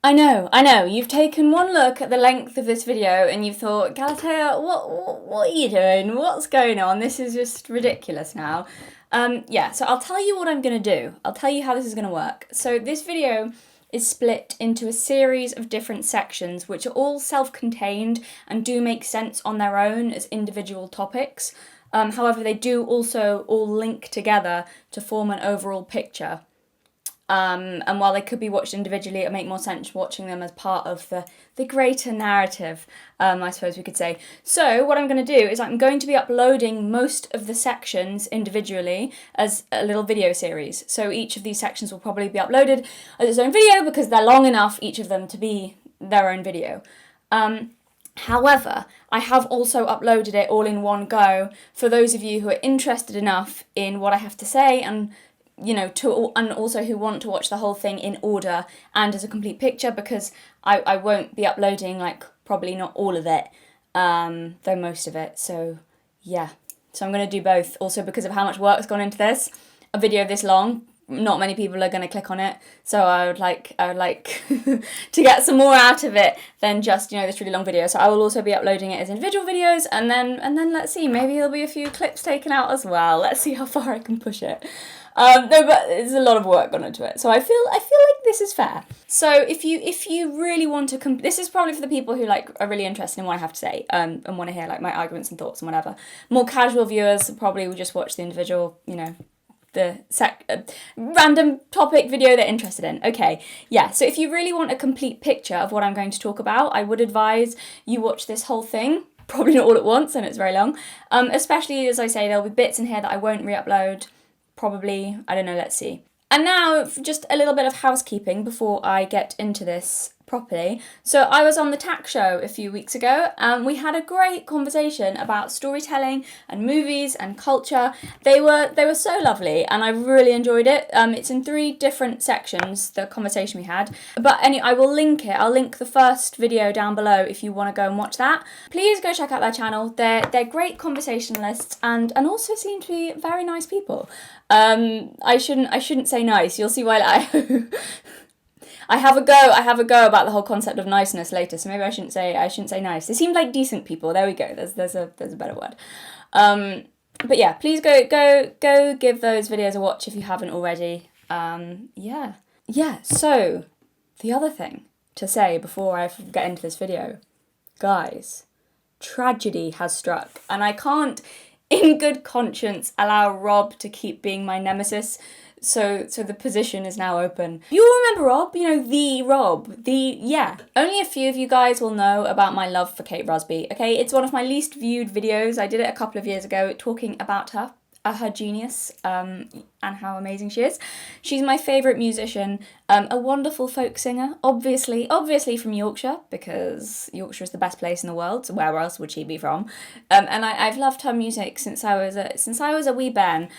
I know. You've taken one look at the length of this video and you've thought, Galatea, what are you doing? What's going on? This is just ridiculous now. Yeah, so I'll tell you what I'm going to do. I'll tell you how this is going to work. So this video is split into a series of different sections which are all self-contained and do make sense on their own as individual topics. However, they do also all link together to form an overall picture. And while they could be watched individually, it make more sense watching them as part of the greater narrative, I suppose we could say. So what I'm going to do is I'm going to be uploading most of the sections individually as a little video series. So each of these sections will probably be uploaded as its own video because they're long enough, each of them, to be their own video. However, I have also uploaded it all in one go for those of you who are interested enough in what I have to say and and also who want to watch the whole thing in order and as a complete picture, because I won't be uploading, probably not all of it, though most of it, so yeah. So I'm going to do both, also because of how much work's gone into this. A video this long, not many people are going to click on it, so I would like to get some more out of it than just, this really long video. So I will also be uploading it as individual videos, and then let's see, maybe there'll be a few clips taken out as well. Let's see how far I can push it. No, but there's a lot of work gone into it, so I feel like this is fair. So if you really want to, this is probably for the people who are really interested in what I have to say, and want to hear my arguments and thoughts and whatever. More casual viewers probably will just watch the individual, random topic video they're interested in. Okay, yeah, so if you really want a complete picture of what I'm going to talk about, I would advise you watch this whole thing, probably not all at once, and it's very long, especially, as I say, there'll be bits in here that I won't re-upload, probably, I don't know, let's see. And now, just a little bit of housekeeping before I get into this properly. So I was on the Tack Show a few weeks ago, and we had a great conversation about storytelling and movies and culture. They were so lovely, and I really enjoyed it. It's in 3 different sections, the conversation we had. But anyway, I will link it. I'll link the first video down below if you want to go and watch that. Please go check out their channel. They're great conversationalists and also seem to be very nice people. I shouldn't say nice. You'll see why. I have a go about the whole concept of niceness later, so maybe I shouldn't say nice. They seemed like decent people. There we go. There's a better word. But yeah, please go give those videos a watch if you haven't already. Yeah. So the other thing to say before I get into this video, guys, tragedy has struck, and I can't, in good conscience, allow Rob to keep being my nemesis. So the position is now open. You'll remember Rob, the Rob, yeah. Only a few of you guys will know about my love for Kate Rusby, okay? It's one of my least viewed videos. I did it a couple of years ago talking about her genius, and how amazing she is. She's my favourite musician, a wonderful folk singer, obviously from Yorkshire, because Yorkshire is the best place in the world, so where else would she be from? And I've loved her music since I was a wee bairn.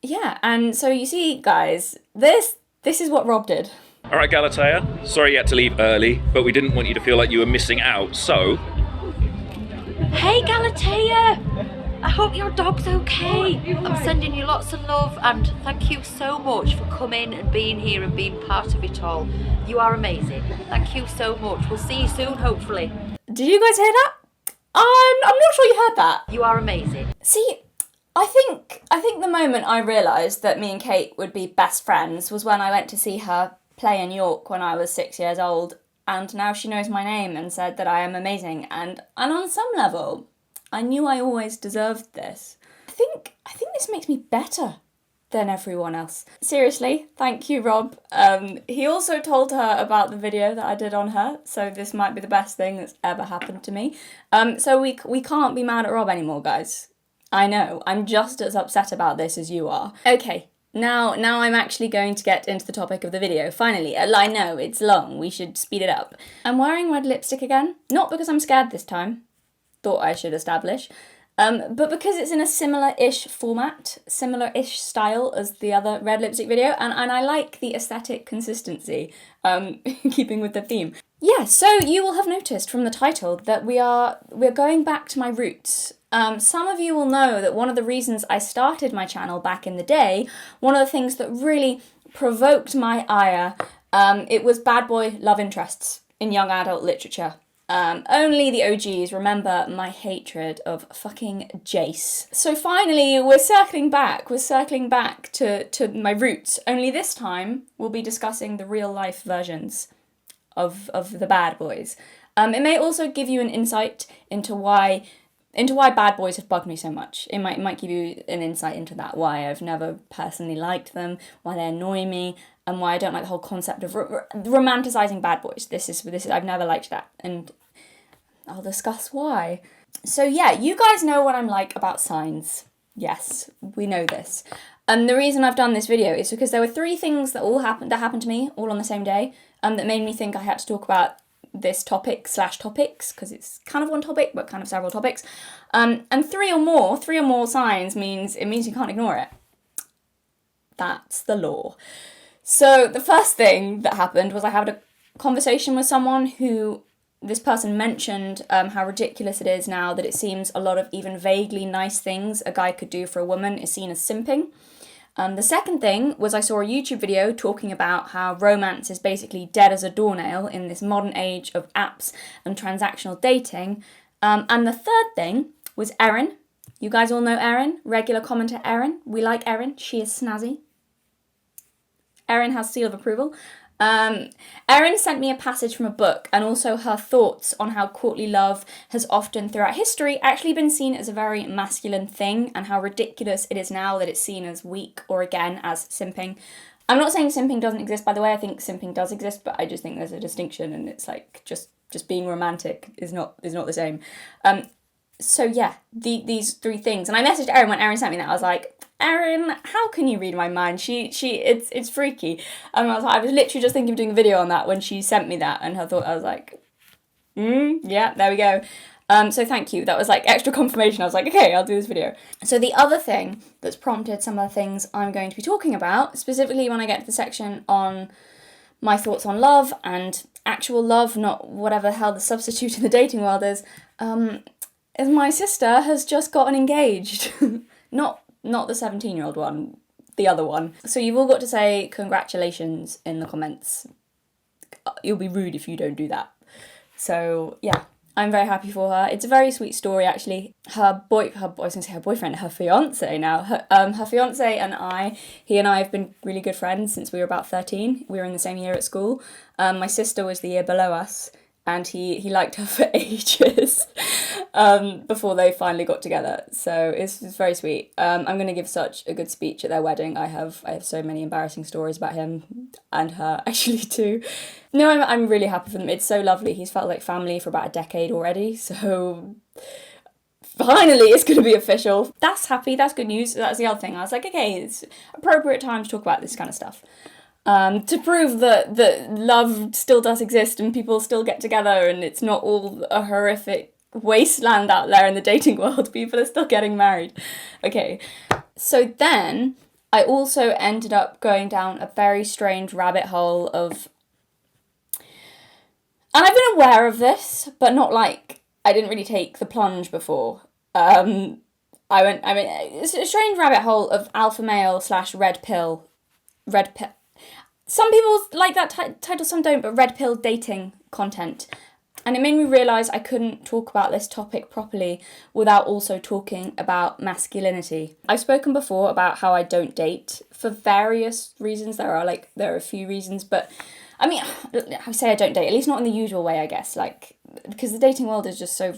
Yeah, and so you see, guys, this is what Rob did. All right, Galatea, sorry you had to leave early, but we didn't want you to feel like you were missing out, so... Hey, Galatea! I hope your dog's okay. I'm sending you lots of love, and thank you so much for coming and being here and being part of it all. You are amazing. Thank you so much. We'll see you soon, hopefully. Did you guys hear that? I'm not sure you heard that. You are amazing. See, I think the moment I realised that me and Kate would be best friends was when I went to see her play in York when I was 6 years old, and now she knows my name and said that I am amazing, and on some level, I knew I always deserved this. I think this makes me better than everyone else. Seriously, thank you, Rob. He also told her about the video that I did on her, so this might be the best thing that's ever happened to me. So we can't be mad at Rob anymore, guys. I know, I'm just as upset about this as you are. Okay, now I'm actually going to get into the topic of the video, finally. I know, it's long, we should speed it up. I'm wearing red lipstick again, not because I'm scared this time, thought I should establish, but because it's in a similar-ish format, similar-ish style as the other red lipstick video, and I like the aesthetic consistency, keeping with the theme. Yeah, so you will have noticed from the title that we're going back to my roots. Some of you will know that one of the reasons I started my channel back in the day, one of the things that really provoked my ire It was bad boy love interests in young adult literature. Only the OGs remember my hatred of fucking Jace. So finally, we're circling back to my roots. Only this time, we'll be discussing the real life versions of the bad boys. It may also give you an insight into why bad boys have bugged me so much. It might give you an insight into that, why I've never personally liked them, why they annoy me, and why I don't like the whole concept of romanticizing bad boys. This is I've never liked that, and I'll discuss why. So yeah, you guys know what I'm like about signs. Yes, we know this. And the reason I've done this video is because there were 3 things that happened to me all on the same day, that made me think I had to talk about this topics, because it's kind of one topic but kind of several topics. And 3 or more signs means you can't ignore it. That's the law. So the first thing that happened was I had a conversation with someone who, this person mentioned how ridiculous it is now that it seems a lot of even vaguely nice things a guy could do for a woman is seen as simping. The second thing was I saw a YouTube video talking about how romance is basically dead as a doornail in this modern age of apps and transactional dating. And the third thing was Erin. You guys all know Erin, regular commenter Erin. We like Erin, she is snazzy. Erin has seal of approval. Erin sent me a passage from a book and also her thoughts on how courtly love has often throughout history actually been seen as a very masculine thing, and how ridiculous it is now that it's seen as weak or again as simping. I'm not saying simping doesn't exist, by the way. I think simping does exist, but I just think there's a distinction, and it's like just being romantic is not the same. So yeah, these 3 things, and I messaged Erin when Erin sent me that. I was like, Erin, how can you read my mind? It's freaky. And I was literally just thinking of doing a video on that when she sent me that, and I was like, yeah, there we go. So thank you. That was like extra confirmation. I was like, okay, I'll do this video. So the other thing that's prompted some of the things I'm going to be talking about, specifically when I get to the section on my thoughts on love and actual love, not whatever the hell the substitute in the dating world is my sister has just gotten engaged. Not the 17-year-old one, the other one. So you've all got to say congratulations in the comments. You'll be rude if you don't do that. So yeah, I'm very happy for her. It's a very sweet story, actually. Her boyfriend, her fiance now. Her fiance and he and I have been really good friends since we were about 13. We were in the same year at school. My sister was the year below us, and he liked her for ages before they finally got together. So it's very sweet. I'm going to give such a good speech at their wedding. I have so many embarrassing stories about him and her, actually, too. No, I'm really happy for them. It's so lovely. He's felt like family for about a decade already, so finally it's going to be official. That's happy, that's good news. That's the other thing. I was like, okay, it's appropriate time to talk about this kind of stuff. To prove that love still does exist and people still get together and it's not all a horrific wasteland out there in the dating world. People are still getting married. Okay, so then I also ended up going down a very strange rabbit hole of... And I've been aware of this, but not like... I didn't really take the plunge before. It's a strange rabbit hole of alpha male / red pill. Some people like that title, some don't, but red pill dating content. And it made me realise I couldn't talk about this topic properly without also talking about masculinity. I've spoken before about how I don't date for various reasons. There are a few reasons, but I mean, I say I don't date, at least not in the usual way, I guess, because the dating world is just so...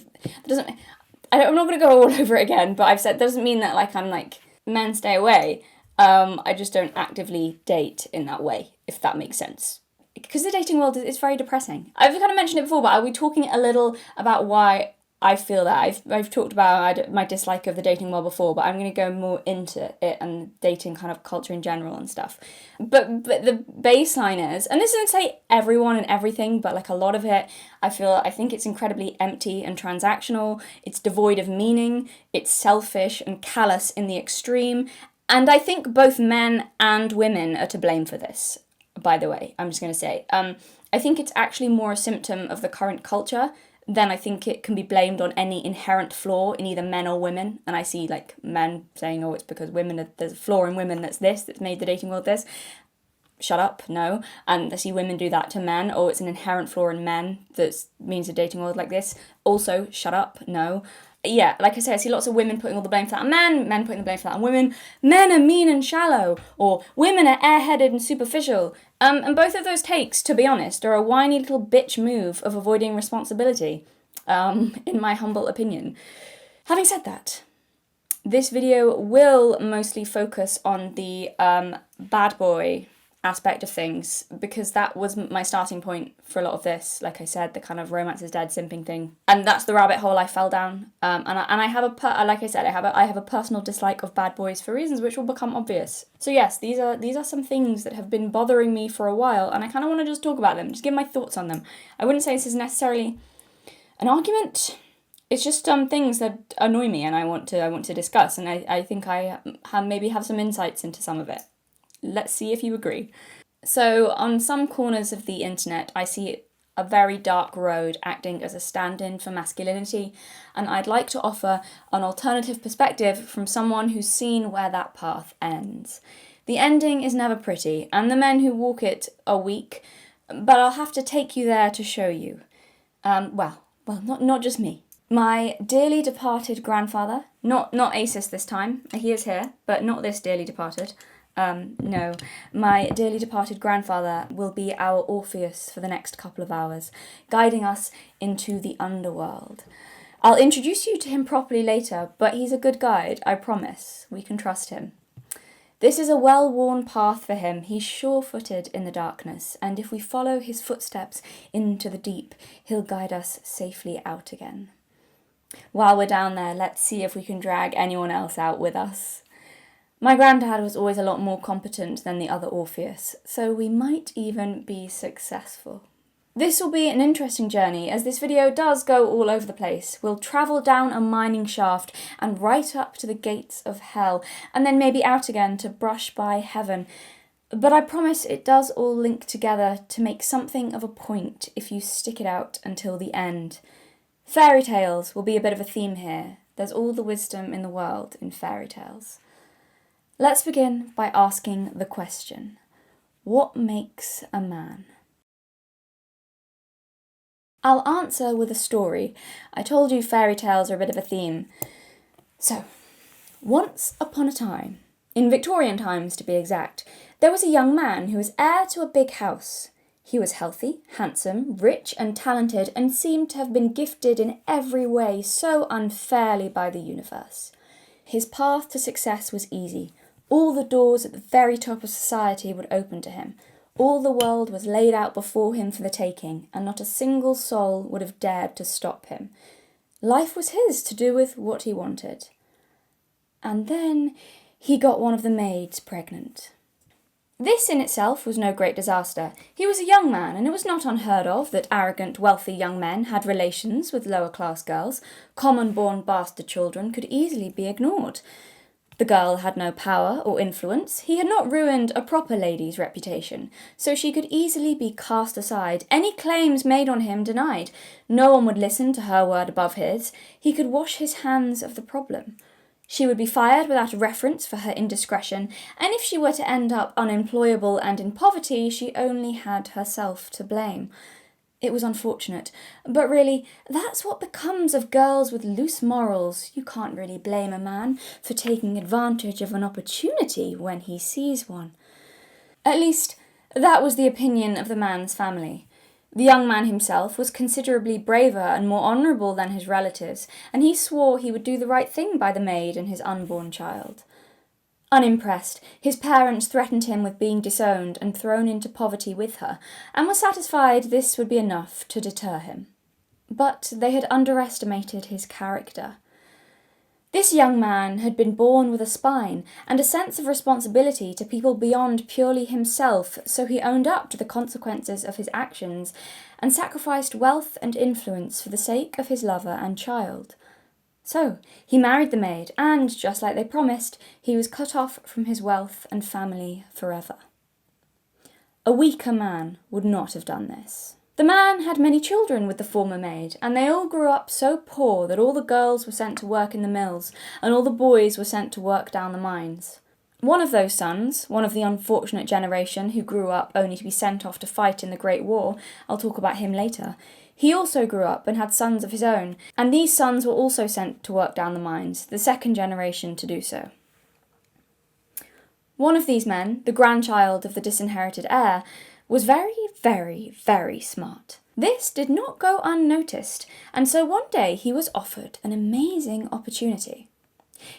I'm not going to go all over it again, but I've said, doesn't mean that I'm men stay away. I just don't actively date in that way, if that makes sense. Because the dating world is very depressing. I've kind of mentioned it before, but I'll be talking a little about why I feel that. I've talked about my dislike of the dating world before, but I'm going to go more into it and dating kind of culture in general and stuff. But the baseline is, and this isn't to say everyone and everything, but a lot of it, I think it's incredibly empty and transactional. It's devoid of meaning. It's selfish and callous in the extreme. And I think both men and women are to blame for this, by the way. I'm just going to say. I think it's actually more a symptom of the current culture than I think it can be blamed on any inherent flaw in either men or women. And I see men saying, oh, it's because there's a flaw in women that's made the dating world this. shut up, no. And I see women do that to men, or it's an inherent flaw in men that means a dating world like this. Also, shut up, no. Yeah, like I say, I see lots of women putting all the blame for that on men putting the blame for that on women. Men are mean and shallow, or women are airheaded and superficial. And both of those takes, to be honest, are a whiny little bitch move of avoiding responsibility, in my humble opinion. Having said that, this video will mostly focus on the bad boy aspect of things, because that was my starting point for a lot of this. Like I said, the kind of romance is dead simping thing, and that's the rabbit hole I fell down. And I have like I said, I have a personal dislike of bad boys for reasons which will become obvious. So yes, these are some things that have been bothering me for a while, and I kind of want to just talk about them, just give my thoughts on them. I wouldn't say this is necessarily an argument. It's just things that annoy me, and I want to discuss, and I think I maybe have some insights into some of it. Let's see if you agree. So on some corners of the internet, I see a very dark road acting as a stand-in for masculinity, and I'd like to offer an alternative perspective from someone who's seen where that path ends. The ending is never pretty, and the men who walk it are weak, but I'll have to take you there to show you. Well, not just me. My dearly departed grandfather, not Acis this time, he is here, but not this dearly departed. No, my dearly departed grandfather will be our Orpheus for the next couple of hours, guiding us into the underworld. I'll introduce you to him properly later, but he's a good guide, I promise. We can trust him. This is a well-worn path for him. He's sure-footed in the darkness, and if we follow his footsteps into the deep, he'll guide us safely out again. While we're down there, let's see if we can drag anyone else out with us. My granddad was always a lot more competent than the other Orpheus, so we might even be successful. This will be an interesting journey, as this video does go all over the place. We'll travel down a mining shaft and right up to the gates of hell, and then maybe out again to brush by heaven. But I promise it does all link together to make something of a point if you stick it out until the end. Fairy tales will be a bit of a theme here. There's all the wisdom in the world in fairy tales. Let's begin by asking the question, what makes a man? I'll answer with a story. I told you fairy tales are a bit of a theme. So, once upon a time, in Victorian times to be exact, there was a young man who was heir to a big house. He was healthy, handsome, rich and talented, and seemed to have been gifted in every way so unfairly by the universe. His path to success was easy. All the doors at the very top of society would open to him. All the world was laid out before him for the taking, and not a single soul would have dared to stop him. Life was his to do with what he wanted. And then he got one of the maids pregnant. This in itself was no great disaster. He was a young man, and it was not unheard of that arrogant, wealthy young men had relations with lower-class girls. Common-born bastard children could easily be ignored. The girl had no power or influence. He had not ruined a proper lady's reputation, so she could easily be cast aside, any claims made on him denied. No one would listen to her word above his. He could wash his hands of the problem. She would be fired without a reference for her indiscretion, and if she were to end up unemployable and in poverty, she only had herself to blame. It was unfortunate, but really, that's what becomes of girls with loose morals. You can't really blame a man for taking advantage of an opportunity when he sees one. At least, that was the opinion of the man's family. The young man himself was considerably braver and more honourable than his relatives, and he swore he would do the right thing by the maid and his unborn child. Unimpressed, his parents threatened him with being disowned and thrown into poverty with her, and were satisfied this would be enough to deter him. But they had underestimated his character. This young man had been born with a spine and a sense of responsibility to people beyond purely himself, so he owned up to the consequences of his actions and sacrificed wealth and influence for the sake of his lover and child. So, he married the maid, and, just like they promised, he was cut off from his wealth and family forever. A weaker man would not have done this. The man had many children with the former maid, and they all grew up so poor that all the girls were sent to work in the mills, and all the boys were sent to work down the mines. One of those sons, one of the unfortunate generation who grew up only to be sent off to fight in the Great War, I'll talk about him later, he also grew up and had sons of his own, and these sons were also sent to work down the mines, the second generation to do so. One of these men, the grandchild of the disinherited heir, was very, very, very smart. This did not go unnoticed, and so one day he was offered an amazing opportunity.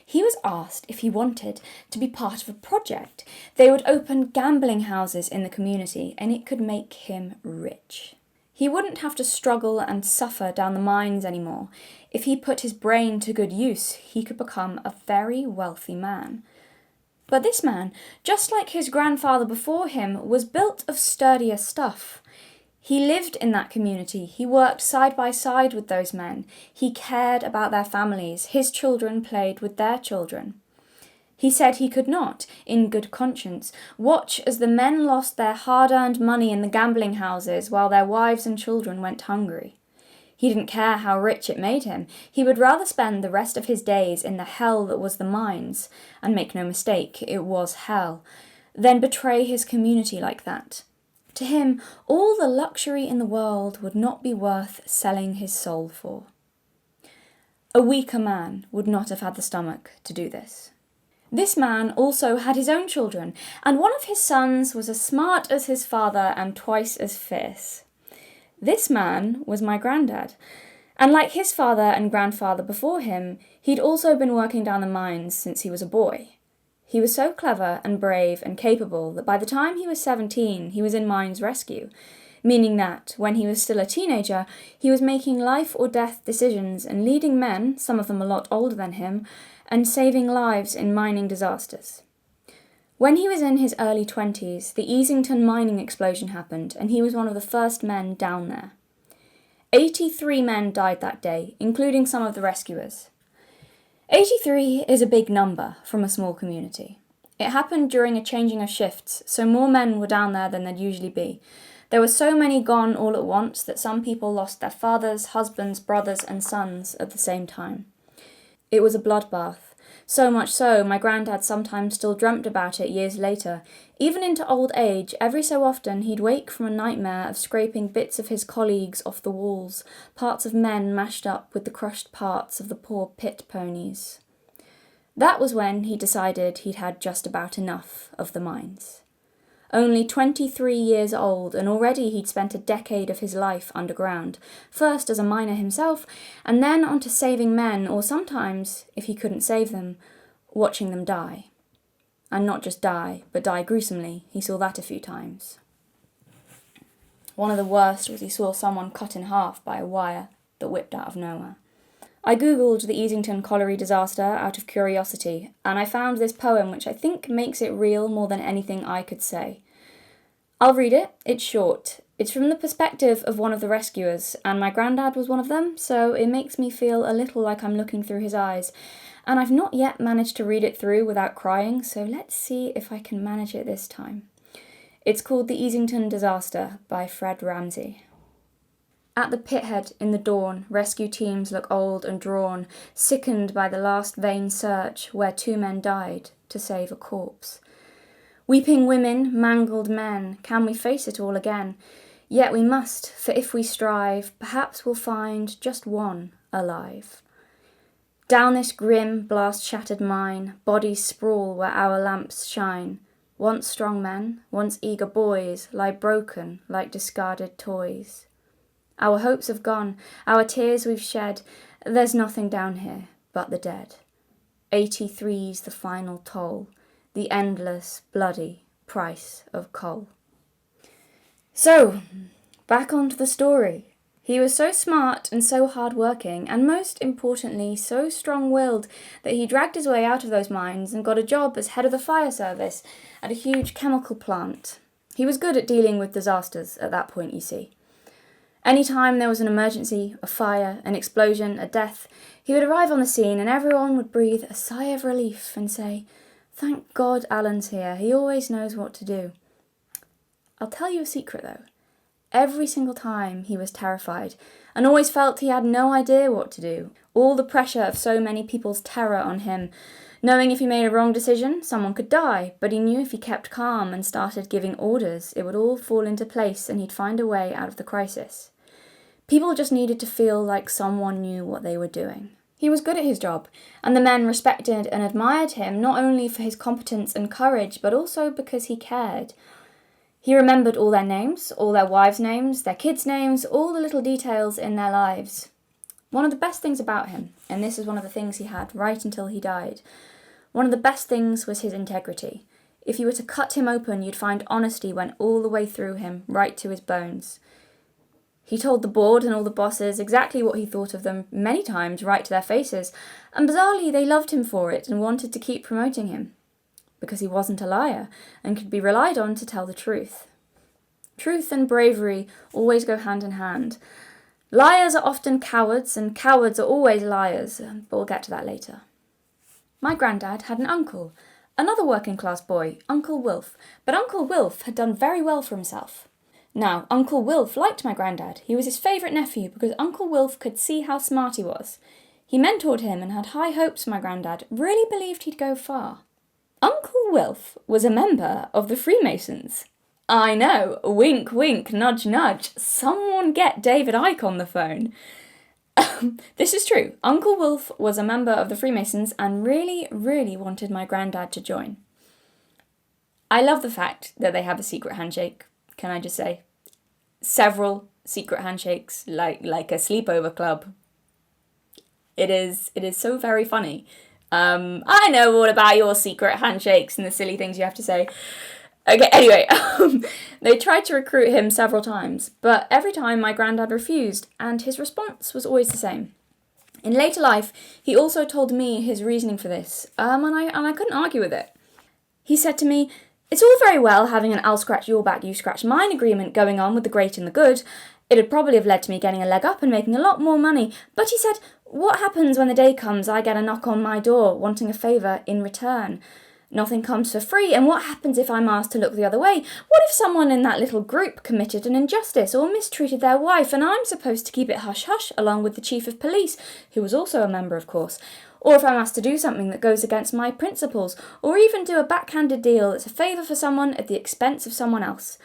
He was asked if he wanted to be part of a project. They would open gambling houses in the community, and it could make him rich. He wouldn't have to struggle and suffer down the mines anymore. If he put his brain to good use, he could become a very wealthy man. But this man, just like his grandfather before him, was built of sturdier stuff. He lived in that community, he worked side by side with those men, he cared about their families, his children played with their children. He said he could not, in good conscience, watch as the men lost their hard-earned money in the gambling houses while their wives and children went hungry. He didn't care how rich it made him, he would rather spend the rest of his days in the hell that was the mines, and make no mistake, it was hell, than betray his community like that. To him, all the luxury in the world would not be worth selling his soul for. A weaker man would not have had the stomach to do this. This man also had his own children, and one of his sons was as smart as his father and twice as fierce. This man was my granddad, and like his father and grandfather before him, he'd also been working down the mines since he was a boy. He was so clever and brave and capable that by the time he was 17, he was in mines rescue, meaning that, when he was still a teenager, he was making life or death decisions and leading men, some of them a lot older than him, and saving lives in mining disasters. When he was in his early 20s, the Easington mining explosion happened, and he was one of the first men down there. 83 men died that day, including some of the rescuers. 83 is a big number from a small community. It happened during a changing of shifts, so more men were down there than there'd usually be. There were so many gone all at once that some people lost their fathers, husbands, brothers, and sons at the same time. It was a bloodbath. So much so, my granddad sometimes still dreamt about it years later. Even into old age, every so often he'd wake from a nightmare of scraping bits of his colleagues off the walls, parts of men mashed up with the crushed parts of the poor pit ponies. That was when he decided he'd had just about enough of the mines. Only 23 years old, and already he'd spent a decade of his life underground, first as a miner himself, and then onto saving men, or sometimes, if he couldn't save them, watching them die. And not just die, but die gruesomely. He saw that a few times. One of the worst was he saw someone cut in half by a wire that whipped out of nowhere. I googled the Easington colliery disaster out of curiosity, and I found this poem which I think makes it real more than anything I could say. I'll read it, it's short. It's from the perspective of one of the rescuers, and my granddad was one of them, so it makes me feel a little like I'm looking through his eyes. And I've not yet managed to read it through without crying, so let's see if I can manage it this time. It's called The Easington Disaster by Fred Ramsey. At the pithead in the dawn, rescue teams look old and drawn, sickened by the last vain search where 2 men died to save a corpse. Weeping women, mangled men, can we face it all again? Yet we must, for if we strive, perhaps we'll find just one alive. Down this grim, blast-shattered mine, bodies sprawl where our lamps shine. Once strong men, once eager boys, lie broken like discarded toys. Our hopes have gone, our tears we've shed, there's nothing down here but the dead. 83's the final toll, the endless, bloody price of coal. So, back onto the story. He was so smart and so hard-working, and most importantly, so strong-willed that he dragged his way out of those mines and got a job as head of the fire service at a huge chemical plant. He was good at dealing with disasters at that point, you see. Anytime there was an emergency, a fire, an explosion, a death, he would arrive on the scene and everyone would breathe a sigh of relief and say, "Thank God Alan's here, he always knows what to do." I'll tell you a secret though. Every single time he was terrified and always felt he had no idea what to do. All the pressure of so many people's terror on him, knowing if he made a wrong decision, someone could die, but he knew if he kept calm and started giving orders, it would all fall into place and he'd find a way out of the crisis. People just needed to feel like someone knew what they were doing. He was good at his job, and the men respected and admired him not only for his competence and courage, but also because he cared. He remembered all their names, all their wives' names, their kids' names, all the little details in their lives. One of the best things about him, and this is one of the things he had right until he died, one of the best things was his integrity. If you were to cut him open, you'd find honesty went all the way through him, right to his bones. He told the board and all the bosses exactly what he thought of them many times, right to their faces, and bizarrely they loved him for it and wanted to keep promoting him, because he wasn't a liar and could be relied on to tell the truth. Truth and bravery always go hand in hand. Liars are often cowards, and cowards are always liars, but we'll get to that later. My granddad had an uncle, another working class boy, Uncle Wilf, but Uncle Wilf had done very well for himself. Now, Uncle Wilf liked my granddad. He was his favourite nephew because Uncle Wilf could see how smart he was. He mentored him and had high hopes for my granddad, really believed he'd go far. Uncle Wilf was a member of the Freemasons. I know, wink wink, nudge nudge, someone get David Icke on the phone. This is true. Uncle Wilf was a member of the Freemasons and really, really wanted my granddad to join. I love the fact that they have a secret handshake, can I just say? Several secret handshakes, like a sleepover club. It is so very funny. I know all about your secret handshakes and the silly things you have to say. Okay, anyway, they tried to recruit him several times, but every time my granddad refused, and his response was always the same. In later life, he also told me his reasoning for this, and I couldn't argue with it. He said to me, "It's all very well having an I'll scratch your back, you scratch mine agreement going on with the great and the good. It'd probably have led to me getting a leg up and making a lot more money, but," he said, "what happens when the day comes I get a knock on my door wanting a favour in return? Nothing comes for free, and what happens if I'm asked to look the other way? What if someone in that little group committed an injustice or mistreated their wife, and I'm supposed to keep it hush-hush along with the chief of police, who was also a member, of course? Or if I'm asked to do something that goes against my principles, or even do a backhanded deal that's a favour for someone at the expense of someone else?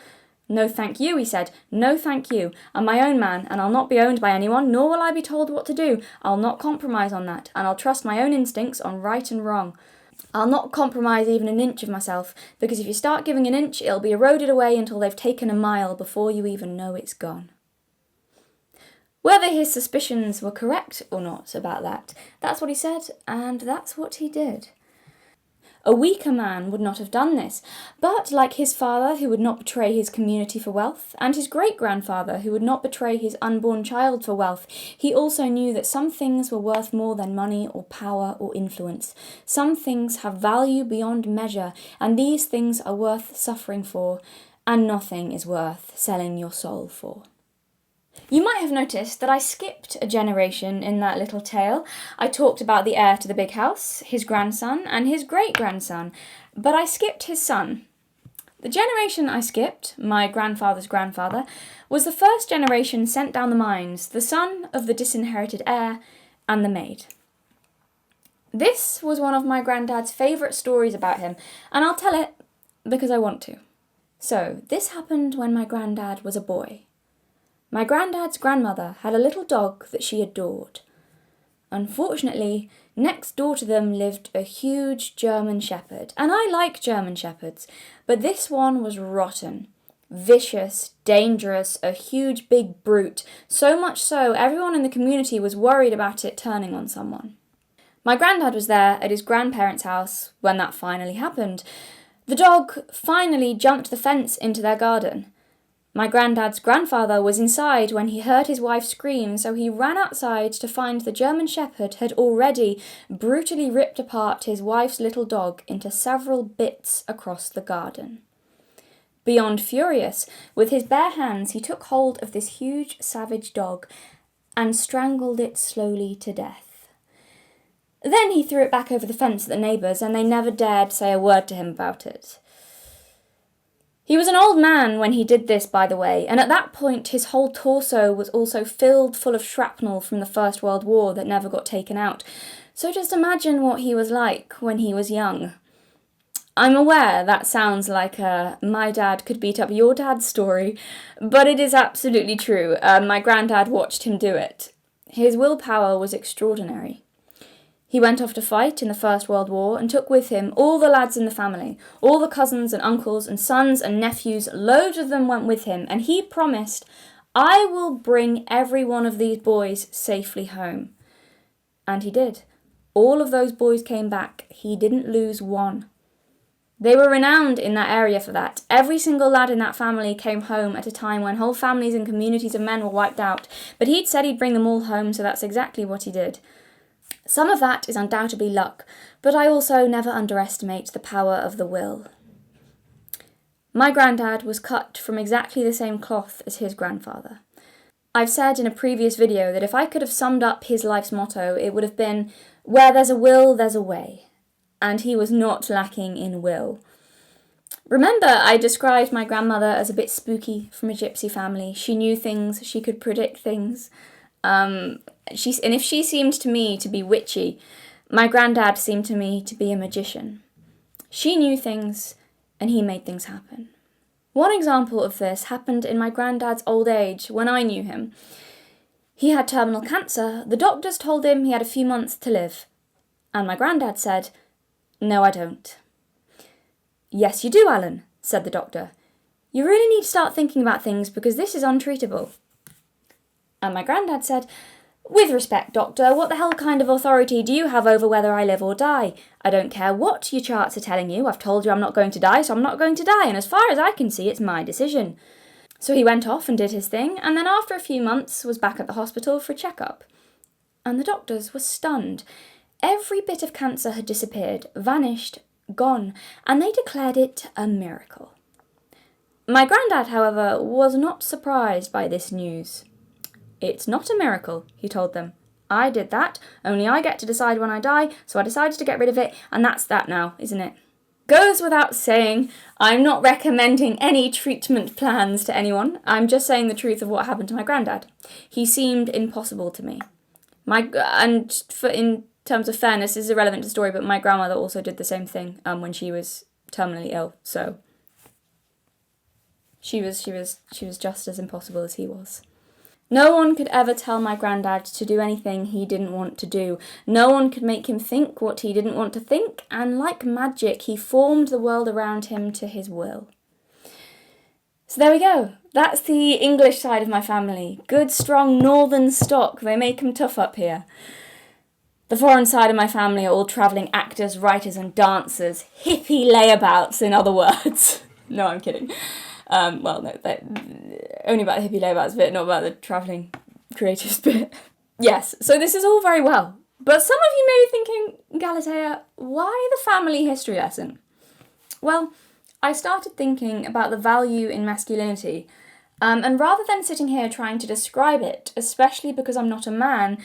No thank you," he said, "no thank you. I'm my own man, and I'll not be owned by anyone, nor will I be told what to do. I'll not compromise on that, and I'll trust my own instincts on right and wrong. I'll not compromise even an inch of myself, because if you start giving an inch, it'll be eroded away until they've taken a mile before you even know it's gone." Whether his suspicions were correct or not about that, that's what he said, and that's what he did. A weaker man would not have done this, but like his father, who would not betray his community for wealth, and his great-grandfather, who would not betray his unborn child for wealth, he also knew that some things were worth more than money or power or influence. Some things have value beyond measure, and these things are worth suffering for, and nothing is worth selling your soul for. You might have noticed that I skipped a generation in that little tale. I talked about the heir to the big house, his grandson, and his great-grandson, but I skipped his son. The generation I skipped, my grandfather's grandfather, was the first generation sent down the mines, the son of the disinherited heir and the maid. This was one of my granddad's favourite stories about him, and I'll tell it because I want to. So, this happened when my granddad was a boy. My granddad's grandmother had a little dog that she adored. Unfortunately, next door to them lived a huge German shepherd, and I like German shepherds, but this one was rotten. Vicious, dangerous, a huge big brute, so much so everyone in the community was worried about it turning on someone. My granddad was there at his grandparents' house when that finally happened. The dog finally jumped the fence into their garden. My granddad's grandfather was inside when he heard his wife scream, so he ran outside to find the German shepherd had already brutally ripped apart his wife's little dog into several bits across the garden. Beyond furious, with his bare hands he took hold of this huge savage dog and strangled it slowly to death. Then he threw it back over the fence at the neighbours, and they never dared say a word to him about it. He was an old man when he did this, by the way, and at that point his whole torso was also filled full of shrapnel from the First World War that never got taken out. So just imagine what he was like when he was young. I'm aware that sounds like a my dad could beat up your dad story, but it is absolutely true. My granddad watched him do it. His willpower was extraordinary. He went off to fight in the First World War and took with him all the lads in the family, all the cousins and uncles and sons and nephews, loads of them went with him, and he promised, "I will bring every one of these boys safely home." And he did. All of those boys came back. He didn't lose one. They were renowned in that area for that. Every single lad in that family came home at a time when whole families and communities of men were wiped out. But he'd said he'd bring them all home, so that's exactly what he did. Some of that is undoubtedly luck, but I also never underestimate the power of the will. My granddad was cut from exactly the same cloth as his grandfather. I've said in a previous video that if I could have summed up his life's motto, it would have been, "Where there's a will, there's a way." And he was not lacking in will. Remember, I described my grandmother as a bit spooky, from a gypsy family. She knew things, she could predict things. And if she seemed to me to be witchy, my granddad seemed to me to be a magician. She knew things, and he made things happen. One example of this happened in my granddad's old age, when I knew him. He had terminal cancer. The doctors told him he had a few months to live. And my granddad said, "No, I don't." "Yes, you do, Alan," said the doctor. "You really need to start thinking about things because this is untreatable." And my granddad said, "With respect, doctor, what the hell kind of authority do you have over whether I live or die? I don't care what your charts are telling you. I've told you I'm not going to die, so I'm not going to die, and as far as I can see, it's my decision." So he went off and did his thing, and then after a few months was back at the hospital for a checkup. And the doctors were stunned. Every bit of cancer had disappeared, vanished, gone, and they declared it a miracle. My granddad, however, was not surprised by this news. "It's not a miracle," he told them. "I did that, only I get to decide when I die, so I decided to get rid of it, and that's that now, isn't it?" Goes without saying, I'm not recommending any treatment plans to anyone. I'm just saying the truth of what happened to my granddad. He seemed impossible to me. In terms of fairness, this is irrelevant to the story, but my grandmother also did the same thing when she was terminally ill. So she was just as impossible as he was. No one could ever tell my granddad to do anything he didn't want to do. No one could make him think what he didn't want to think, and like magic, he formed the world around him to his will. So there we go. That's the English side of my family. Good, strong northern stock. They make 'em tough up here. The foreign side of my family are all travelling actors, writers and dancers. Hippie layabouts, in other words. No, I'm kidding. No, only about the hippie layabouts bit, not about the travelling creatives bit. Yes, so this is all very well. But some of you may be thinking, Galatea, why the family history lesson? Well, I started thinking about the value in masculinity, and rather than sitting here trying to describe it, especially because I'm not a man,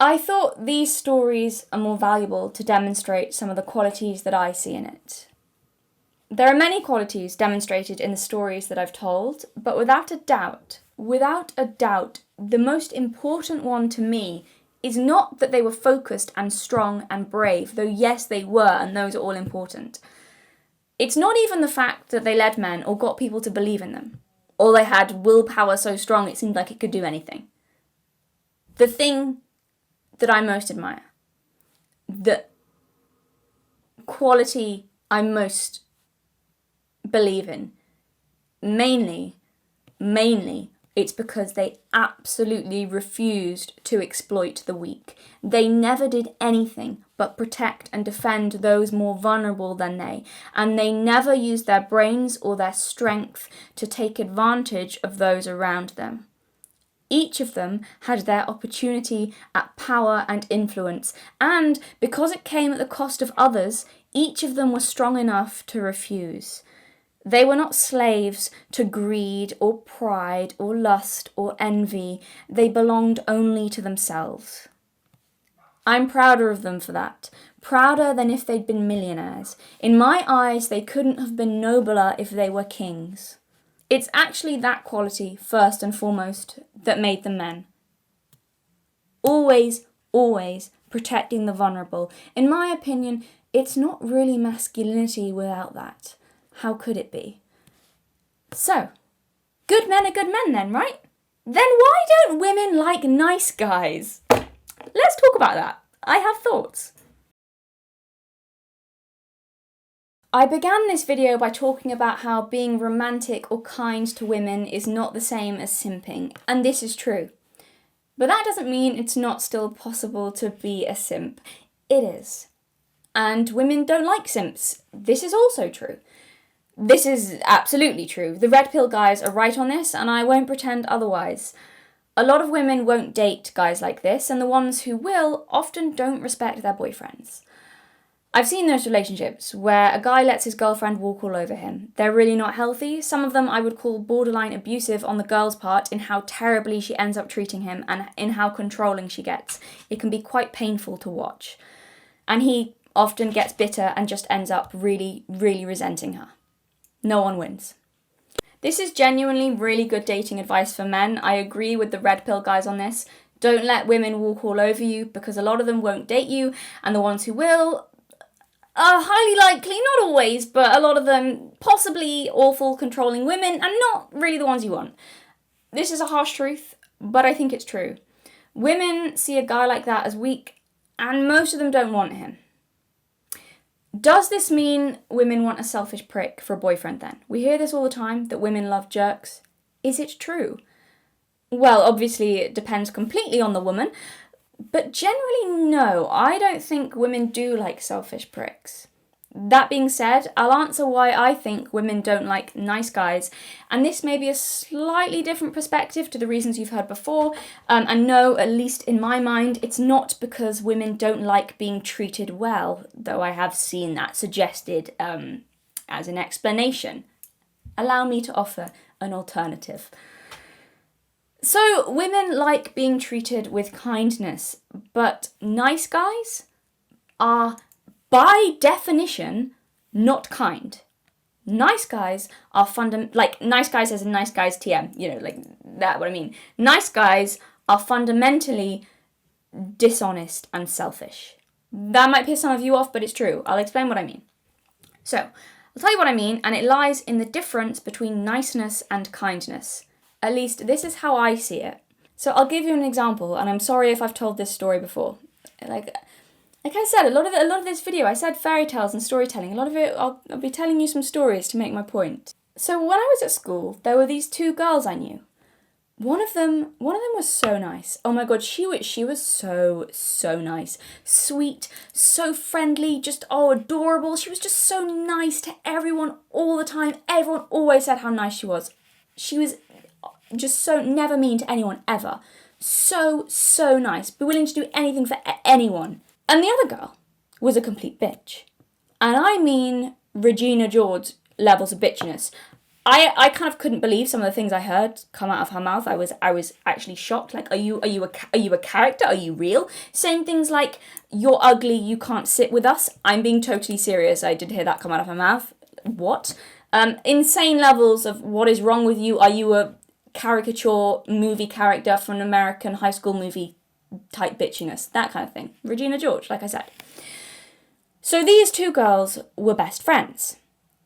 I thought these stories are more valuable to demonstrate some of the qualities that I see in it. There are many qualities demonstrated in the stories that I've told, but without a doubt, the most important one to me is not that they were focused and strong and brave, though yes they were, and those are all important. It's not even the fact that they led men or got people to believe in them, or they had willpower so strong it seemed like it could do anything. The thing that I most admire, the quality I most believe in, mainly, it's because they absolutely refused to exploit the weak. They never did anything but protect and defend those more vulnerable than they, and they never used their brains or their strength to take advantage of those around them. Each of them had their opportunity at power and influence, and because it came at the cost of others, each of them was strong enough to refuse. They were not slaves to greed or pride or lust or envy. They belonged only to themselves. I'm prouder of them for that. Prouder than if they'd been millionaires. In my eyes, they couldn't have been nobler if they were kings. It's actually that quality, first and foremost, that made them men. Always protecting the vulnerable. In my opinion, it's not really masculinity without that. How could it be? So, good men are good men then, right? Then why don't women like nice guys? Let's talk about that. I have thoughts. I began this video by talking about how being romantic or kind to women is not the same as simping, and this is true. But that doesn't mean it's not still possible to be a simp. It is. And women don't like simps. This is also true. This is absolutely true. The red pill guys are right on this, and I won't pretend otherwise. A lot of women won't date guys like this, and the ones who will often don't respect their boyfriends. I've seen those relationships where a guy lets his girlfriend walk all over him. They're really not healthy. Some of them I would call borderline abusive on the girl's part in how terribly she ends up treating him and in how controlling she gets. It can be quite painful to watch. And he often gets bitter and just ends up really, really resenting her. No one wins. This is genuinely really good dating advice for men. I agree with the red pill guys on this. Don't let women walk all over you because a lot of them won't date you, and the ones who will are highly likely, not always, but a lot of them possibly awful, controlling women and not really the ones you want. This is a harsh truth, but I think it's true. Women see a guy like that as weak, and most of them don't want him. Does this mean women want a selfish prick for a boyfriend then? We hear this all the time, that women love jerks. Is it true? Well, obviously it depends completely on the woman, but generally no, I don't think women do like selfish pricks. That being said, I'll answer why I think women don't like nice guys, and this may be a slightly different perspective to the reasons you've heard before, and no, at least in my mind, it's not because women don't like being treated well, though I have seen that suggested as an explanation. Allow me to offer an alternative. So, women like being treated with kindness, but nice guys are, by definition, not kind. Nice guys are nice guys as in nice guys TM, like that, what I mean. Nice guys are fundamentally dishonest and selfish. That might piss some of you off, but it's true. I'll explain what I mean. So, I'll tell you what I mean, and it lies in the difference between niceness and kindness. At least this is how I see it. So I'll give you an example, and I'm sorry if I've told this story before. Like I said, a lot of this video, I said fairy tales and storytelling. A lot of it, I'll be telling you some stories to make my point. So when I was at school, there were these two girls I knew. One of them was so nice. Oh my god, she was so nice. Sweet, so friendly, just adorable. She was just so nice to everyone all the time. Everyone always said how nice she was. She was just so never mean to anyone ever. So nice. Be willing to do anything for anyone. And the other girl was a complete bitch. And I mean Regina George levels of bitchiness. I kind of couldn't believe some of the things I heard come out of her mouth. I was actually shocked. Like, are you a character? Are you real? Saying things like, "You're ugly, you can't sit with us." I'm being totally serious. I did hear that come out of her mouth. What? Insane levels of what is wrong with you? Are you a caricature movie character from an American high school movie type bitchiness? That kind of thing. Regina George, like I said. So these two girls were best friends.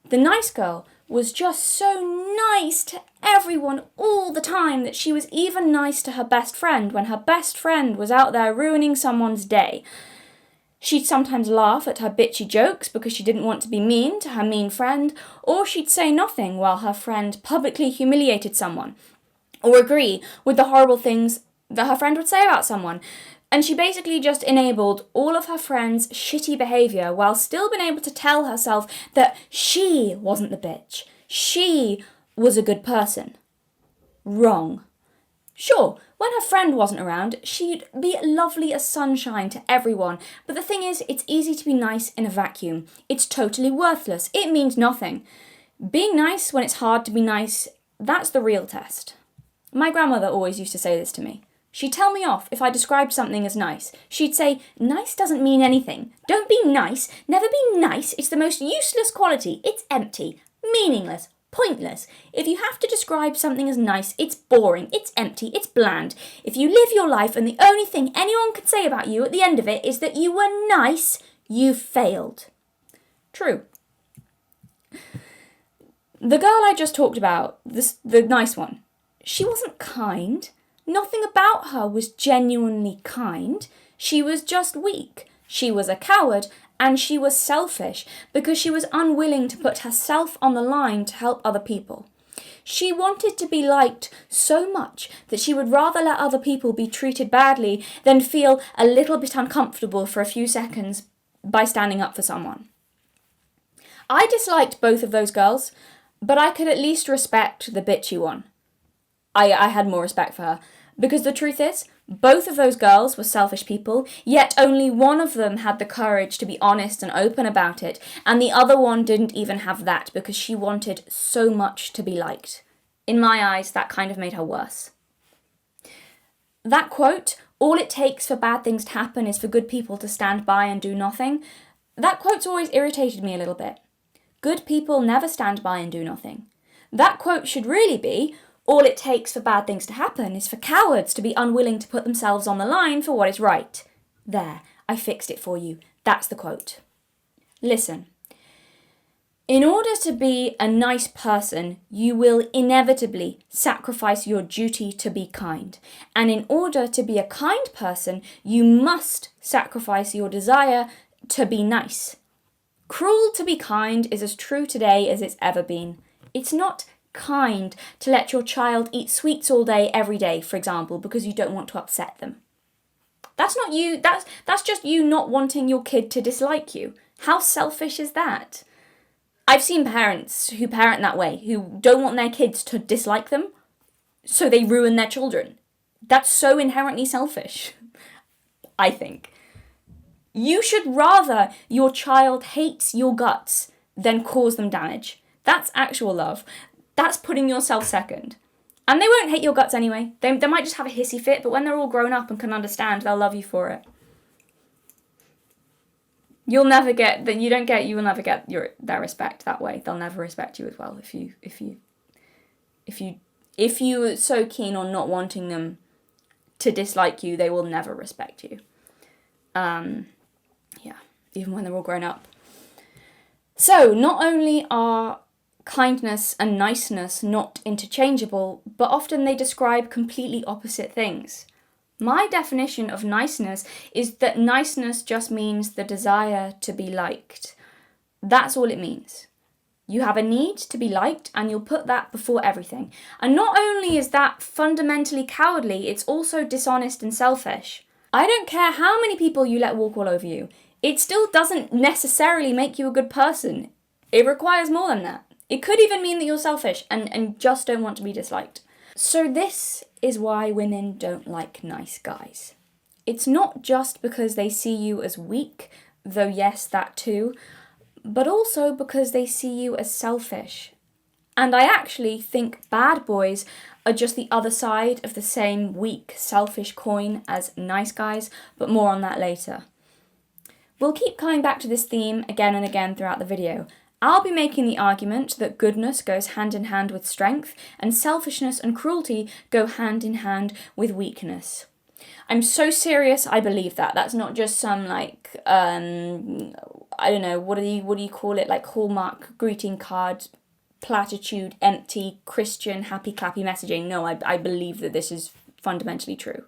The nice girl was just so nice to everyone all the time that she was even nice to her best friend when her best friend was out there ruining someone's day. She'd sometimes laugh at her bitchy jokes because she didn't want to be mean to her mean friend, or she'd say nothing while her friend publicly humiliated someone, or agree with the horrible things that her friend would say about someone. And she basically just enabled all of her friends' shitty behaviour while still being able to tell herself that she wasn't the bitch. She was a good person. Wrong. Sure, when her friend wasn't around, she'd be lovely as sunshine to everyone. But the thing is, it's easy to be nice in a vacuum. It's totally worthless. It means nothing. Being nice when it's hard to be nice, that's the real test. My grandmother always used to say this to me. She'd tell me off if I described something as nice. She'd say, "Nice doesn't mean anything. Don't be nice. Never be nice. It's the most useless quality. It's empty. Meaningless. Pointless. If you have to describe something as nice, it's boring, it's empty, it's bland. If you live your life and the only thing anyone can say about you at the end of it is that you were nice, you failed. True. The girl I just talked about, the nice one, she wasn't kind. Nothing about her was genuinely kind. She was just weak. She was a coward, and she was selfish because she was unwilling to put herself on the line to help other people. She wanted to be liked so much that she would rather let other people be treated badly than feel a little bit uncomfortable for a few seconds by standing up for someone. I disliked both of those girls, but I could at least respect the bitchy one. I had more respect for her, because the truth is, both of those girls were selfish people, yet only one of them had the courage to be honest and open about it, and the other one didn't even have that because she wanted so much to be liked. In my eyes, that kind of made her worse. That quote, "All it takes for bad things to happen is for good people to stand by and do nothing," that quote's always irritated me a little bit. Good people never stand by and do nothing. That quote should really be, "All it takes for bad things to happen is for cowards to be unwilling to put themselves on the line for what is right." There, I fixed it for you. That's the quote. Listen. In order to be a nice person, you will inevitably sacrifice your duty to be kind. And in order to be a kind person, you must sacrifice your desire to be nice. Cruel to be kind is as true today as it's ever been. It's not kind to let your child eat sweets all day every day, for example, because you don't want to upset them. That's not you, that's just you not wanting your kid to dislike you. How selfish is that? I've seen parents who parent that way, who don't want their kids to dislike them, so they ruin their children. That's so inherently selfish, I think. You should rather your child hates your guts than cause them damage. That's actual love. That's putting yourself second. And they won't hate your guts anyway. They might just have a hissy fit, but when they're all grown up and can understand, they'll love you for it. You will never get their respect that way. They'll never respect you as well if you're so keen on not wanting them to dislike you, they will never respect you. Even when they're all grown up. So, not only are kindness and niceness not interchangeable, but often they describe completely opposite things. My definition of niceness is that niceness just means the desire to be liked. That's all it means. You have a need to be liked and you'll put that before everything. And not only is that fundamentally cowardly, it's also dishonest and selfish. I don't care how many people you let walk all over you. It still doesn't necessarily make you a good person. It requires more than that. It could even mean that you're selfish and just don't want to be disliked. So this is why women don't like nice guys. It's not just because they see you as weak, though yes, that too, but also because they see you as selfish. And I actually think bad boys are just the other side of the same weak, selfish coin as nice guys, but more on that later. We'll keep coming back to this theme again and again throughout the video. I'll be making the argument that goodness goes hand in hand with strength, and selfishness and cruelty go hand in hand with weakness. I'm so serious, I believe that. That's not just some I don't know, what do you call it, like Hallmark greeting card, platitude, empty, Christian, happy clappy messaging. No, I believe that this is fundamentally true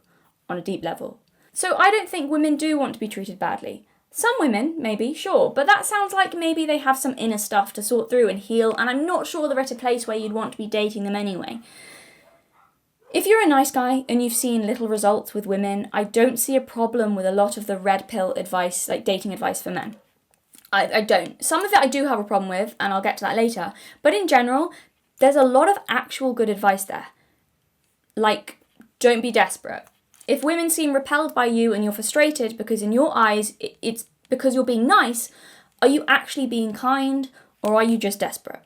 on a deep level. So I don't think women do want to be treated badly. Some women, maybe, sure, but that sounds like maybe they have some inner stuff to sort through and heal, and I'm not sure they're at a place where you'd want to be dating them anyway. If you're a nice guy and you've seen little results with women, I don't see a problem with a lot of the red pill advice, like dating advice for men. I don't. Some of it I do have a problem with, and I'll get to that later, but in general, there's a lot of actual good advice there. Like, don't be desperate. If women seem repelled by you and you're frustrated because in your eyes it's because you're being nice, are you actually being kind or are you just desperate?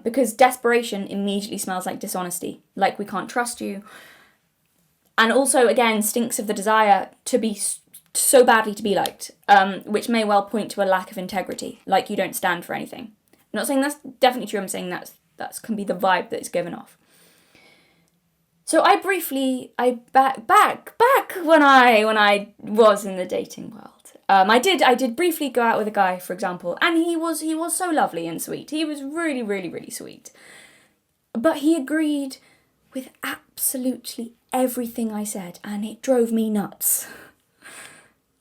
Because desperation immediately smells like dishonesty, like we can't trust you. And also, again, stinks of the desire to be so badly to be liked, which may well point to a lack of integrity, like you don't stand for anything. I'm not saying that's definitely true, I'm saying that's That can be the vibe that it's given off. So back when I was in the dating world, I did briefly go out with a guy, for example, and he was so lovely and sweet. He was really, really, really sweet. But he agreed with absolutely everything I said, and it drove me nuts.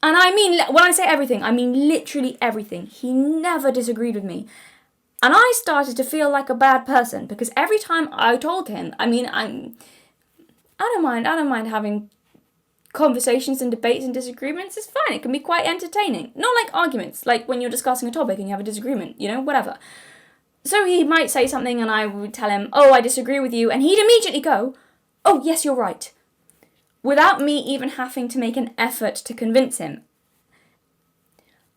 And I mean, when I say everything, I mean literally everything. He never disagreed with me. And I started to feel like a bad person, because every time I told him, I don't mind having conversations and debates and disagreements. It's fine. It can be quite entertaining. Not like arguments, like when you're discussing a topic and you have a disagreement, whatever. So he might say something and I would tell him, oh, I disagree with you. And he'd immediately go, oh, yes, you're right. Without me even having to make an effort to convince him.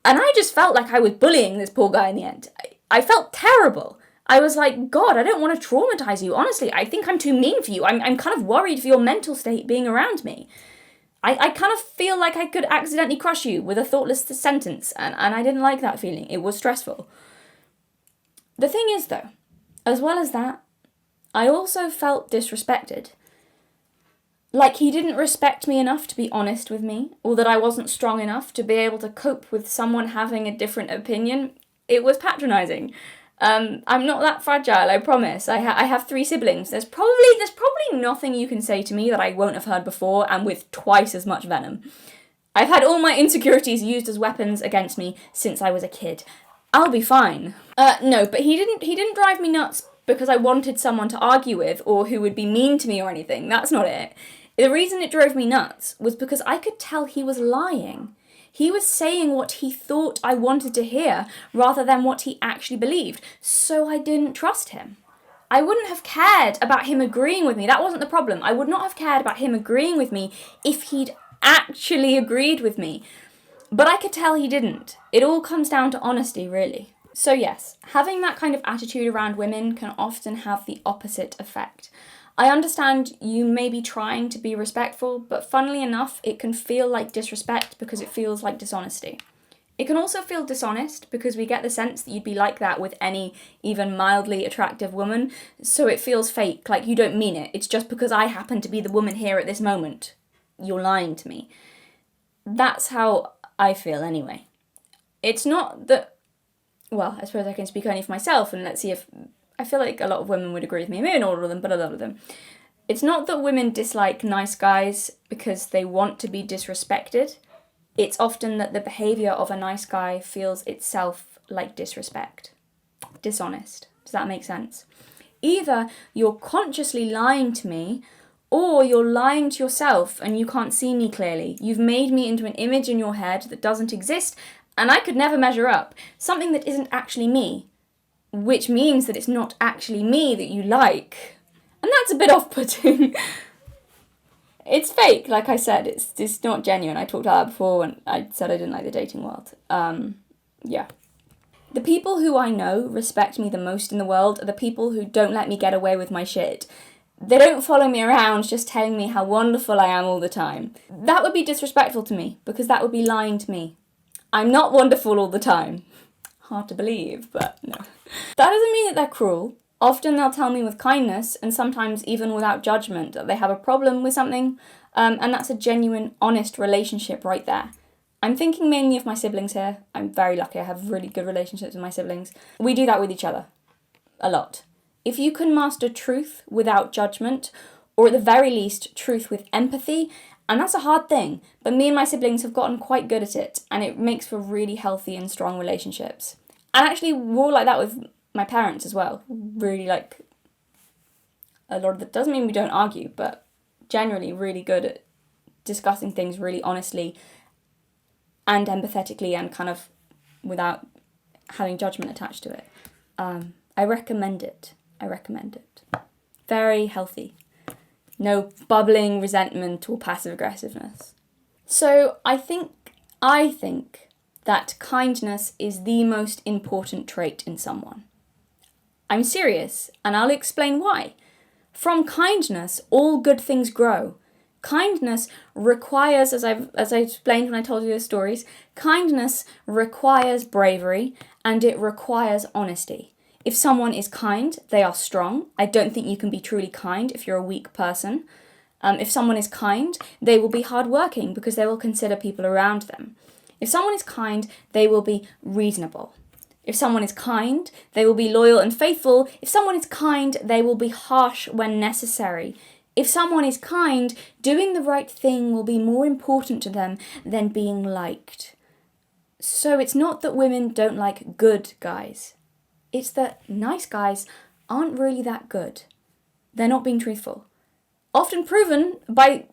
And I just felt like I was bullying this poor guy in the end. I felt terrible. I was like, God, I don't want to traumatize you. Honestly, I think I'm too mean for you. I'm kind of worried for your mental state being around me. I kind of feel like I could accidentally crush you with a thoughtless sentence, and I didn't like that feeling. It was stressful. The thing is, though, as well as that, I also felt disrespected. Like he didn't respect me enough to be honest with me, or that I wasn't strong enough to be able to cope with someone having a different opinion. It was patronizing. I'm not that fragile, I promise. I have 3 siblings. There's probably nothing you can say to me that I won't have heard before, and with twice as much venom. I've had all my insecurities used as weapons against me since I was a kid. I'll be fine. No, but he didn't drive me nuts because I wanted someone to argue with or who would be mean to me or anything. That's not it. The reason it drove me nuts was because I could tell he was lying. He was saying what he thought I wanted to hear rather than what he actually believed, so I didn't trust him. I wouldn't have cared about him agreeing with me. That wasn't the problem. I would not have cared about him agreeing with me if he'd actually agreed with me. But I could tell he didn't. It all comes down to honesty, really. So yes, having that kind of attitude around women can often have the opposite effect. I understand you may be trying to be respectful, but funnily enough, it can feel like disrespect because it feels like dishonesty. It can also feel dishonest because we get the sense that you'd be like that with any even mildly attractive woman, so it feels fake, like you don't mean it. It's just because I happen to be the woman here at this moment. You're lying to me. That's how I feel anyway. It's not that, well, I suppose I can speak only for myself, and let's see if I feel like a lot of women would agree with me. Maybe not all of them, but a lot of them. It's not that women dislike nice guys because they want to be disrespected. It's often that the behaviour of a nice guy feels itself like disrespect. Dishonest. Does that make sense? Either you're consciously lying to me, or you're lying to yourself and you can't see me clearly. You've made me into an image in your head that doesn't exist, and I could never measure up. Something that isn't actually me. Which means that it's not actually me that you like. And that's a bit off-putting. It's fake, like I said. It's not genuine. I talked about that before when I said I didn't like the dating world. Yeah. The people who I know respect me the most in the world are the people who don't let me get away with my shit. They don't follow me around just telling me how wonderful I am all the time. That would be disrespectful to me, because that would be lying to me. I'm not wonderful all the time. Hard to believe, but no. That doesn't mean that they're cruel. Often they'll tell me with kindness, and sometimes even without judgment, that they have a problem with something, and that's a genuine, honest relationship right there. I'm thinking mainly of my siblings here. I'm very lucky. I have really good relationships with my siblings. We do that with each other. A lot. If you can master truth without judgment, or at the very least, truth with empathy, and that's a hard thing, but me and my siblings have gotten quite good at it, and it makes for really healthy and strong relationships. And actually, we're all like that with my parents as well. Really, like, a lot of it doesn't mean we don't argue, but generally really good at discussing things really honestly and empathetically and kind of without having judgment attached to it. I recommend it. Very healthy. No bubbling resentment or passive aggressiveness. So I think that kindness is the most important trait in someone. I'm serious, and I'll explain why. From kindness, all good things grow. Kindness requires, as I explained when I told you the stories, kindness requires bravery, and it requires honesty. If someone is kind, they are strong. I don't think you can be truly kind if you're a weak person. If someone is kind, they will be hardworking because they will consider people around them. If someone is kind, they will be reasonable. If someone is kind, they will be loyal and faithful. If someone is kind, they will be harsh when necessary. If someone is kind, doing the right thing will be more important to them than being liked. So it's not that women don't like good guys. It's that nice guys aren't really that good. They're not being truthful. Often proven by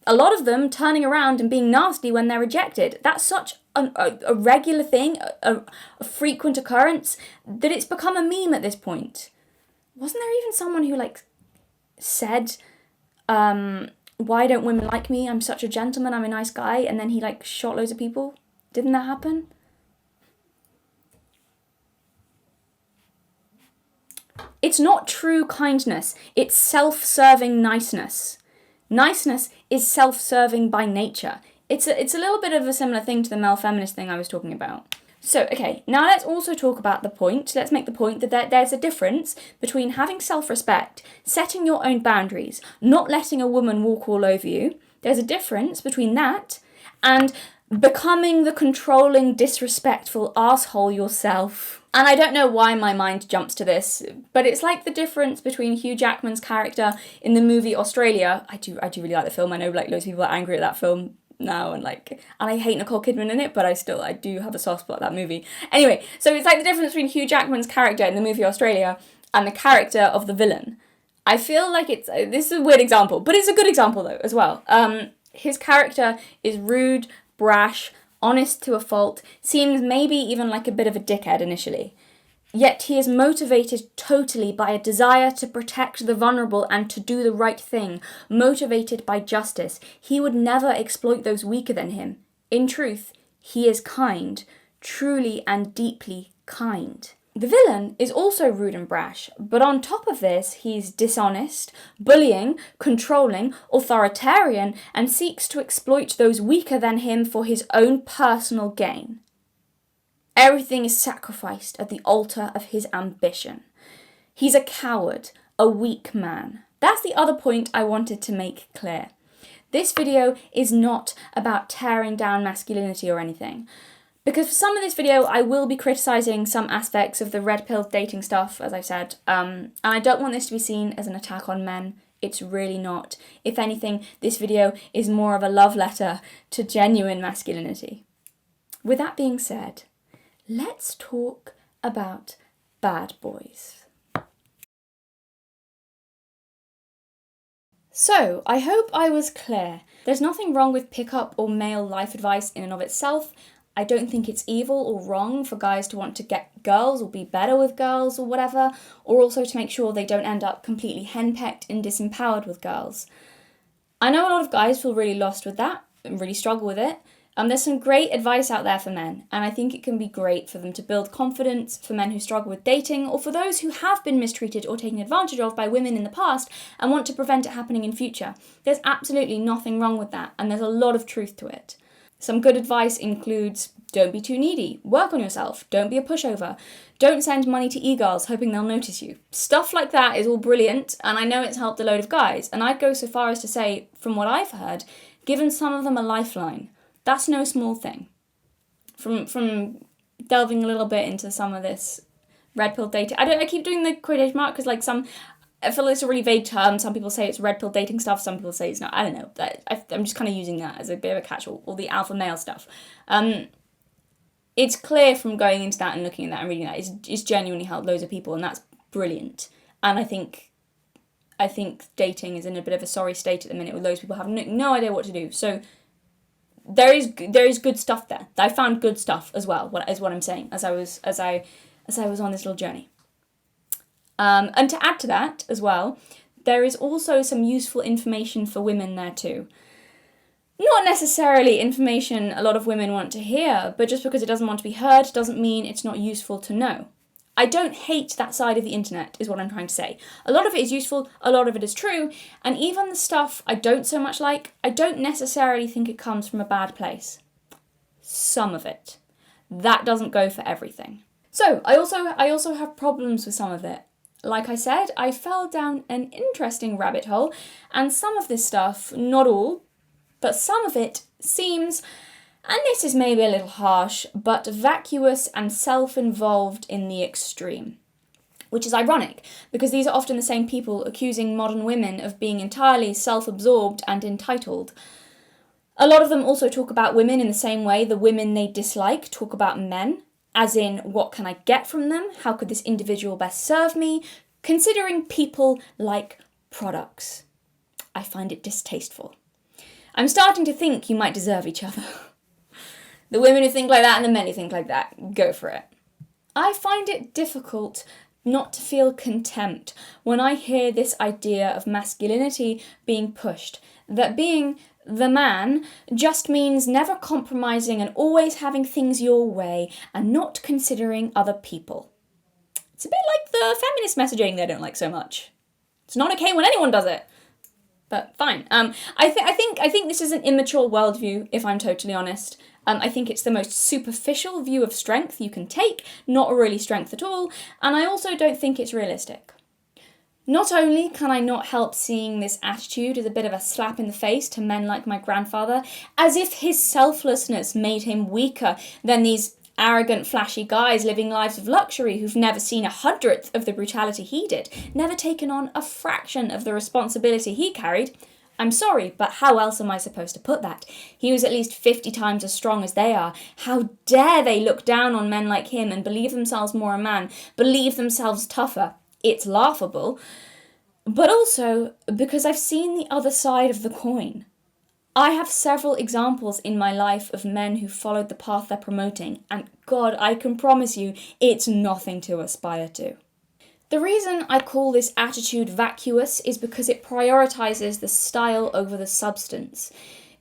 a lot of them turning around and being nasty when they're rejected. That's such a regular thing, a frequent occurrence, that it's become a meme at this point. Wasn't there even someone who said, why don't women like me? I'm such a gentleman, I'm a nice guy, and then he shot loads of people? Didn't that happen? It's not true kindness, it's self-serving niceness. Niceness is self-serving by nature. It's a little bit of a similar thing to the male feminist thing I was talking about. So, okay, now let's also talk about the point. Let's make the point that there's a difference between having self-respect, setting your own boundaries, not letting a woman walk all over you. There's a difference between that and becoming the controlling, disrespectful asshole yourself. And I don't know why my mind jumps to this, but it's like the difference between Hugh Jackman's character in the movie Australia. I do really like the film. I know loads of people are angry at that film now, and I hate Nicole Kidman in it, but I do have a soft spot for that movie. Anyway, so it's like the difference between Hugh Jackman's character in the movie Australia and the character of the villain. I feel like this is a weird example, but it's a good example though as well. His character is rude, brash, honest to a fault, seems maybe even like a bit of a dickhead initially. Yet he is motivated totally by a desire to protect the vulnerable and to do the right thing, motivated by justice. He would never exploit those weaker than him. In truth, he is kind, truly and deeply kind. The villain is also rude and brash, but on top of this, he's dishonest, bullying, controlling, authoritarian, and seeks to exploit those weaker than him for his own personal gain. Everything is sacrificed at the altar of his ambition. He's a coward, a weak man. That's the other point I wanted to make clear. This video is not about tearing down masculinity or anything. Because for some of this video, I will be criticising some aspects of the red pill dating stuff, as I've said. And I don't want this to be seen as an attack on men. It's really not. If anything, this video is more of a love letter to genuine masculinity. With that being said, let's talk about bad boys. So, I hope I was clear. There's nothing wrong with pickup or male life advice in and of itself. I don't think it's evil or wrong for guys to want to get girls or be better with girls or whatever, or also to make sure they don't end up completely henpecked and disempowered with girls. I know a lot of guys feel really lost with that and really struggle with it. There's some great advice out there for men, and I think it can be great for them to build confidence for men who struggle with dating, or for those who have been mistreated or taken advantage of by women in the past and want to prevent it happening in future. There's absolutely nothing wrong with that, and there's a lot of truth to it. Some good advice includes don't be too needy, work on yourself, don't be a pushover, don't send money to e-girls hoping they'll notice you. Stuff like that is all brilliant, and I know it's helped a load of guys, and I'd go so far as to say, from what I've heard, given some of them a lifeline. That's no small thing. From delving a little bit into some of this red pill dating, I keep doing the quotation mark because I feel like it's a really vague term. Some people say it's red pill dating stuff, some people say it's not. I don't know. I'm just kind of using that as a bit of a catch-all, or the alpha male stuff. It's clear from going into that and looking at that and reading that, it's genuinely helped loads of people, and that's brilliant. And I think dating is in a bit of a sorry state at the minute, with loads of people having no idea what to do. So there is good stuff there. I found good stuff as well, is what I'm saying, as I was on this little journey. And to add to that as well, there is also some useful information for women there too. Not necessarily information a lot of women want to hear, but just because it doesn't want to be heard doesn't mean it's not useful to know. I don't hate that side of the internet, is what I'm trying to say. A lot of it is useful, a lot of it is true, and even the stuff I don't so much like, I don't necessarily think it comes from a bad place. Some of it. That doesn't go for everything. So I also have problems with some of it. Like I said, I fell down an interesting rabbit hole, and some of this stuff, not all, but some of it seems, and this is maybe a little harsh, but vacuous and self-involved in the extreme. Which is ironic, because these are often the same people accusing modern women of being entirely self-absorbed and entitled. A lot of them also talk about women in the same way the women they dislike talk about men, as in, what can I get from them? How could this individual best serve me? Considering people like products. I find it distasteful. I'm starting to think you might deserve each other. The women who think like that and the men who think like that, go for it. I find it difficult not to feel contempt when I hear this idea of masculinity being pushed, that being the man just means never compromising and always having things your way and not considering other people. It's a bit like the feminist messaging they don't like so much. It's not okay when anyone does it. But fine. I think this is an immature worldview, if I'm totally honest. I think it's the most superficial view of strength you can take, not really strength at all, and I also don't think it's realistic. Not only can I not help seeing this attitude as a bit of a slap in the face to men like my grandfather, as if his selflessness made him weaker than these arrogant, flashy guys living lives of luxury who've never seen 1/100th of the brutality he did, never taken on a fraction of the responsibility he carried. I'm sorry, but how else am I supposed to put that? He was at least 50 times as strong as they are. How dare they look down on men like him and believe themselves more a man, believe themselves tougher? It's laughable. But also because I've seen the other side of the coin. I have several examples in my life of men who followed the path they're promoting, and God, I can promise you, it's nothing to aspire to. The reason I call this attitude vacuous is because it prioritizes the style over the substance.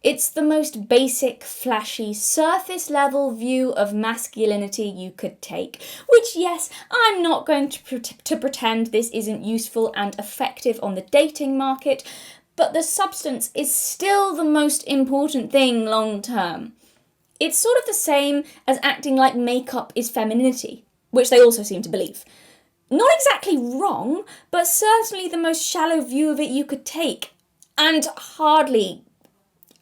It's the most basic, flashy, surface-level view of masculinity you could take. Which, yes, I'm not going to pretend this isn't useful and effective on the dating market, but the substance is still the most important thing long-term. It's sort of the same as acting like makeup is femininity, which they also seem to believe. Not exactly wrong, but certainly the most shallow view of it you could take, and hardly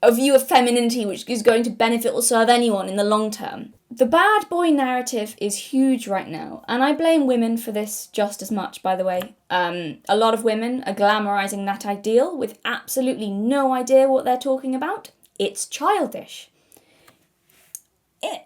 a view of femininity which is going to benefit or serve anyone in the long term. The bad boy narrative is huge right now, and I blame women for this just as much, by the way. A lot of women are glamorizing that ideal with absolutely no idea what they're talking about. It's childish.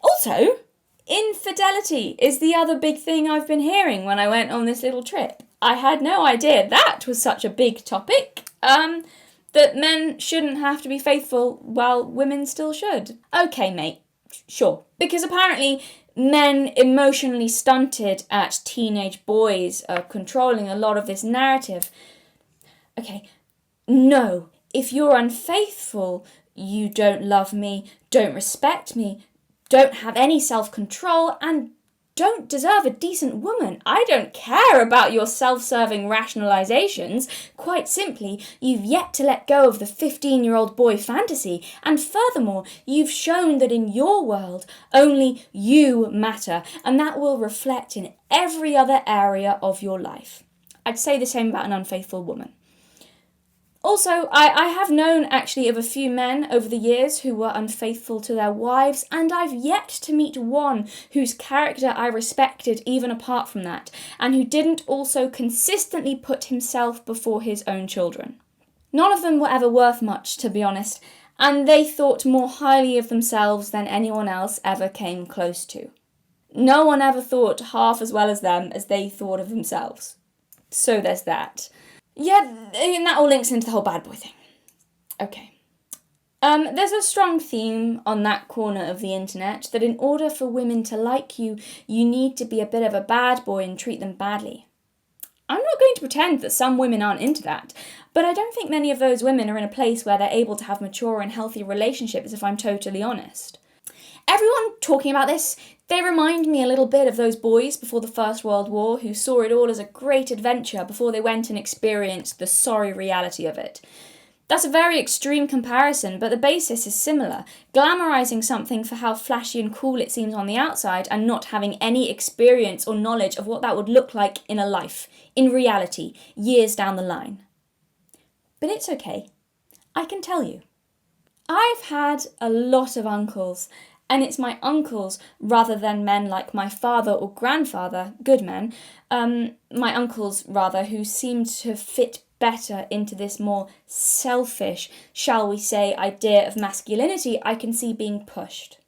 Also, infidelity is the other big thing I've been hearing when I went on this little trip. I had no idea that was such a big topic. That men shouldn't have to be faithful while women still should. Okay, mate, sure. Because apparently men emotionally stunted at teenage boys are controlling a lot of this narrative. Okay, no, if you're unfaithful, you don't love me, don't respect me, don't have any self-control, and don't deserve a decent woman. I don't care about your self-serving rationalizations. Quite simply, you've yet to let go of the 15-year-old boy fantasy, and furthermore, you've shown that in your world, only you matter, and that will reflect in every other area of your life. I'd say the same about an unfaithful woman. Also, I have known actually of a few men over the years who were unfaithful to their wives, and I've yet to meet one whose character I respected even apart from that, and who didn't also consistently put himself before his own children. None of them were ever worth much, to be honest, and they thought more highly of themselves than anyone else ever came close to. No one ever thought half as well as them as they thought of themselves. So there's that. Yeah, and that all links into the whole bad boy thing. Okay. There's a strong theme on that corner of the internet that in order for women to like you, you need to be a bit of a bad boy and treat them badly. I'm not going to pretend that some women aren't into that, but I don't think many of those women are in a place where they're able to have mature and healthy relationships, if I'm totally honest. Everyone talking about this, they remind me a little bit of those boys before the First World War who saw it all as a great adventure before they went and experienced the sorry reality of it. That's a very extreme comparison, but the basis is similar. Glamorizing something for how flashy and cool it seems on the outside and not having any experience or knowledge of what that would look like in a life, in reality, years down the line. But it's okay. I can tell you. I've had a lot of uncles, and it's my uncles rather than men like my father or grandfather, good men, my uncles rather, who seemed to fit better into this more selfish, shall we say, idea of masculinity I can see being pushed.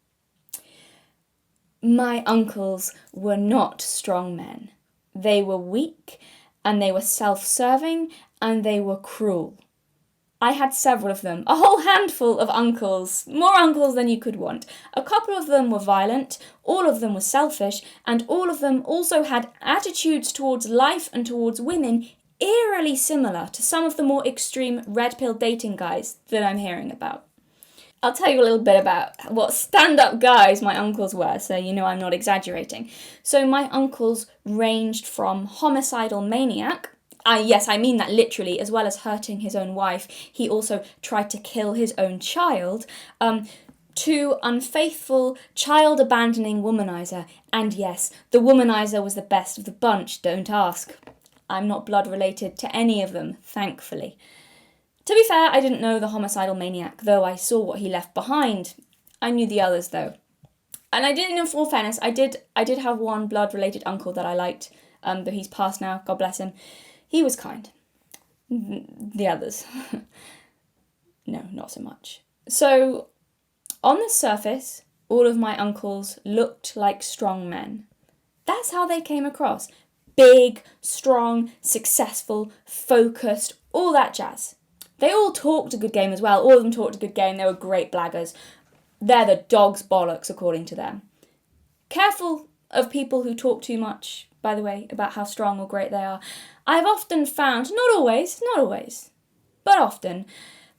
My uncles were not strong men. They were weak, and they were self-serving, and they were cruel. I had several of them, a whole handful of uncles, more uncles than you could want. A couple of them were violent, all of them were selfish, and all of them also had attitudes towards life and towards women eerily similar to some of the more extreme red pill dating guys that I'm hearing about. I'll tell you a little bit about what stand-up guys my uncles were, so you know I'm not exaggerating. So my uncles ranged from homicidal maniac, yes, I mean that literally, as well as hurting his own wife, he also tried to kill his own child, to unfaithful, child-abandoning womanizer. And yes, the womanizer was the best of the bunch, don't ask. I'm not blood related to any of them, thankfully. To be fair, I didn't know the homicidal maniac, though I saw what he left behind. I knew the others, though. And I did, in full fairness, I did have one blood-related uncle that I liked, though he's passed now, God bless him. He was kind. The others. No, not so much. So, on the surface, all of my uncles looked like strong men. That's how they came across. Big, strong, successful, focused, all that jazz. They all talked a good game as well. All of them talked a good game. They were great blaggers. They're the dog's bollocks, according to them. Careful of people who talk too much, by the way, about how strong or great they are. I've often found, not always, but often,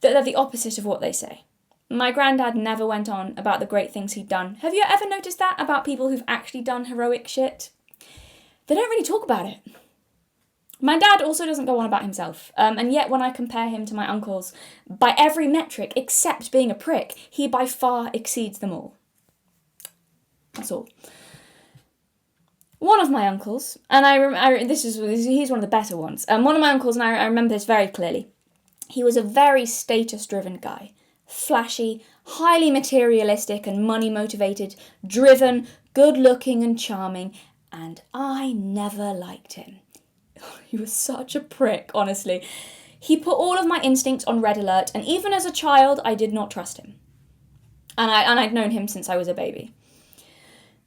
that they're the opposite of what they say. My granddad never went on about the great things he'd done. Have you ever noticed that about people who've actually done heroic shit? They don't really talk about it. My dad also doesn't go on about himself, and yet when I compare him to my uncles, by every metric except being a prick, he by far exceeds them all. That's all. One of my uncles, and he's one of the better ones, one of my uncles, and I remember this very clearly, he was a very status-driven guy. Flashy, highly materialistic and money-motivated, driven, good-looking and charming, and I never liked him. He was such a prick, honestly. He put all of my instincts on red alert, and even as a child, I did not trust him. And I'd known him since I was a baby.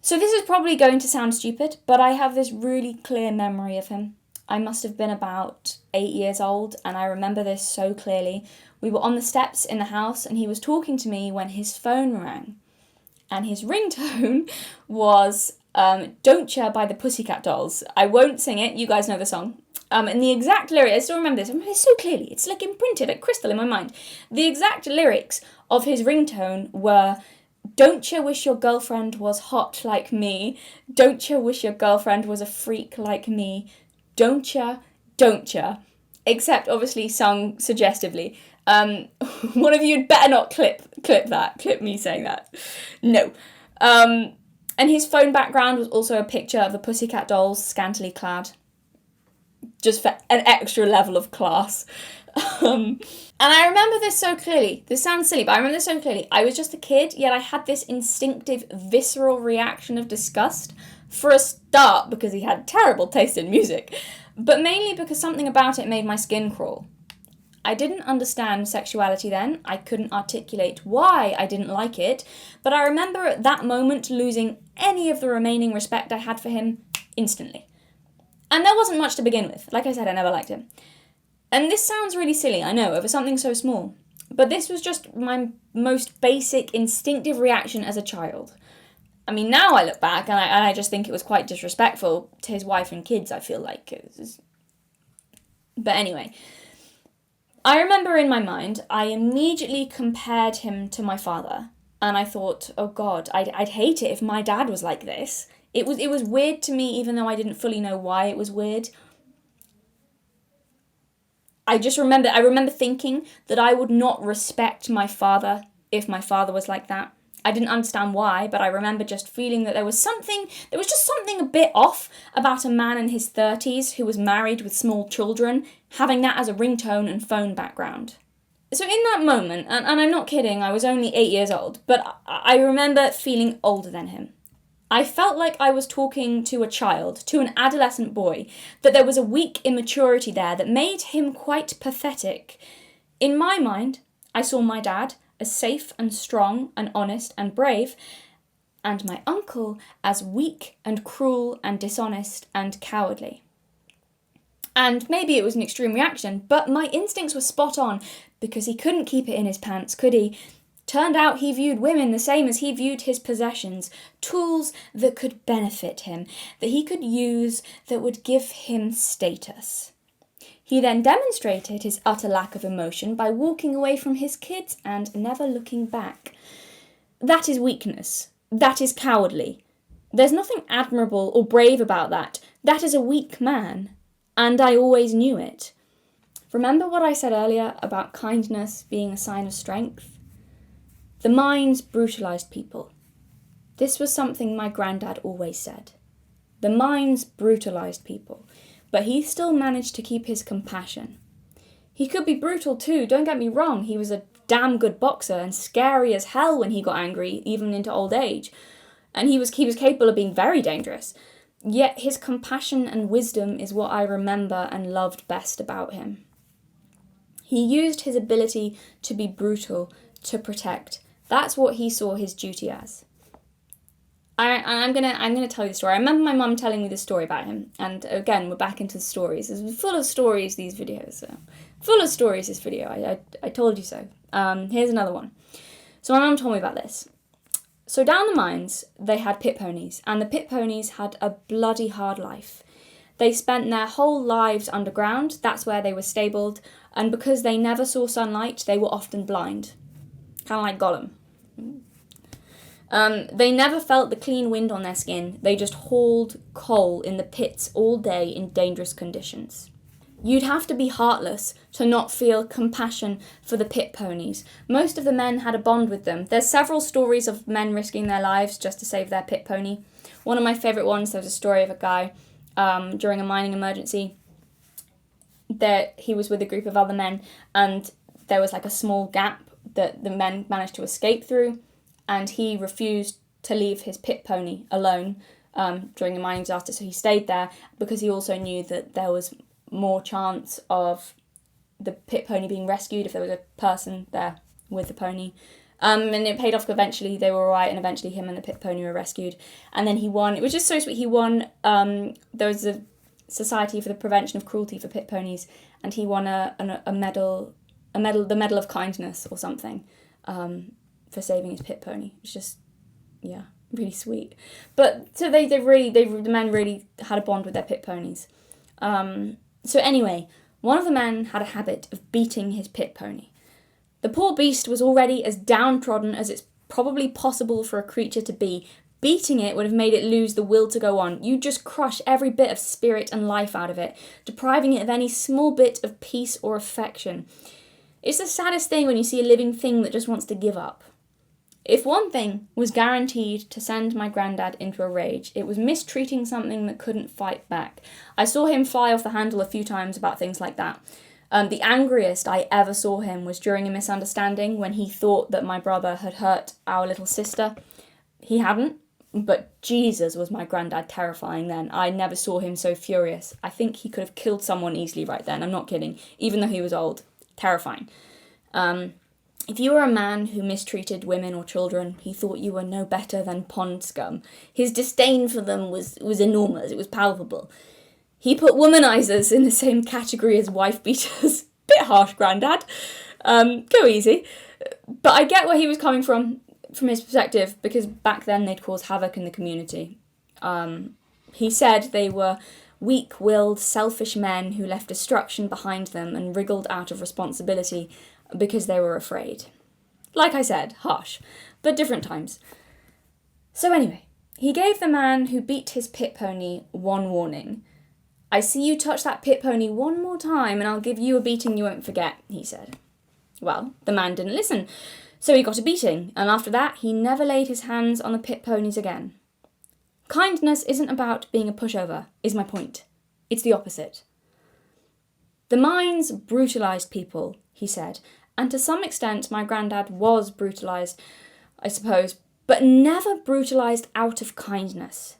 So this is probably going to sound stupid, but I have this really clear memory of him. I must have been about 8 years old, and I remember this so clearly. We were on the steps in the house, and he was talking to me when his phone rang. And his ringtone was Don't Ya by the Pussycat Dolls. I won't sing it, you guys know the song. And the exact lyrics, I still remember this, I remember it so clearly, it's like imprinted, like crystal in my mind. The exact lyrics of his ringtone were, don't you wish your girlfriend was hot like me? Don't you wish your girlfriend was a freak like me? Don't ya? Don't ya? Except obviously sung suggestively. One of you'd better not clip me saying that. No. And his phone background was also a picture of the Pussycat Dolls, scantily clad. Just for an extra level of class. And I remember this so clearly. This sounds silly, but I remember this so clearly. I was just a kid, yet I had this instinctive, visceral reaction of disgust. For a start, because he had terrible taste in music, but mainly because something about it made my skin crawl. I didn't understand sexuality then. I couldn't articulate why I didn't like it, but I remember at that moment losing any of the remaining respect I had for him instantly. And there wasn't much to begin with. Like I said, I never liked him. And this sounds really silly, I know, over something so small. But this was just my most basic, instinctive reaction as a child. I mean, now I look back and I just think it was quite disrespectful to his wife and kids, I feel like. But anyway, I remember in my mind, I immediately compared him to my father. And I thought, oh God, I'd hate it if my dad was like this. It was weird to me, even though I didn't fully know why it was weird. I remember thinking that I would not respect my father if my father was like that. I didn't understand why, but I remember just feeling that there was just something a bit off about a man in his 30s who was married with small children, having that as a ringtone and phone background. So in that moment, and I'm not kidding, I was only 8 years old, but I remember feeling older than him. I felt like I was talking to a child, to an adolescent boy, that there was a weak immaturity there that made him quite pathetic. In my mind, I saw my dad as safe and strong and honest and brave, and my uncle as weak and cruel and dishonest and cowardly. And maybe it was an extreme reaction, but my instincts were spot on, because he couldn't keep it in his pants, could he? Turned out he viewed women the same as he viewed his possessions, tools that could benefit him, that he could use, that would give him status. He then demonstrated his utter lack of emotion by walking away from his kids and never looking back. That is weakness. That is cowardly. There's nothing admirable or brave about that. That is a weak man. And I always knew it. Remember what I said earlier about kindness being a sign of strength? The mines brutalised people. This was something my granddad always said. The mines brutalised people, but he still managed to keep his compassion. He could be brutal too, don't get me wrong, he was a damn good boxer and scary as hell when he got angry, even into old age. And he was capable of being very dangerous. Yet his compassion and wisdom is what I remember and loved best about him. He used his ability to be brutal to protect. That's what he saw his duty as. I'm gonna tell you the story. I remember my mum telling me the story about him, and again we're back into the stories. It's full of stories, these videos. So. Full of stories, this video. I told you so. Here's another one. So my mum told me about this. So down the mines, they had pit ponies, and the pit ponies had a bloody hard life. They spent their whole lives underground. That's where they were stabled, and because they never saw sunlight, they were often blind, kind of like Gollum. They never felt the clean wind on their skin. They just hauled coal in the pits all day in dangerous conditions. You'd have to be heartless to not feel compassion for the pit ponies. Most of the men had a bond with them. There's several stories of men risking their lives just to save their pit pony. One of my favourite ones, there was a story of a guy during a mining emergency that he was with a group of other men, and there was like a small gap that the men managed to escape through, and he refused to leave his pit pony alone during the mining disaster, so he stayed there because he also knew that there was more chance of the pit pony being rescued if there was a person there with the pony. And it paid off. Eventually they were alright, and eventually him and the pit pony were rescued. And then he won. It was just so sweet. He won. There was a Society for the Prevention of Cruelty for Pit Ponies, and he won a medal, the Medal of Kindness or something, for saving his pit pony. It's just, yeah, really sweet. But so the men really had a bond with their pit ponies. So anyway, one of the men had a habit of beating his pit pony. The poor beast was already as downtrodden as it's probably possible for a creature to be. Beating it would have made it lose the will to go on. You just crush every bit of spirit and life out of it, depriving it of any small bit of peace or affection. It's the saddest thing when you see a living thing that just wants to give up. If one thing was guaranteed to send my granddad into a rage, it was mistreating something that couldn't fight back. I saw him fly off the handle a few times about things like that. The angriest I ever saw him was during a misunderstanding when he thought that my brother had hurt our little sister. He hadn't, but Jesus was my granddad terrifying then. I never saw him so furious. I think he could have killed someone easily right then, I'm not kidding, even though he was old. Terrifying. If you were a man who mistreated women or children, he thought you were no better than pond scum. His disdain for them was enormous, it was palpable. He put womanizers in the same category as wife beaters. Bit harsh, Grandad. Go easy. But I get where he was coming from his perspective, because back then they'd cause havoc in the community. He said they were weak-willed, selfish men who left destruction behind them and wriggled out of responsibility because they were afraid. Like I said, harsh, but different times. So anyway, he gave the man who beat his pit pony one warning. "I see you touch that pit pony one more time and I'll give you a beating you won't forget," he said. Well, the man didn't listen, so he got a beating, and after that he never laid his hands on the pit ponies again. Kindness isn't about being a pushover, is my point. It's the opposite. "The mines brutalised people," he said, and to some extent my granddad was brutalised, I suppose, but never brutalised out of kindness.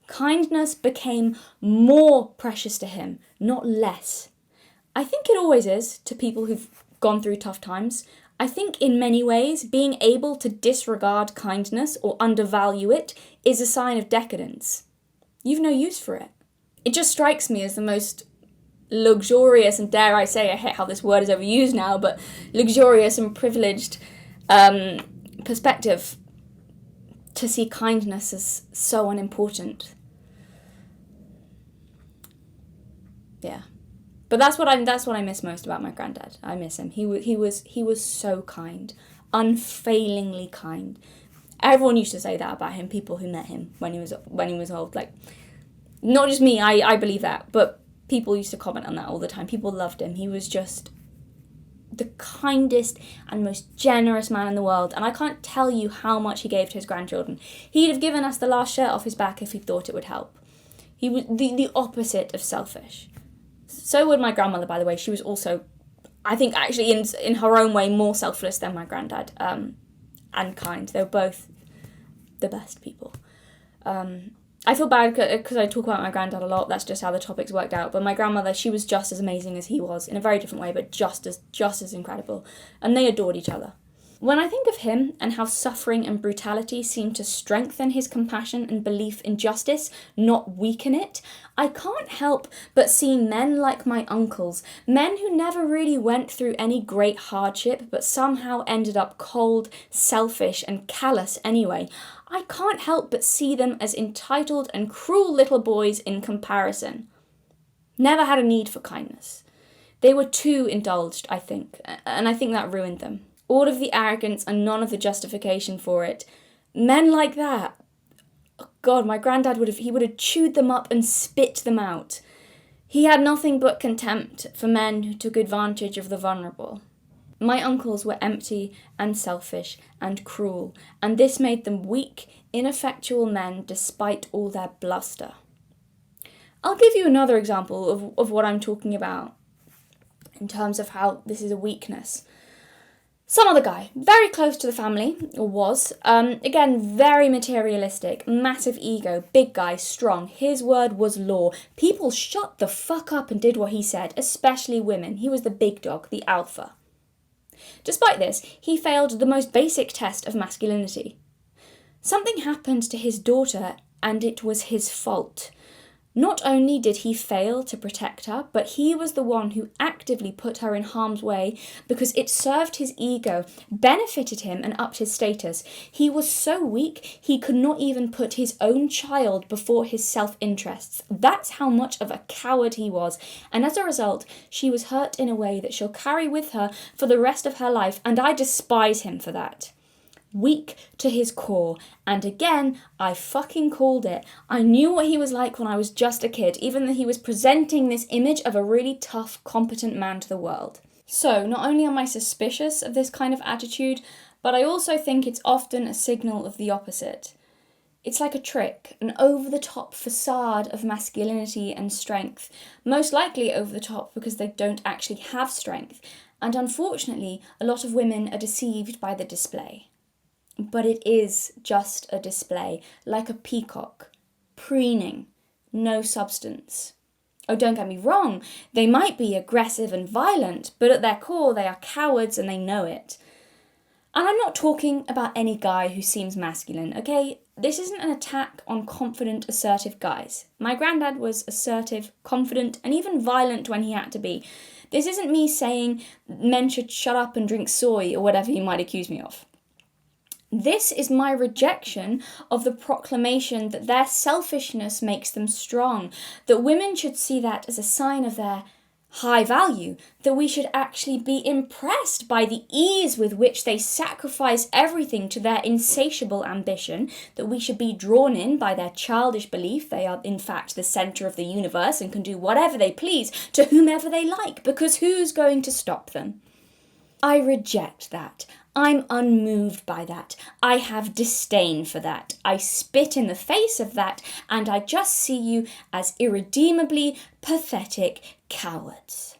Kindness became more precious to him, not less. I think it always is to people who've gone through tough times. I think in many ways, being able to disregard kindness or undervalue it is a sign of decadence. You've no use for it. It just strikes me as the most luxurious, and dare I say, I hate how this word is overused now, but luxurious and privileged perspective to see kindness as so unimportant. Yeah. But that's what I miss most about my granddad. I miss him. He was so kind, unfailingly kind. Everyone used to say that about him. People who met him when he was old, like, not just me. I believe that, but people used to comment on that all the time. People loved him. He was just the kindest and most generous man in the world, and I can't tell you how much he gave to his grandchildren. He'd have given us the last shirt off his back if he thought it would help. He was the opposite of selfish. So would my grandmother, by the way. She was also, I think, actually in her own way, more selfless than my granddad, and kind. They were both the best people. I feel bad because I talk about my granddad a lot. That's just how the topics worked out. But my grandmother, she was just as amazing as he was, in a very different way, but just as incredible. And they adored each other. When I think of him and how suffering and brutality seem to strengthen his compassion and belief in justice, not weaken it, I can't help but see men like my uncles, men who never really went through any great hardship but somehow ended up cold, selfish and callous anyway. I can't help but see them as entitled and cruel little boys in comparison. Never had a need for kindness. They were too indulged, I think, and I think that ruined them. All of the arrogance and none of the justification for it. Men like that, oh God, my granddad would have chewed them up and spit them out. He had nothing but contempt for men who took advantage of the vulnerable. My uncles were empty and selfish and cruel, and this made them weak, ineffectual men despite all their bluster. I'll give you another example of what I'm talking about in terms of how this is a weakness. Some other guy, very close to the family, or was, again, very materialistic, massive ego, big guy, strong. His word was law. People shut the fuck up and did what he said, especially women. He was the big dog, the alpha. Despite this, he failed the most basic test of masculinity. Something happened to his daughter, and it was his fault. Not only did he fail to protect her, but he was the one who actively put her in harm's way because it served his ego, benefited him and upped his status. He was so weak, he could not even put his own child before his self-interests. That's how much of a coward he was. And as a result, she was hurt in a way that she'll carry with her for the rest of her life, and I despise him for that. Weak to his core, and again, I fucking called it. I knew what he was like when I was just a kid, even though he was presenting this image of a really tough, competent man to the world. So, not only am I suspicious of this kind of attitude, but I also think it's often a signal of the opposite. It's like a trick, an over-the-top facade of masculinity and strength, most likely over the top because they don't actually have strength, and unfortunately, a lot of women are deceived by the display. But it is just a display, like a peacock, preening, no substance. Oh, don't get me wrong, they might be aggressive and violent, but at their core they are cowards and they know it. And I'm not talking about any guy who seems masculine, okay? This isn't an attack on confident, assertive guys. My granddad was assertive, confident, and even violent when he had to be. This isn't me saying men should shut up and drink soy or whatever you might accuse me of. This is my rejection of the proclamation that their selfishness makes them strong, that women should see that as a sign of their high value, that we should actually be impressed by the ease with which they sacrifice everything to their insatiable ambition, that we should be drawn in by their childish belief they are in fact the centre of the universe and can do whatever they please to whomever they like, because who's going to stop them? I reject that. I'm unmoved by that. I have disdain for that. I spit in the face of that, and I just see you as irredeemably pathetic cowards.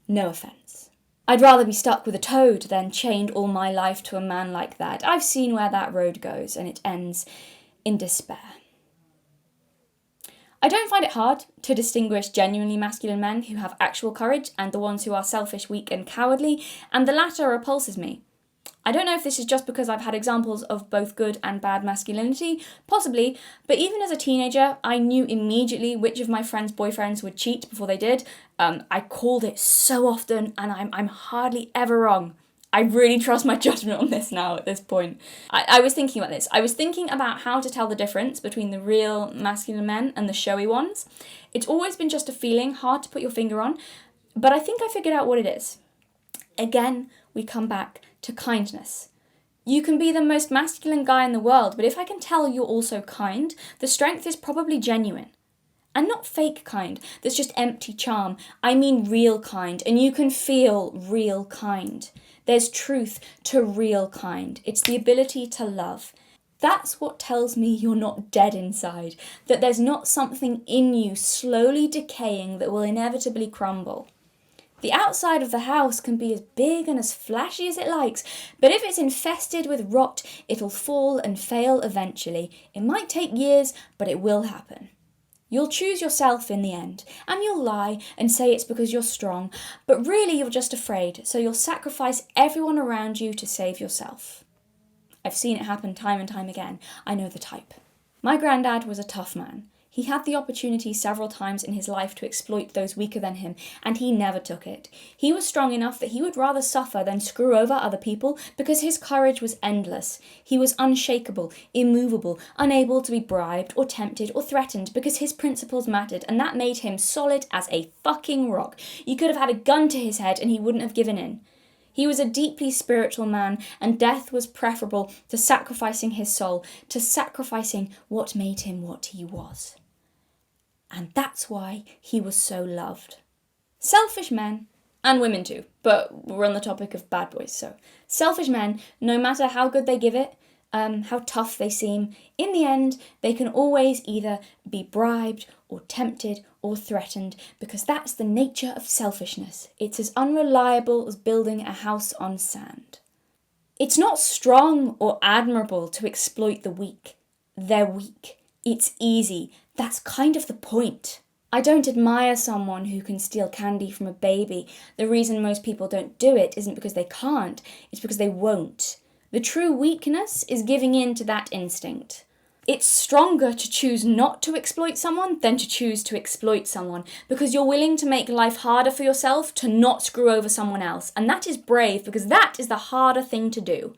No offence. I'd rather be stuck with a toad than chained all my life to a man like that. I've seen where that road goes, and it ends in despair. I don't find it hard to distinguish genuinely masculine men who have actual courage and the ones who are selfish, weak and cowardly, and the latter repulses me. I don't know if this is just because I've had examples of both good and bad masculinity, possibly, but even as a teenager, I knew immediately which of my friends' boyfriends would cheat before they did. I called it so often, and I'm hardly ever wrong. I really trust my judgment on this now at this point. I was thinking about this. I was thinking about how to tell the difference between the real masculine men and the showy ones. It's always been just a feeling, hard to put your finger on, but I think I figured out what it is. Again, we come back to kindness. You can be the most masculine guy in the world, but if I can tell you're also kind, the strength is probably genuine. And not fake kind, that's just empty charm. I mean real kind, and you can feel real kind. There's truth to real kind. It's the ability to love. That's what tells me you're not dead inside, that there's not something in you slowly decaying that will inevitably crumble. The outside of the house can be as big and as flashy as it likes, but if it's infested with rot, it'll fall and fail eventually. It might take years, but it will happen. You'll choose yourself in the end, and you'll lie and say it's because you're strong, but really you're just afraid, so you'll sacrifice everyone around you to save yourself. I've seen it happen time and time again. I know the type. My granddad was a tough man. He had the opportunity several times in his life to exploit those weaker than him, and he never took it. He was strong enough that he would rather suffer than screw over other people because his courage was endless. He was unshakable, immovable, unable to be bribed or tempted or threatened because his principles mattered, and that made him solid as a fucking rock. You could have had a gun to his head and he wouldn't have given in. He was a deeply spiritual man, and death was preferable to sacrificing his soul, to sacrificing what made him what he was. And that's why he was so loved. Selfish men, and women too, but we're on the topic of bad boys, so. Selfish men, no matter how good they give it, how tough they seem, in the end, they can always either be bribed or tempted or threatened, because that's the nature of selfishness. It's as unreliable as building a house on sand. It's not strong or admirable to exploit the weak. They're weak. It's easy. That's kind of the point. I don't admire someone who can steal candy from a baby. The reason most people don't do it isn't because they can't, it's because they won't. The true weakness is giving in to that instinct. It's stronger to choose not to exploit someone than to choose to exploit someone, because you're willing to make life harder for yourself to not screw over someone else. And that is brave, because that is the harder thing to do.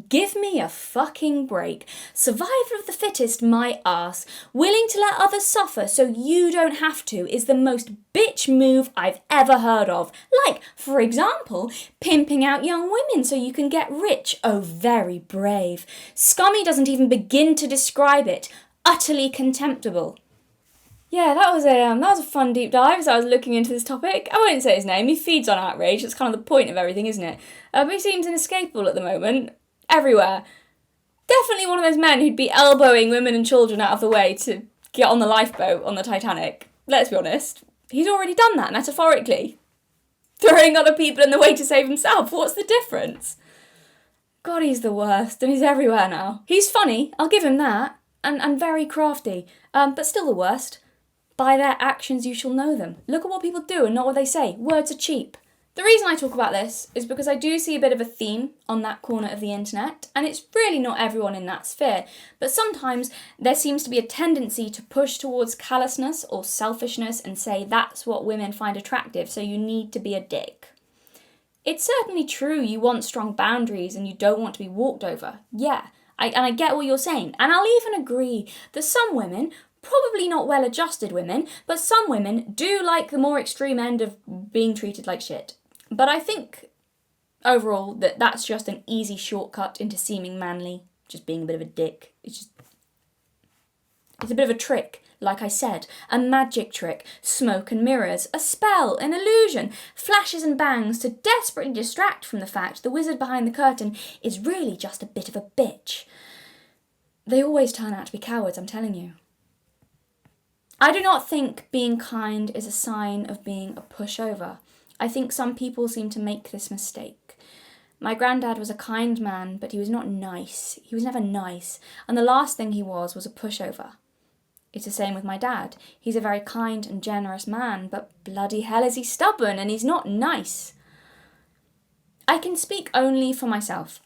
Give me a fucking break. Survivor of the fittest, my ass. Willing to let others suffer so you don't have to is the most bitch move I've ever heard of. Like, for example, pimping out young women so you can get rich. Oh, very brave. Scummy doesn't even begin to describe it. Utterly contemptible. Yeah, that was a fun deep dive as I was looking into this topic. I won't say his name, he feeds on outrage, that's kind of the point of everything, isn't it? But he seems inescapable at the moment. Everywhere. Definitely one of those men who'd be elbowing women and children out of the way to get on the lifeboat on the Titanic. Let's be honest. He's already done that, metaphorically. Throwing other people in the way to save himself. What's the difference? God, he's the worst, and he's everywhere now. He's funny, I'll give him that, and very crafty, but still the worst. By their actions you shall know them. Look at what people do and not what they say. Words are cheap. The reason I talk about this is because I do see a bit of a theme on that corner of the internet, and it's really not everyone in that sphere, but sometimes there seems to be a tendency to push towards callousness or selfishness and say that's what women find attractive, so you need to be a dick. It's certainly true you want strong boundaries and you don't want to be walked over, yeah, and I get what you're saying, and I'll even agree that some women Probably not well-adjusted women, but some women do like the more extreme end of being treated like shit. But I think overall that's just an easy shortcut into seeming manly, just being a bit of a dick. It's a bit of a trick, like I said, a magic trick, smoke and mirrors, a spell, an illusion, flashes and bangs to desperately distract from the fact the wizard behind the curtain is really just a bit of a bitch. They always turn out to be cowards, I'm telling you. I do not think being kind is a sign of being a pushover. I think some people seem to make this mistake. My granddad was a kind man, but he was not nice. He was never nice, and the last thing he was a pushover. It's the same with my dad. He's a very kind and generous man, but bloody hell is he stubborn, and he's not nice. I can speak only for myself,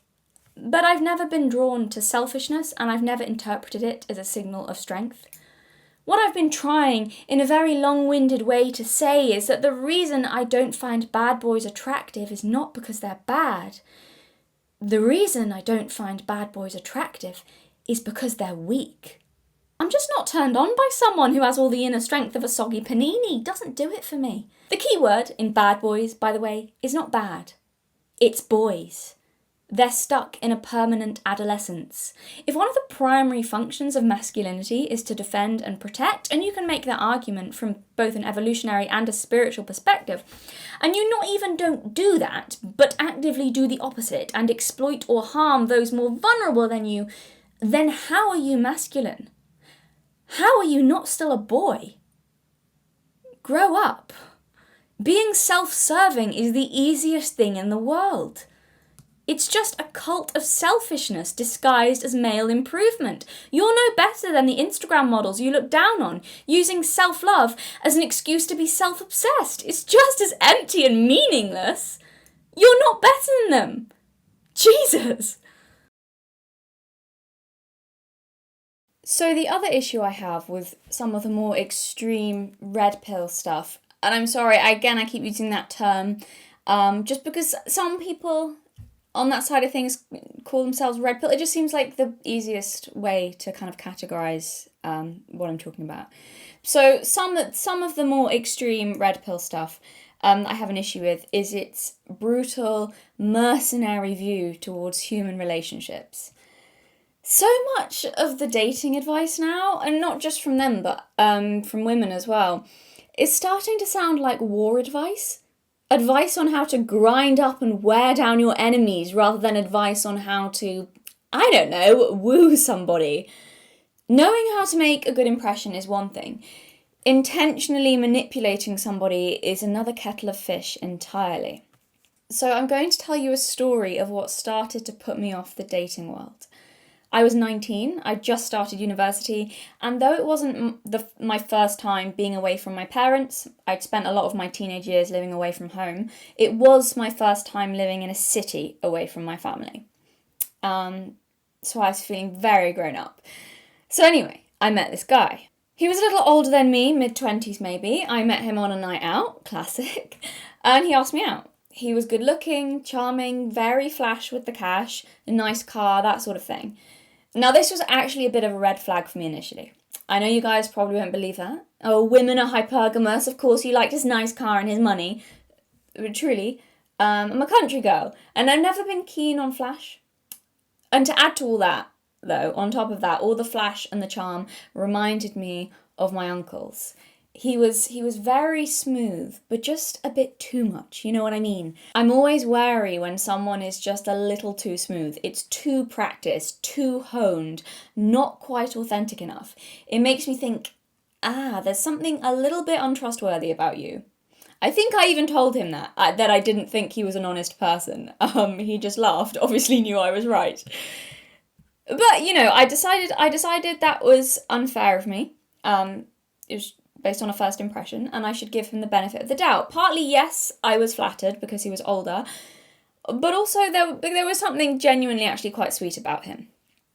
but I've never been drawn to selfishness, and I've never interpreted it as a signal of strength. What I've been trying in a very long-winded way to say is that the reason I don't find bad boys attractive is not because they're bad. The reason I don't find bad boys attractive is because they're weak. I'm just not turned on by someone who has all the inner strength of a soggy panini. Doesn't do it for me. The key word in bad boys, by the way, is not bad. It's boys. They're stuck in a permanent adolescence. If one of the primary functions of masculinity is to defend and protect, and you can make that argument from both an evolutionary and a spiritual perspective, and you not even don't do that, but actively do the opposite and exploit or harm those more vulnerable than you, then how are you masculine? How are you not still a boy? Grow up. Being self-serving is the easiest thing in the world. It's just a cult of selfishness disguised as male improvement. You're no better than the Instagram models you look down on, using self-love as an excuse to be self-obsessed. It's just as empty and meaningless. You're not better than them. Jesus. So the other issue I have with some of the more extreme red pill stuff, and I'm sorry, again, I keep using that term, just because some people on that side of things call themselves red pill. It just seems like the easiest way to kind of categorize what I'm talking about. So some of the more extreme red pill stuff I have an issue with is its brutal, mercenary view towards human relationships. So much of the dating advice now, and not just from them, but from women as well, is starting to sound like war advice. Advice on how to grind up and wear down your enemies rather than advice on how to, I don't know, woo somebody. Knowing how to make a good impression is one thing. Intentionally manipulating somebody is another kettle of fish entirely. So I'm going to tell you a story of what started to put me off the dating world. I was 19, I just started university, and though it wasn't my first time being away from my parents, I'd spent a lot of my teenage years living away from home, it was my first time living in a city away from my family. So I was feeling very grown up. So anyway, I met this guy. He was a little older than me, mid-20s maybe. I met him on a night out, classic, and he asked me out. He was good looking, charming, very flash with the cash, a nice car, that sort of thing. Now, this was actually a bit of a red flag for me initially. I know you guys probably won't believe that. Oh, women are hypergamous. Of course, he liked his nice car and his money. But truly, I'm a country girl, and I've never been keen on flash. And to add to all that, though, on top of that, all the flash and the charm reminded me of my uncles. He was very smooth, but just a bit too much, you know what I mean? I'm always wary when someone is just a little too smooth. It's too practiced, too honed, not quite authentic enough. It makes me think, there's something a little bit untrustworthy about you. I think I even told him that I didn't think he was an honest person. He just laughed, obviously knew I was right. But, you know, I decided that was unfair of me. It was based on a first impression, and I should give him the benefit of the doubt. Partly, yes, I was flattered because he was older, but also there was something genuinely actually quite sweet about him.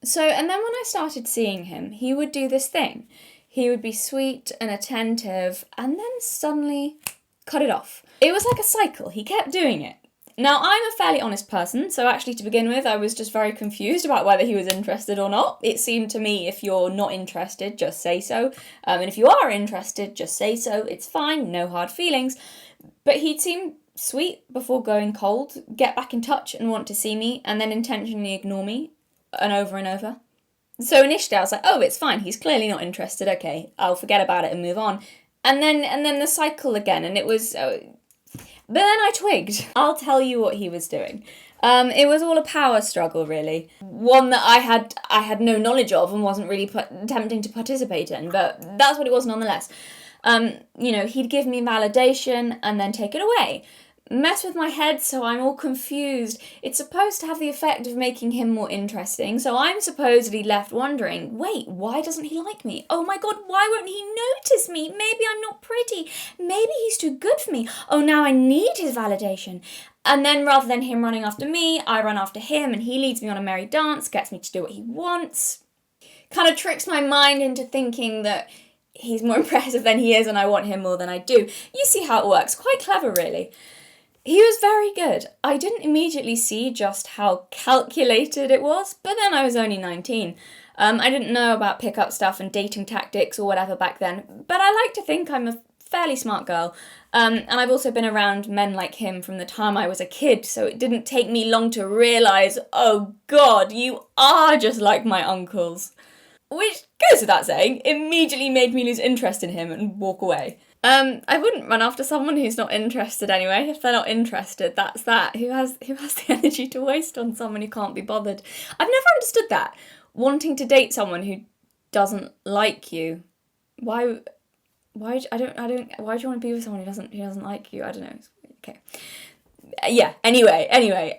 So, and then when I started seeing him, he would do this thing. He would be sweet and attentive, and then suddenly cut it off. It was like a cycle. He kept doing it. Now, I'm a fairly honest person, so actually to begin with, I was just very confused about whether he was interested or not. It seemed to me if you're not interested, just say so. And if you are interested, just say so. It's fine, no hard feelings. But he'd seemed sweet before going cold, get back in touch and want to see me, and then intentionally ignore me, and over. So initially I was like, oh, it's fine, he's clearly not interested, okay, I'll forget about it and move on. And then the cycle again, and it was... But then I twigged. I'll tell you what he was doing. It was all a power struggle, really. One that I had no knowledge of and wasn't really attempting to participate in, but that's what it was nonetheless. He'd give me validation and then take it away. Mess with my head so I'm all confused. It's supposed to have the effect of making him more interesting, so I'm supposedly left wondering, wait, why doesn't he like me? Oh my god, why won't he notice me? Maybe I'm not pretty. Maybe he's too good for me. Oh, now I need his validation. And then rather than him running after me, I run after him and he leads me on a merry dance, gets me to do what he wants. Kind of tricks my mind into thinking that he's more impressive than he is and I want him more than I do. You see how it works. Quite clever, really. He was very good. I didn't immediately see just how calculated it was, but then I was only 19. I didn't know about pickup stuff and dating tactics or whatever back then, but I like to think I'm a fairly smart girl. And I've also been around men like him from the time I was a kid, so it didn't take me long to realise, oh god, you are just like my uncles. Which goes without saying, immediately made me lose interest in him and walk away. I wouldn't run after someone who's not interested anyway. If they're not interested, that's that. Who has the energy to waste on someone who can't be bothered? I've never understood that. Wanting to date someone who doesn't like you. Why do you want to be with someone who doesn't like you? I don't know. Okay. Yeah, anyway,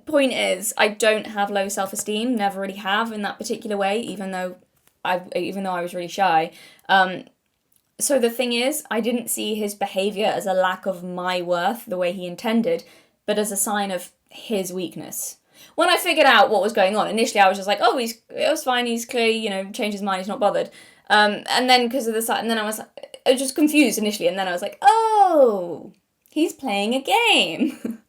point is, I don't have low self-esteem, never really have in that particular way, even though I was really shy. So the thing is, I didn't see his behaviour as a lack of my worth the way he intended, but as a sign of his weakness. When I figured out what was going on, initially I was just like, oh, it was fine, he's clearly, changed his mind, he's not bothered. And then because of and then I was just confused initially, and then I was like, oh, he's playing a game.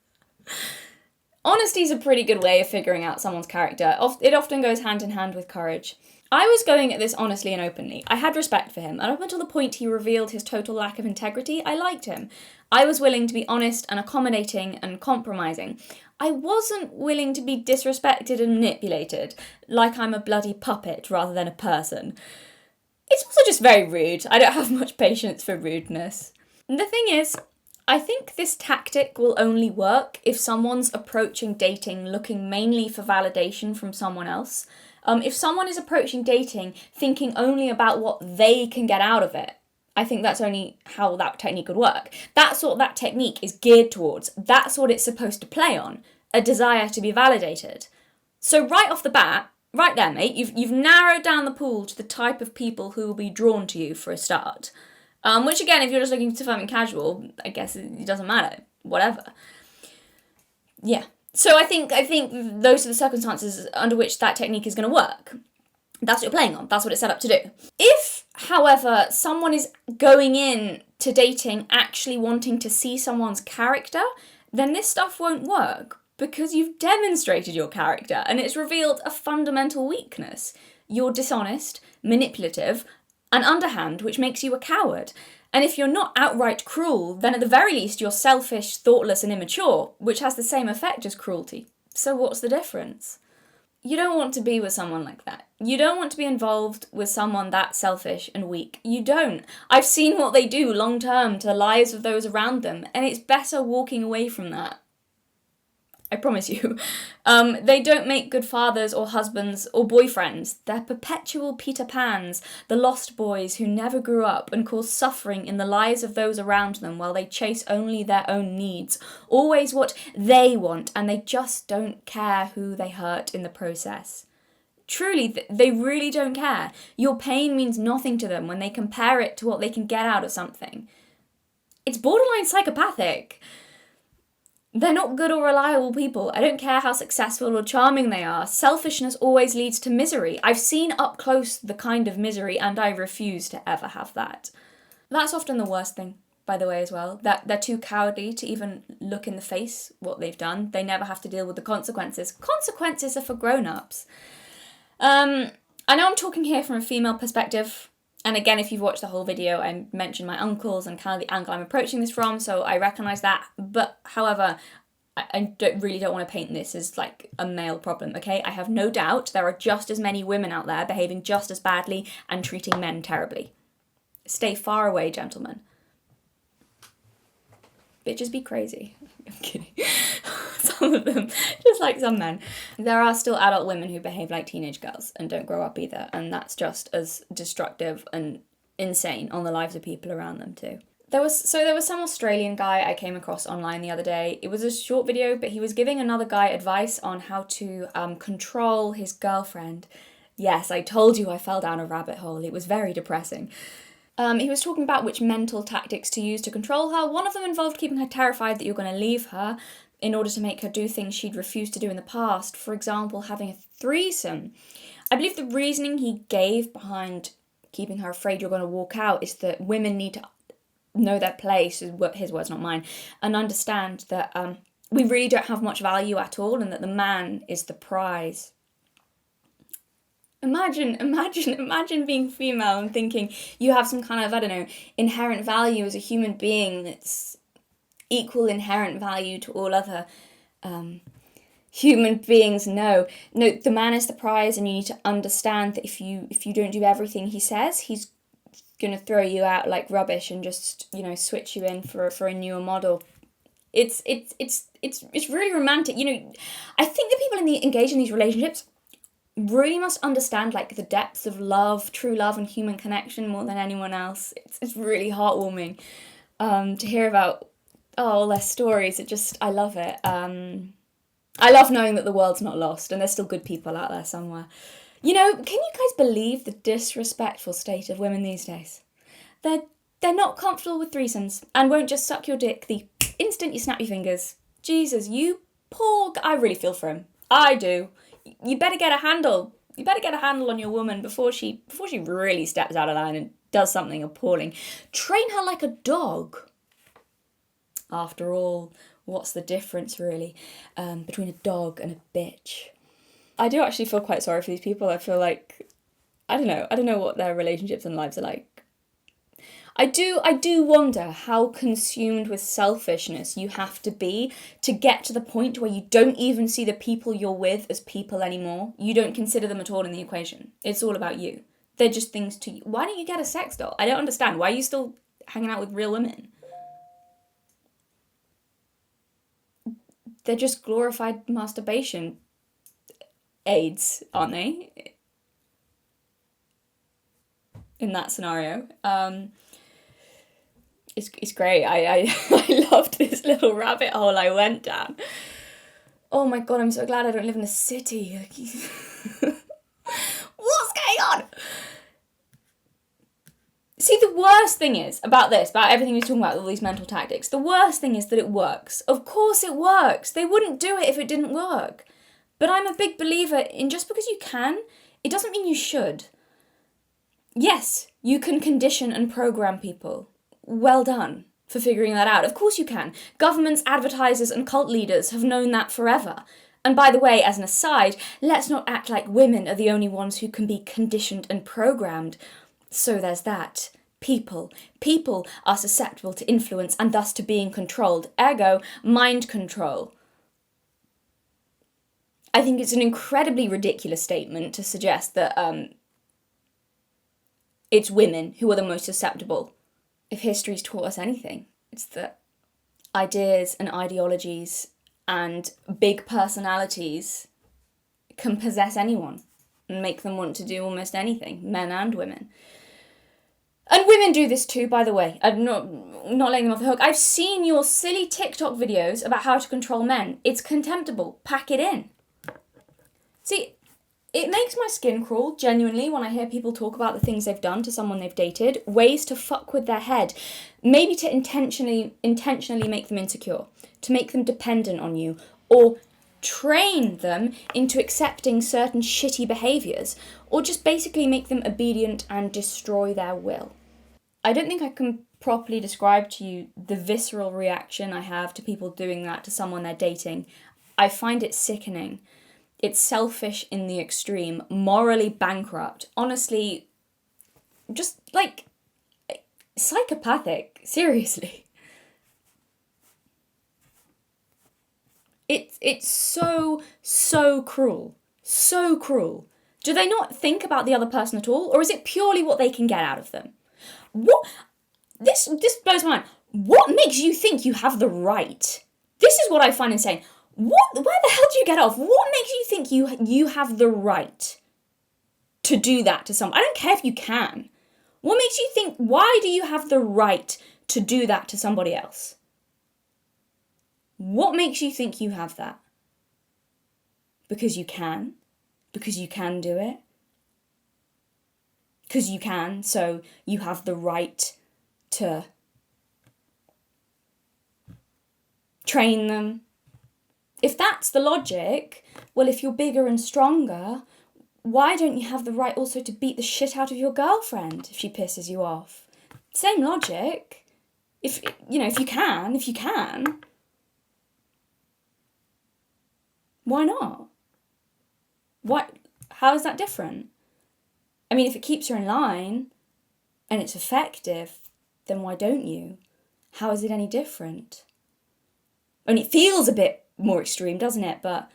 Honesty is a pretty good way of figuring out someone's character. It often goes hand in hand with courage. I was going at this honestly and openly. I had respect for him, and up until the point he revealed his total lack of integrity, I liked him. I was willing to be honest and accommodating and compromising. I wasn't willing to be disrespected and manipulated, like I'm a bloody puppet rather than a person. It's also just very rude. I don't have much patience for rudeness. The thing is, I think this tactic will only work if someone's approaching dating looking mainly for validation from someone else. If someone is approaching dating thinking only about what they can get out of it, I think that's only how that technique would work. That's what that technique is geared towards. That's what it's supposed to play on, a desire to be validated. So right off the bat, right there, mate, you've narrowed down the pool to the type of people who will be drawn to you for a start. Which again, if you're just looking for something casual, I guess it doesn't matter. Whatever. Yeah. So I think those are the circumstances under which that technique is going to work. That's what you're playing on. That's what it's set up to do. If, however, someone is going in to dating actually wanting to see someone's character, then this stuff won't work because you've demonstrated your character and it's revealed a fundamental weakness. You're dishonest, manipulative, and underhand, which makes you a coward. And if you're not outright cruel, then at the very least you're selfish, thoughtless, and immature, which has the same effect as cruelty. So what's the difference? You don't want to be with someone like that. You don't want to be involved with someone that selfish and weak. You don't. I've seen what they do long term to the lives of those around them, and it's better walking away from that. I promise you. They don't make good fathers or husbands or boyfriends. They're perpetual Peter Pans, the lost boys who never grew up and cause suffering in the lives of those around them while they chase only their own needs. Always what they want, and they just don't care who they hurt in the process. Truly, they really don't care. Your pain means nothing to them when they compare it to what they can get out of something. It's borderline psychopathic. They're not good or reliable people. I don't care how successful or charming they are. Selfishness always leads to misery. I've seen up close the kind of misery, and I refuse to ever have that. That's often the worst thing. by the way, as well. That they're too cowardly to even look in the face what they've done. They never have to deal with the consequences. Consequences are for grown-ups. I know I'm talking here from a female perspective, and again, if you've watched the whole video, I mentioned my uncles and kind of the angle I'm approaching this from, so I recognise that. But, however, I really don't want to paint this as like a male problem, okay? I have no doubt there are just as many women out there behaving just as badly and treating men terribly. Stay far away, gentlemen. Bitches be crazy. I'm kidding. Some of them, just like some men. There are still adult women who behave like teenage girls and don't grow up either, and that's just as destructive and insane on the lives of people around them too. There was some Australian guy I came across online the other day. It was a short video, but he was giving another guy advice on how to control his girlfriend. Yes, I told you I fell down a rabbit hole. It was very depressing. He was talking about which mental tactics to use to control her. One of them involved keeping her terrified that you're going to leave her in order to make her do things she'd refused to do in the past. For example, having a threesome. I believe the reasoning he gave behind keeping her afraid you're going to walk out is that women need to know their place, is his words, not mine, and understand that we really don't have much value at all and that the man is the prize. Imagine being female and thinking you have some kind of, I don't know, inherent value as a human being that's equal inherent value to all other human beings. No, the man is the prize, and you need to understand that if you don't do everything he says, he's gonna throw you out like rubbish and just, you know, switch you in for a newer model. It's really romantic. You know, I think the people engaged in these relationships really must understand like the depths of love, true love and human connection more than anyone else. It's really heartwarming to hear about all their stories. I love it. I love knowing that the world's not lost and there's still good people out there somewhere. You know, can you guys believe the disrespectful state of women these days? They're not comfortable with threesomes and won't just suck your dick the instant you snap your fingers. Jesus, you poor I really feel for him. I do. You better get a handle. You better get a handle on your woman before she really steps out of line and does something appalling. Train her like a dog. After all, what's the difference really between a dog and a bitch? I do actually feel quite sorry for these people. I feel like, I don't know what their relationships and lives are like. I do wonder how consumed with selfishness you have to be to get to the point where you don't even see the people you're with as people anymore. You don't consider them at all in the equation. It's all about you. They're just things to you. Why don't you get a sex doll? I don't understand. Why are you still hanging out with real women? They're just glorified masturbation aids, aren't they? In that scenario. It's great. I loved this little rabbit hole I went down. Oh my god, I'm so glad I don't live in the city. What's going on? See, the worst thing is about this, about everything he's talking about, all these mental tactics, the worst thing is that it works. Of course it works. They wouldn't do it if it didn't work. But I'm a big believer in just because you can, it doesn't mean you should. Yes, you can condition and program people. Well done for figuring that out. Of course you can. Governments, advertisers and cult leaders have known that forever. And by the way, as an aside, let's not act like women are the only ones who can be conditioned and programmed. So there's that. People are susceptible to influence and thus to being controlled. Ergo, mind control. I think it's an incredibly ridiculous statement to suggest that it's women who are the most susceptible. If history's taught us anything, it's that ideas and ideologies and big personalities can possess anyone and make them want to do almost anything, men and women. And women do this too, by the way. I'm not letting them off the hook. I've seen your silly TikTok videos about how to control men. It's contemptible. Pack it in. See, it makes my skin crawl, genuinely, when I hear people talk about the things they've done to someone they've dated, ways to fuck with their head, maybe to intentionally make them insecure, to make them dependent on you, or train them into accepting certain shitty behaviours, or just basically make them obedient and destroy their will. I don't think I can properly describe to you the visceral reaction I have to people doing that to someone they're dating. I find it sickening. It's selfish in the extreme, morally bankrupt, honestly, just like psychopathic, seriously. It's so cruel. So cruel. Do they not think about the other person at all? Or is it purely what they can get out of them? What? This blows my mind. What makes you think you have the right? This is what I find insane. Where the hell do you get off? What makes you think you have the right to do that to someone? I don't care if you can. What makes you think, why do you have the right to do that to somebody else? What makes you think you have that? Because you can? Because you can do it? Because you can, so you have the right to train them? If that's the logic, well, if you're bigger and stronger, why don't you have the right also to beat the shit out of your girlfriend if she pisses you off? Same logic. If you can. Why not? How is that different? I mean, if it keeps her in line and it's effective, then why don't you? How is it any different? I mean, it feels a bit more extreme, doesn't it? But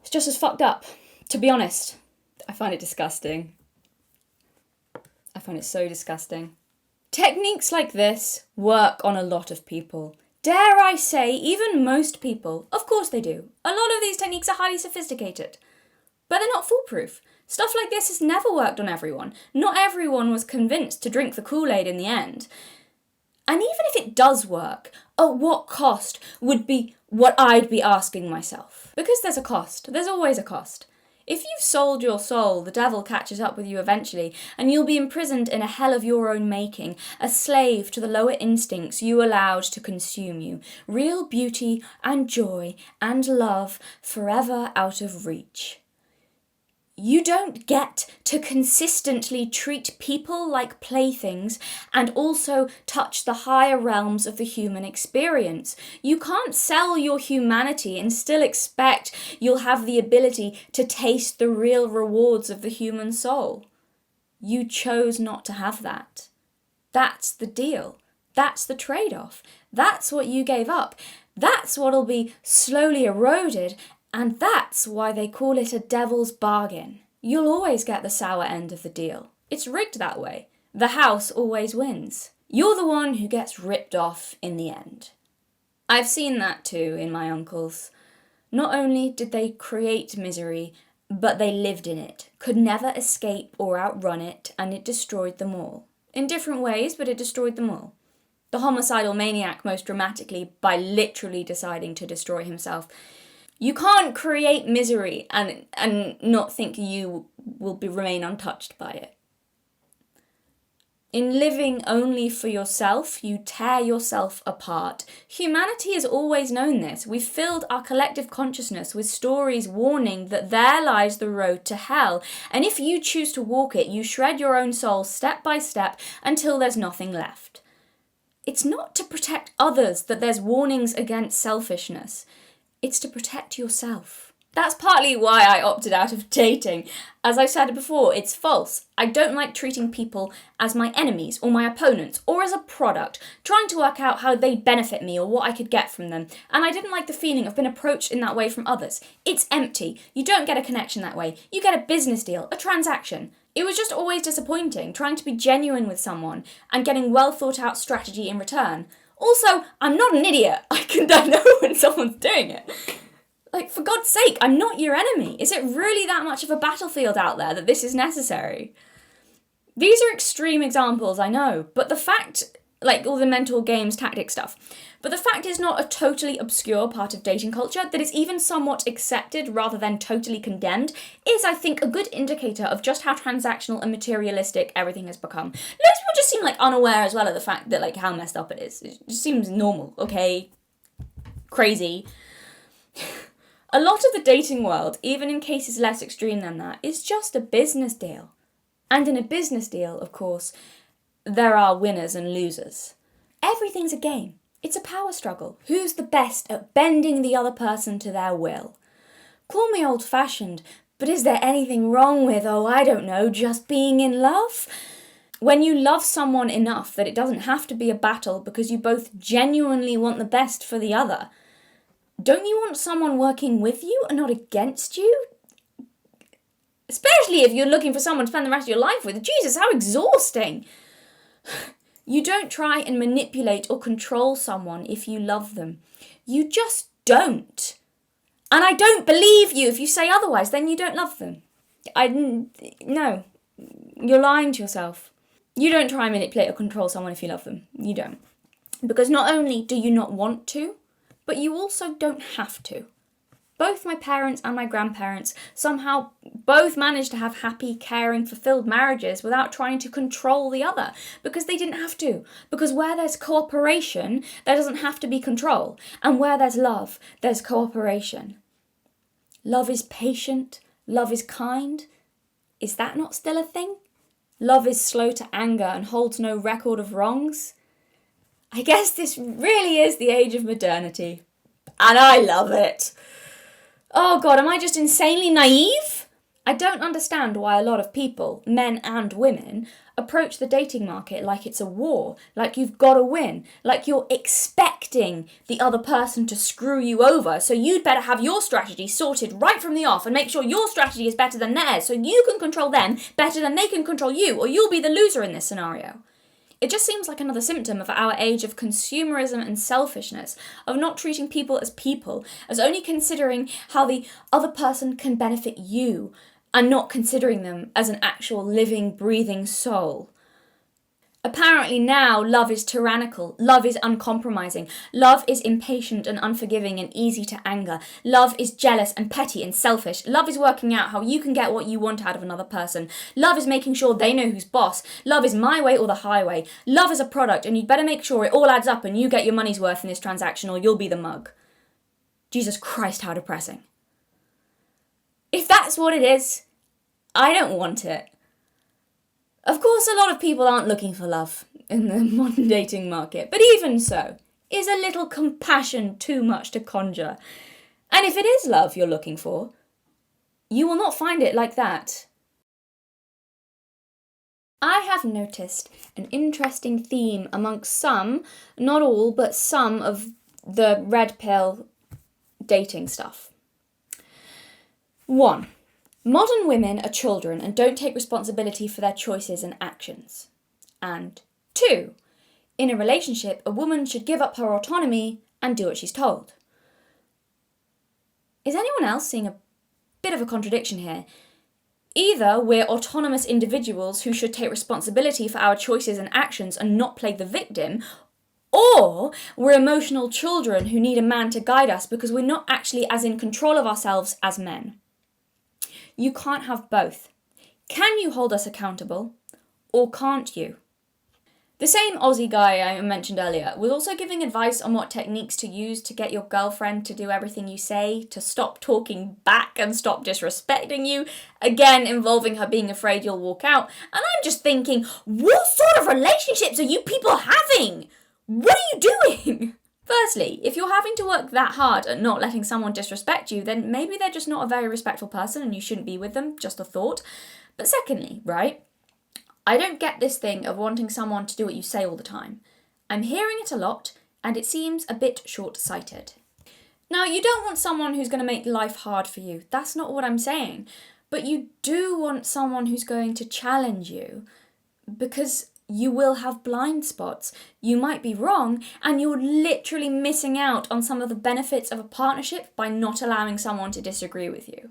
it's just as fucked up. To be honest, I find it disgusting. I find it so disgusting. Techniques like this work on a lot of people. Dare I say, even most people. Of course they do. A lot of these techniques are highly sophisticated. But they're not foolproof. Stuff like this has never worked on everyone. Not everyone was convinced to drink the Kool-Aid in the end. And even if it does work, at what cost would be what I'd be asking myself. Because there's a cost. There's always a cost. If you've sold your soul, the devil catches up with you eventually, and you'll be imprisoned in a hell of your own making, a slave to the lower instincts you allowed to consume you. Real beauty and joy and love forever out of reach. You don't get to consistently treat people like playthings and also touch the higher realms of the human experience. You can't sell your humanity and still expect you'll have the ability to taste the real rewards of the human soul. You chose not to have that. That's the deal. That's the trade-off. That's what you gave up. That's what'll be slowly eroded. And that's why they call it a devil's bargain. You'll always get the sour end of the deal. It's rigged that way. The house always wins. You're the one who gets ripped off in the end. I've seen that too in my uncles. Not only did they create misery, but they lived in it, could never escape or outrun it, and it destroyed them all. In different ways, but it destroyed them all. The homicidal maniac most dramatically by literally deciding to destroy himself. You can't create misery and not think you will remain untouched by it. In living only for yourself, you tear yourself apart. Humanity has always known this. We've filled our collective consciousness with stories warning that there lies the road to hell. And if you choose to walk it, you shred your own soul step by step until there's nothing left. It's not to protect others that there's warnings against selfishness. It's to protect yourself. That's partly why I opted out of dating. As I've said before, it's false. I don't like treating people as my enemies or my opponents or as a product, trying to work out how they'd benefit me or what I could get from them. And I didn't like the feeling of being approached in that way from others. It's empty. You don't get a connection that way. You get a business deal, a transaction. It was just always disappointing, trying to be genuine with someone and getting well thought out strategy in return. Also, I'm not an idiot. I can know when someone's doing it. Like, for God's sake, I'm not your enemy. Is it really that much of a battlefield out there that this is necessary? These are extreme examples, I know, but the fact, like all the mental games, tactic stuff, but the fact is not a totally obscure part of dating culture that is even somewhat accepted rather than totally condemned is, I think, a good indicator of just how transactional and materialistic everything has become. Most people just seem, like, unaware as well of the fact that, like, how messed up it is. It just seems normal, okay? Crazy. A lot of the dating world, even in cases less extreme than that, is just a business deal. And in a business deal, of course, there are winners and losers. Everything's a game. It's a power struggle. Who's the best at bending the other person to their will? Call me old-fashioned, but is there anything wrong with, I don't know, just being in love? When you love someone enough that it doesn't have to be a battle because you both genuinely want the best for the other, don't you want someone working with you and not against you? Especially if you're looking for someone to spend the rest of your life with. Jesus, how exhausting! You don't try and manipulate or control someone if you love them. You just don't. And I don't believe you if you say otherwise, then you don't love them. No, you're lying to yourself. You don't try and manipulate or control someone if you love them. You don't. Because not only do you not want to, but you also don't have to. Both my parents and my grandparents somehow both managed to have happy, caring, fulfilled marriages without trying to control the other, because they didn't have to. Because where there's cooperation, there doesn't have to be control. And where there's love, there's cooperation. Love is patient. Love is kind. Is that not still a thing? Love is slow to anger and holds no record of wrongs. I guess this really is the age of modernity. And I love it. Oh God, am I just insanely naive? I don't understand why a lot of people, men and women, approach the dating market like it's a war, like you've got to win, like you're expecting the other person to screw you over, so you'd better have your strategy sorted right from the off and make sure your strategy is better than theirs, so you can control them better than they can control you, or you'll be the loser in this scenario. It just seems like another symptom of our age of consumerism and selfishness, of not treating people, as only considering how the other person can benefit you, and not considering them as an actual living, breathing soul. Apparently now, love is tyrannical, love is uncompromising, love is impatient and unforgiving and easy to anger, love is jealous and petty and selfish, love is working out how you can get what you want out of another person, love is making sure they know who's boss, love is my way or the highway, love is a product and you'd better make sure it all adds up and you get your money's worth in this transaction or you'll be the mug. Jesus Christ, how depressing. If that's what it is, I don't want it. Of course, a lot of people aren't looking for love in the modern dating market, but even so, is a little compassion too much to conjure? And if it is love you're looking for, you will not find it like that. I have noticed an interesting theme amongst some, not all, but some of the red pill dating stuff. 1. Modern women are children and don't take responsibility for their choices and actions. And 2. In a relationship, a woman should give up her autonomy and do what she's told. Is anyone else seeing a bit of a contradiction here? Either we're autonomous individuals who should take responsibility for our choices and actions and not play the victim, or we're emotional children who need a man to guide us because we're not actually as in control of ourselves as men. You can't have both. Can you hold us accountable, or can't you? The same Aussie guy I mentioned earlier was also giving advice on what techniques to use to get your girlfriend to do everything you say, to stop talking back and stop disrespecting you, again involving her being afraid you'll walk out. And I'm just thinking, what sort of relationships are you people having? What are you doing? Firstly, if you're having to work that hard at not letting someone disrespect you, then maybe they're just not a very respectful person and you shouldn't be with them, just a thought. But secondly, right, I don't get this thing of wanting someone to do what you say all the time. I'm hearing it a lot, and it seems a bit short-sighted. Now, you don't want someone who's going to make life hard for you. That's not what I'm saying. But you do want someone who's going to challenge you, because you will have blind spots. You might be wrong, and you're literally missing out on some of the benefits of a partnership by not allowing someone to disagree with you.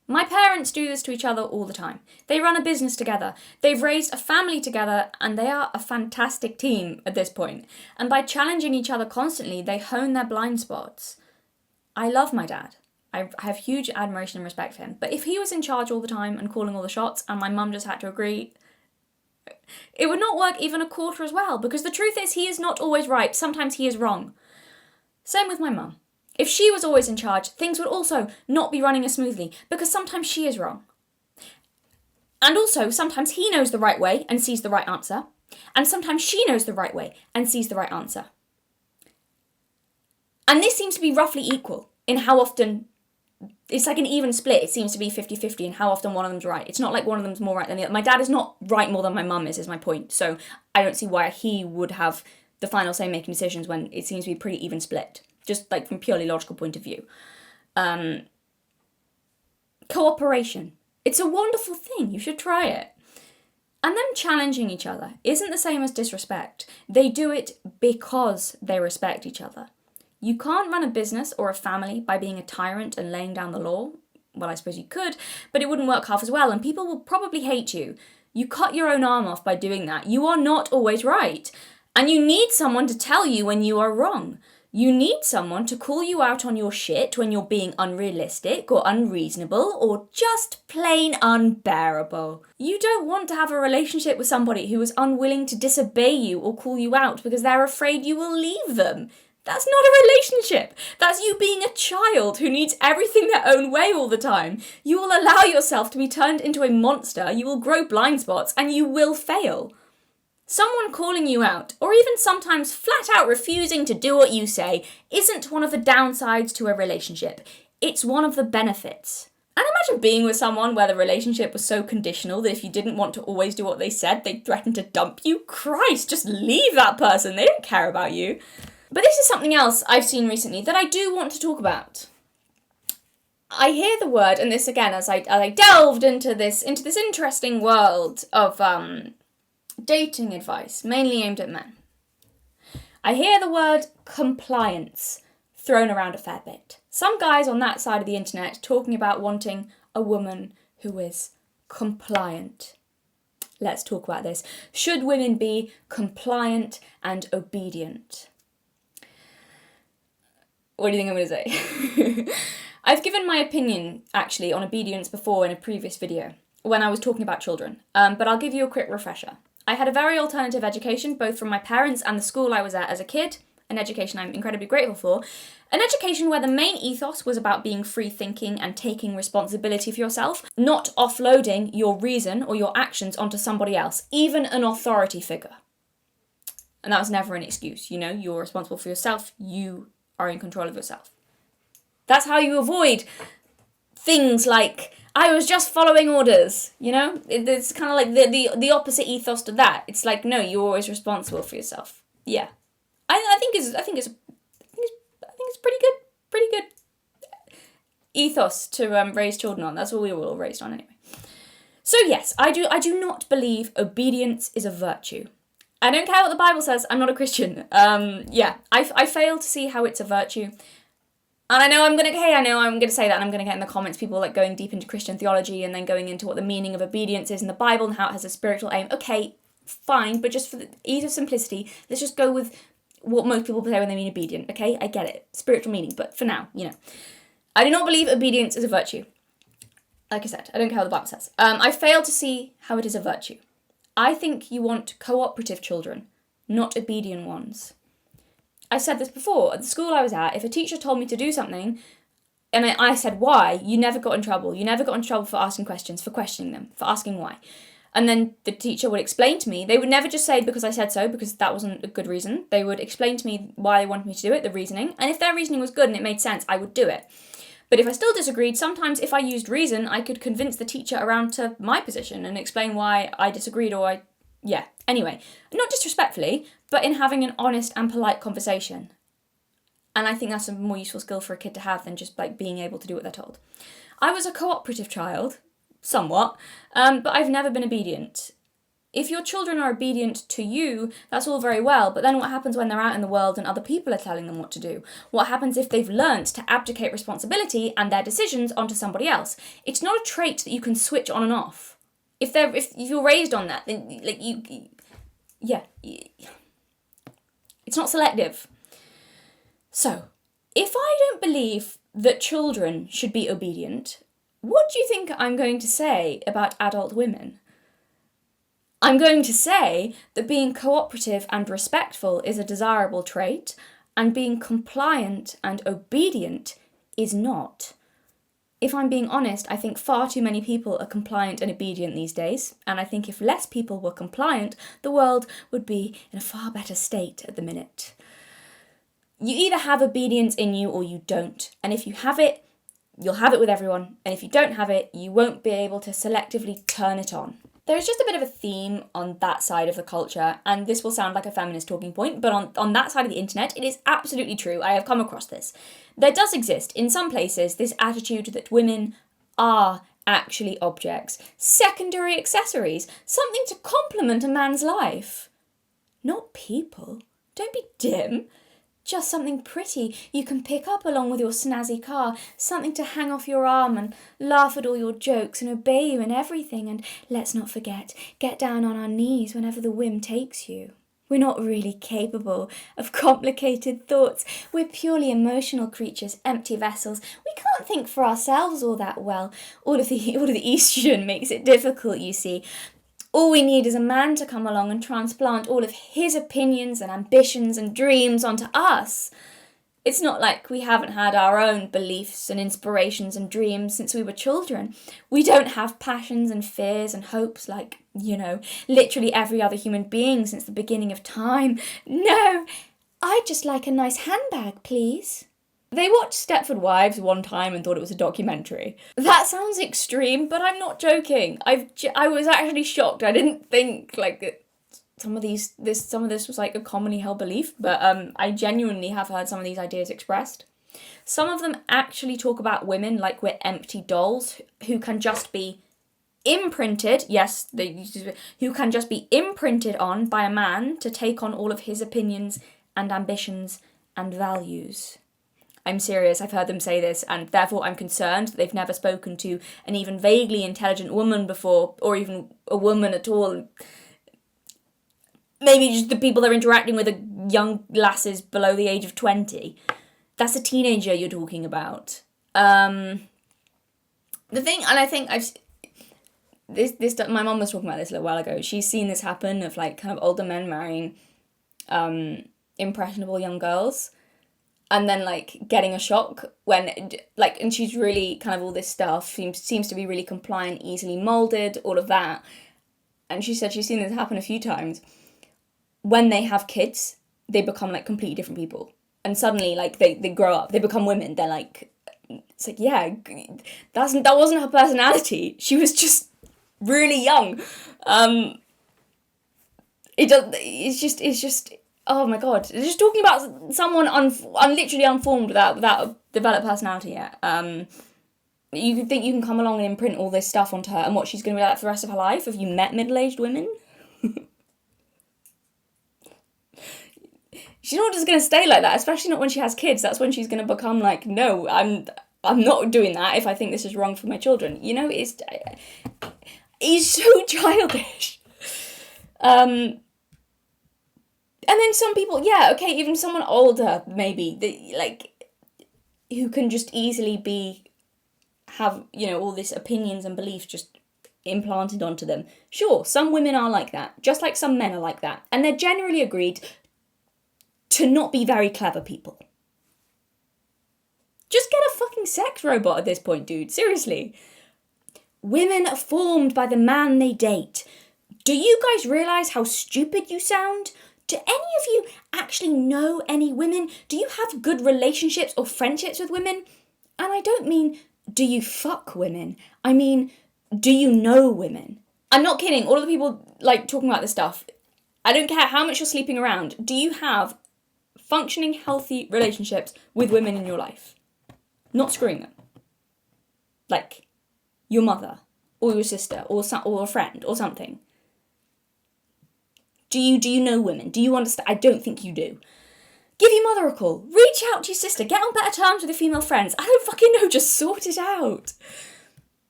My parents do this to each other all the time. They run a business together. They've raised a family together, and they are a fantastic team at this point. And by challenging each other constantly, they hone their blind spots. I love my dad. I have huge admiration and respect for him. But if he was in charge all the time and calling all the shots, and my mum just had to agree, it would not work even a quarter as well, because the truth is he is not always right. Sometimes he is wrong. Same with my mum. If she was always in charge, things would also not be running as smoothly, because sometimes she is wrong. And also, sometimes he knows the right way and sees the right answer. And sometimes she knows the right way and sees the right answer. And this seems to be roughly equal in how often, it's like an even split. It seems to be 50-50 in how often one of them's right. It's not like one of them's more right than the other. My dad is not right more than my mum is my point. So I don't see why he would have the final say making decisions when it seems to be pretty even split. Just like from purely logical point of view. Cooperation. It's a wonderful thing. You should try it. And them challenging each other isn't the same as disrespect. They do it because they respect each other. You can't run a business or a family by being a tyrant and laying down the law. Well, I suppose you could, but it wouldn't work half as well, and people will probably hate you. You cut your own arm off by doing that. You are not always right. And you need someone to tell you when you are wrong. You need someone to call you out on your shit when you're being unrealistic or unreasonable or just plain unbearable. You don't want to have a relationship with somebody who is unwilling to disobey you or call you out because they're afraid you will leave them. That's not a relationship. That's you being a child who needs everything their own way all the time. You will allow yourself to be turned into a monster, you will grow blind spots, and you will fail. Someone calling you out, or even sometimes flat out refusing to do what you say, isn't one of the downsides to a relationship. It's one of the benefits. And imagine being with someone where the relationship was so conditional that if you didn't want to always do what they said, they'd threaten to dump you. Christ, just leave that person. They don't care about you. But this is something else I've seen recently that I do want to talk about. I hear the word, and this again, as I delved into this interesting world of dating advice, mainly aimed at men. I hear the word compliance thrown around a fair bit. Some guys on that side of the internet talking about wanting a woman who is compliant. Let's talk about this. Should women be compliant and obedient? What do you think I'm going to say? I've given my opinion, actually, on obedience before in a previous video, when I was talking about children, but I'll give you a quick refresher. I had a very alternative education, both from my parents and the school I was at as a kid, an education I'm incredibly grateful for, an education where the main ethos was about being free-thinking and taking responsibility for yourself, not offloading your reason or your actions onto somebody else, even an authority figure. And that was never an excuse, you know, you're responsible for yourself, you are in control of yourself. That's how you avoid things like, I was just following orders, you know? It's kind of like the opposite ethos to that. It's like, no, you're always responsible for yourself. Yeah. I think it's pretty good ethos to raise children on. That's what we were all raised on anyway. So yes, I do not believe obedience is a virtue. I don't care what the Bible says. I'm not a Christian. I fail to see how it's a virtue. And I know I'm going to say that, and I'm going to get in the comments people like going deep into Christian theology and then going into what the meaning of obedience is in the Bible and how it has a spiritual aim. Okay, fine, but just for the ease of simplicity, let's just go with what most people say when they mean obedient, okay? I get it. Spiritual meaning, but for now, you know. I do not believe obedience is a virtue. Like I said, I don't care what the Bible says. I fail to see how it is a virtue. I think you want cooperative children, not obedient ones. I said this before, at the school I was at, if a teacher told me to do something, and I said why, you never got in trouble. You never got in trouble for asking questions, for questioning them, for asking why. And then the teacher would explain to me, they would never just say because I said so, because that wasn't a good reason. They would explain to me why they wanted me to do it, the reasoning, and if their reasoning was good and it made sense, I would do it. But if I still disagreed, sometimes if I used reason, I could convince the teacher around to my position and explain why I disagreed or Anyway, not disrespectfully, but in having an honest and polite conversation. And I think that's a more useful skill for a kid to have than just like being able to do what they're told. I was a cooperative child, somewhat, but I've never been obedient. If your children are obedient to you, that's all very well, but then what happens when they're out in the world and other people are telling them what to do? What happens if they've learnt to abdicate responsibility and their decisions onto somebody else? It's not a trait that you can switch on and off. If you're raised on that, then like it's not selective. So, if I don't believe that children should be obedient, what do you think I'm going to say about adult women? I'm going to say that being cooperative and respectful is a desirable trait, and being compliant and obedient is not. if I'm being honest, I think far too many people are compliant and obedient these days, and I think if less people were compliant, the world would be in a far better state at the minute. You either have obedience in you or you don't, and if you have it, you'll have it with everyone, and if you don't have it, you won't be able to selectively turn it on. There is just a bit of a theme on that side of the culture, and this will sound like a feminist talking point, but on that side of the internet, it is absolutely true. I have come across this. There does exist, in some places, this attitude that women are actually objects, secondary accessories, something to complement a man's life. Not people. Don't be dim. Just something pretty you can pick up along with your snazzy car, something to hang off your arm and laugh at all your jokes and obey you in everything, and let's not forget, get down on our knees whenever the whim takes you. We're not really capable of complicated thoughts. We're purely emotional creatures, empty vessels. We can't think for ourselves all that well. All of the estrogen makes it difficult, you see. All we need is a man to come along and transplant all of his opinions and ambitions and dreams onto us. It's not like we haven't had our own beliefs and inspirations and dreams since we were children. We don't have passions and fears and hopes like, literally every other human being since the beginning of time. No, I'd just like a nice handbag, please. They watched Stepford Wives one time and thought it was a documentary. That sounds extreme, but I'm not joking. I was actually shocked. I didn't think that some of this was like a commonly held belief, but I genuinely have heard some of these ideas expressed. Some of them actually talk about women like we're empty dolls who can just be imprinted, who can just be imprinted on by a man to take on all of his opinions and ambitions and values. I'm serious, I've heard them say this, and therefore I'm concerned that they've never spoken to an even vaguely intelligent woman before, or even a woman at all. Maybe just the people they're interacting with are young lasses below the age of 20. That's a teenager you're talking about. The thing, and I think my mum was talking about this a little while ago. She's seen this happen of kind of older men marrying impressionable young girls. And then getting a shock when and she's really kind of all this stuff seems to be really compliant, easily molded, all of that. And she said she's seen this happen a few times. When they have kids, they become completely different people. And suddenly they grow up, they become women. They're it's that wasn't her personality. She was just really young. It's just oh my god, just talking about someone literally unformed without a developed personality yet. You think you can come along and imprint all this stuff onto her, and what she's going to be like for the rest of her life? Have you met middle-aged women? She's not just going to stay like that, especially not when she has kids. That's when she's going to become no, I'm not doing that if I think this is wrong for my children. It's so childish. And then some people, even someone older, maybe, who can just easily have all these opinions and beliefs just implanted onto them. Sure, some women are like that, just like some men are like that. And they're generally agreed to not be very clever people. Just get a fucking sex robot at this point, dude. Seriously. Women are formed by the man they date. Do you guys realise how stupid you sound? Do any of you actually know any women? Do you have good relationships or friendships with women? And I don't mean, do you fuck women? I mean, do you know women? I'm not kidding. All of the people talking about this stuff, I don't care how much you're sleeping around. Do you have functioning, healthy relationships with women in your life? Not screwing them. Your mother, or your sister, or a friend, or something. Do you know women? Do you understand? I don't think you do. Give your mother a call. Reach out to your sister. Get on better terms with your female friends. I don't fucking know. Just sort it out.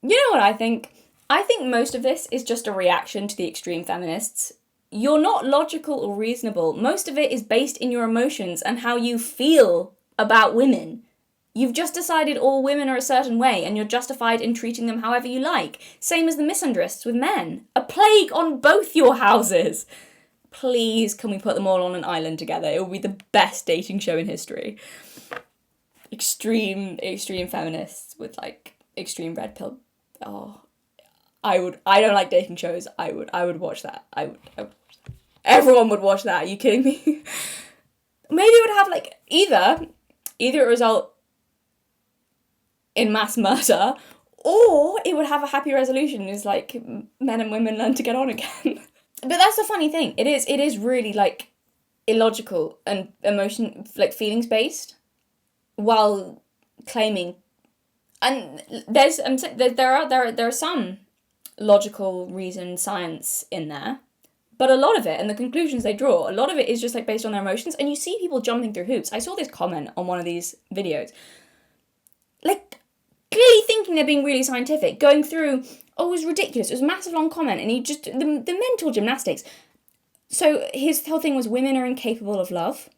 You know what I think? I think most of this is just a reaction to the extreme feminists. You're not logical or reasonable. Most of it is based in your emotions and how you feel about women. You've just decided all women are a certain way and you're justified in treating them however you like. Same as the misandrists with men. A plague on both your houses. Please, can we put them all on an island together? It will be the best dating show in history. Extreme feminists with extreme red pill. Oh, I don't like dating shows. I would watch that. I would. Everyone would watch that. Are you kidding me? Maybe it would have like either it result in mass murder, or it would have a happy resolution. It's like men and women learn to get on again. But that's the funny thing. It is really like illogical and feelings based, while claiming, and there are some logical reason science in there, but a lot of it, and the conclusions they draw, a lot of it is just like based on their emotions, and you see people jumping through hoops. I saw this comment on one of these videos, like clearly thinking they're being really scientific, going through, oh, it was ridiculous, it was a massive long comment, and he just, the mental gymnastics. So his whole thing was women are incapable of love.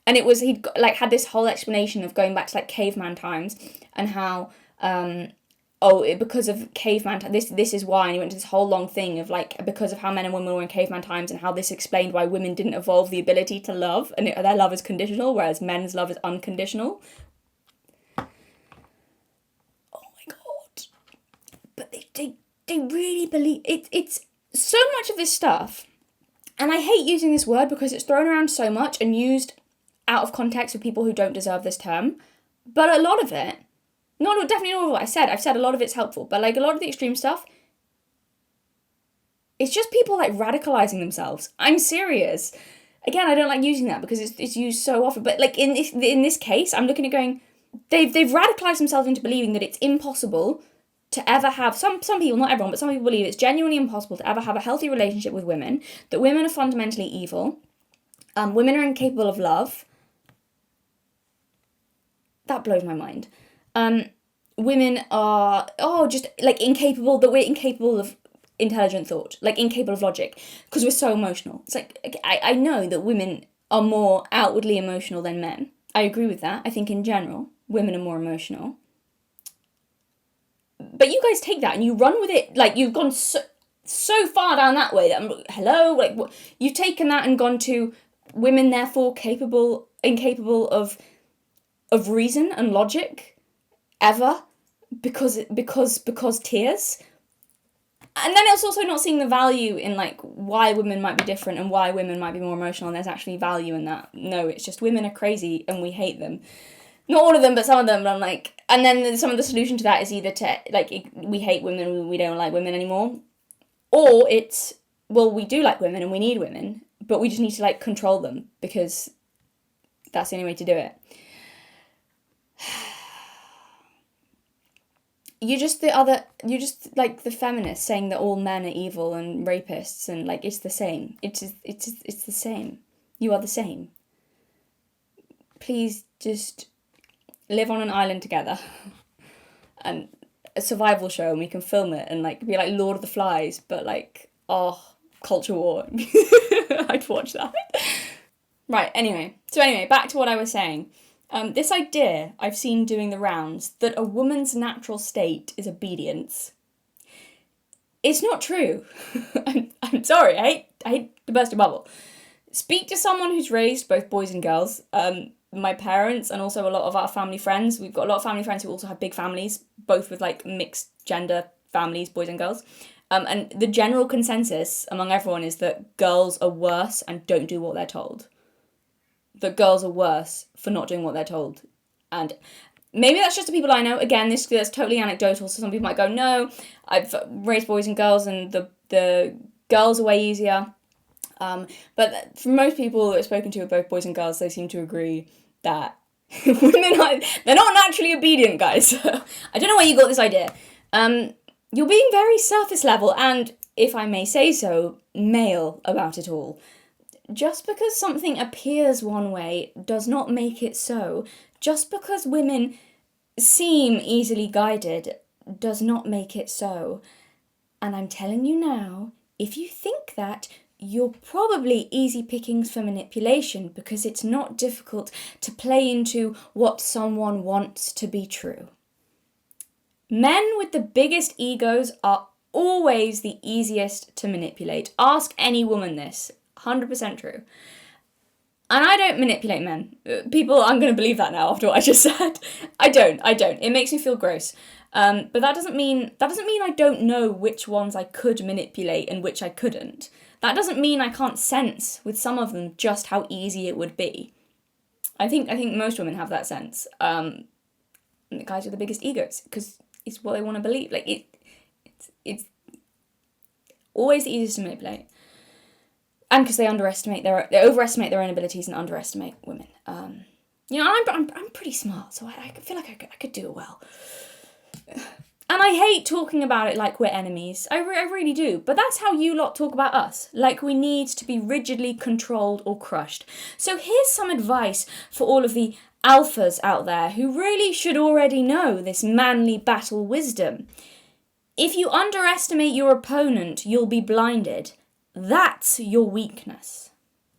And it was, he'd like had this whole explanation of going back to like caveman times, and how, because of caveman this is why, and he went to this whole long thing of like, because of how men and women were in caveman times, and how this explained why women didn't evolve the ability to love, and their love is conditional, whereas men's love is unconditional. Oh my god. But they really believe it. It's so much of this stuff, and I hate using this word because it's thrown around so much and used out of context for people who don't deserve this term, but a lot of it, definitely not all of what I've said a lot of it's helpful, but like a lot of the extreme stuff, it's just people like radicalizing themselves. I'm serious. Again, I don't like using that because it's used so often, but like in this case, I'm looking at going, they've radicalized themselves into believing that it's impossible to ever have, some people, not everyone, but some people believe it's genuinely impossible to ever have a healthy relationship with women, that women are fundamentally evil, women are incapable of love. That blows my mind. Women are, just like incapable, that we're incapable of intelligent thought, like incapable of logic, because we're so emotional. It's like, I know that women are more outwardly emotional than men. I agree with that. I think in general, women are more emotional. But you guys take that and you run with it, like you've gone so far down that way that hello, like you've taken that and gone to women therefore incapable of reason and logic ever, because tears. And then it's also not seeing the value in like why women might be different and why women might be more emotional, and there's actually value in that. No, it's just women are crazy and we hate them. Not all of them, but some of them. But I'm like, and then some of the solution to that is either to like, we hate women, we don't like women anymore, or it's, well, we do like women and we need women, but we just need to like control them because that's the only way to do it. You're just like the feminists saying that all men are evil and rapists, and like it's the same. It's the same. You are the same. Please just live on an island together, and a survival show, and we can film it and like be like Lord of the Flies, but like culture war. I'd watch that. Right. Anyway, back to what I was saying. This idea I've seen doing the rounds that a woman's natural state is obedience. It's not true. I'm sorry, I hate to burst a bubble. Speak to someone who's raised both boys and girls. My parents and also a lot of our family friends. We've got a lot of family friends who also have big families, both with like mixed gender families, boys and girls. And the general consensus among everyone is that girls are worse and don't do what they're told. That girls are worse for not doing what they're told. And maybe that's just the people I know. Again, that's totally anecdotal, so some people might go, no, I've raised boys and girls and the girls are way easier. But for most people that I've spoken to, both boys and girls, they seem to agree that women they're not naturally obedient, guys. I don't know where you got this idea. You're being very surface level and, if I may say so, male about it all. Just because something appears one way does not make it so. Just because women seem easily guided does not make it so. And I'm telling you now, if you think that, you're probably easy pickings for manipulation, because it's not difficult to play into what someone wants to be true. Men with the biggest egos are always the easiest to manipulate. Ask any woman this. 100% true. And I don't manipulate men. People aren't going to believe that now after what I just said. I don't. It makes me feel gross. But that doesn't mean I don't know which ones I could manipulate and which I couldn't. That doesn't mean I can't sense with some of them just how easy it would be. I think most women have that sense. The guys with the biggest egos, because it's what they want to believe. Like it's always the easiest to manipulate. And because they overestimate their own abilities and underestimate women. I'm pretty smart, so I feel like I could do it well. And I hate talking about it like we're enemies. I really do. But that's how you lot talk about us. Like we need to be rigidly controlled or crushed. So here's some advice for all of the alphas out there who really should already know this manly battle wisdom. If you underestimate your opponent, you'll be blinded. That's your weakness.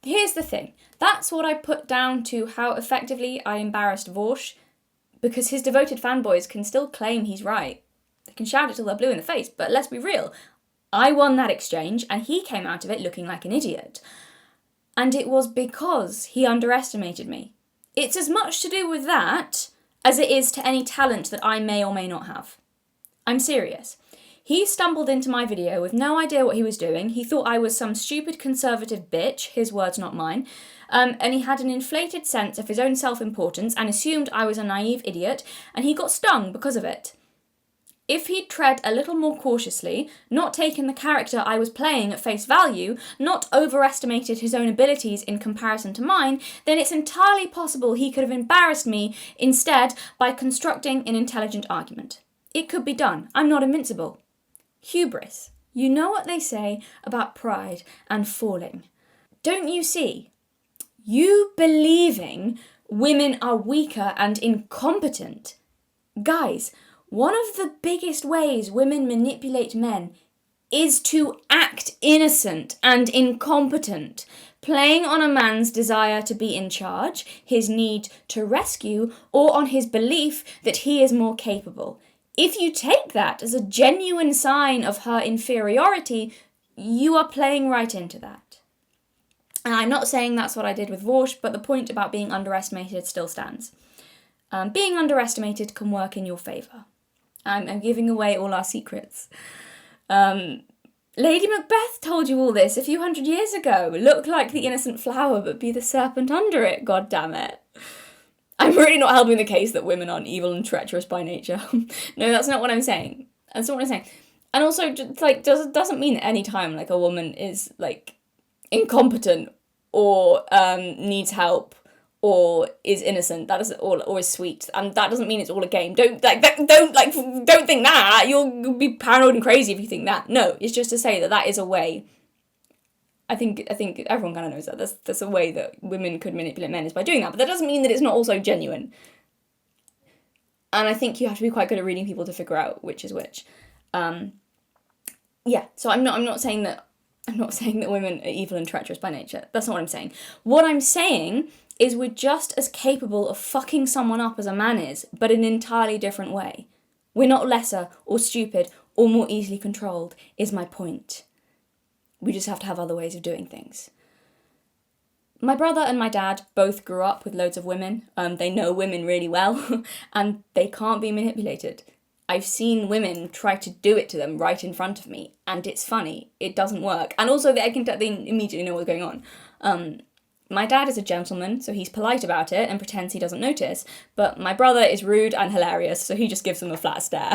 Here's the thing. That's what I put down to how effectively I embarrassed Vorsh, because his devoted fanboys can still claim he's right. They can shout it till they're blue in the face, but let's be real. I won that exchange, and he came out of it looking like an idiot. And it was because he underestimated me. It's as much to do with that as it is to any talent that I may or may not have. I'm serious. He stumbled into my video with no idea what he was doing. He thought I was some stupid conservative bitch, his words not mine, and he had an inflated sense of his own self-importance and assumed I was a naive idiot, and he got stung because of it. If he'd tread a little more cautiously, not taken the character I was playing at face value, not overestimated his own abilities in comparison to mine, then it's entirely possible he could have embarrassed me instead by constructing an intelligent argument. It could be done. I'm not invincible. Hubris. You know what they say about pride and falling. Don't you see? You believing women are weaker and incompetent. Guys, one of the biggest ways women manipulate men is to act innocent and incompetent, playing on a man's desire to be in charge, his need to rescue, or on his belief that he is more capable. If you take that as a genuine sign of her inferiority, you are playing right into that. And I'm not saying that's what I did with Vorsh, but the point about being underestimated still stands. Being underestimated can work in your favour. I'm giving away all our secrets. Lady Macbeth told you all this a few hundred years ago. Look like the innocent flower, but be the serpent under it, god damn it. I'm really not helping the case that women aren't evil and treacherous by nature. No, that's not what I'm saying. That's not what I'm saying. And also, just, like, doesn't mean that any time, like, a woman is, like, incompetent or needs help or is innocent, that is all, or is sweet, and that doesn't mean it's all a game. Don't think that. You'll be paranoid and crazy if you think that. No, it's just to say that is a way. I think everyone kind of knows that. That's a way that women could manipulate men, is by doing that. But that doesn't mean that it's not also genuine. And I think you have to be quite good at reading people to figure out which is which. Yeah. So I'm not saying that women are evil and treacherous by nature. That's not what I'm saying. What I'm saying is we're just as capable of fucking someone up as a man is, but in an entirely different way. We're not lesser or stupid or more easily controlled, is my point. We just have to have other ways of doing things. My brother and my dad both grew up with loads of women. They know women really well, and they can't be manipulated. I've seen women try to do it to them right in front of me, and it's funny. It doesn't work. And also, they immediately know what's going on. My dad is a gentleman, so he's polite about it and pretends he doesn't notice. But my brother is rude and hilarious, so he just gives them a flat stare.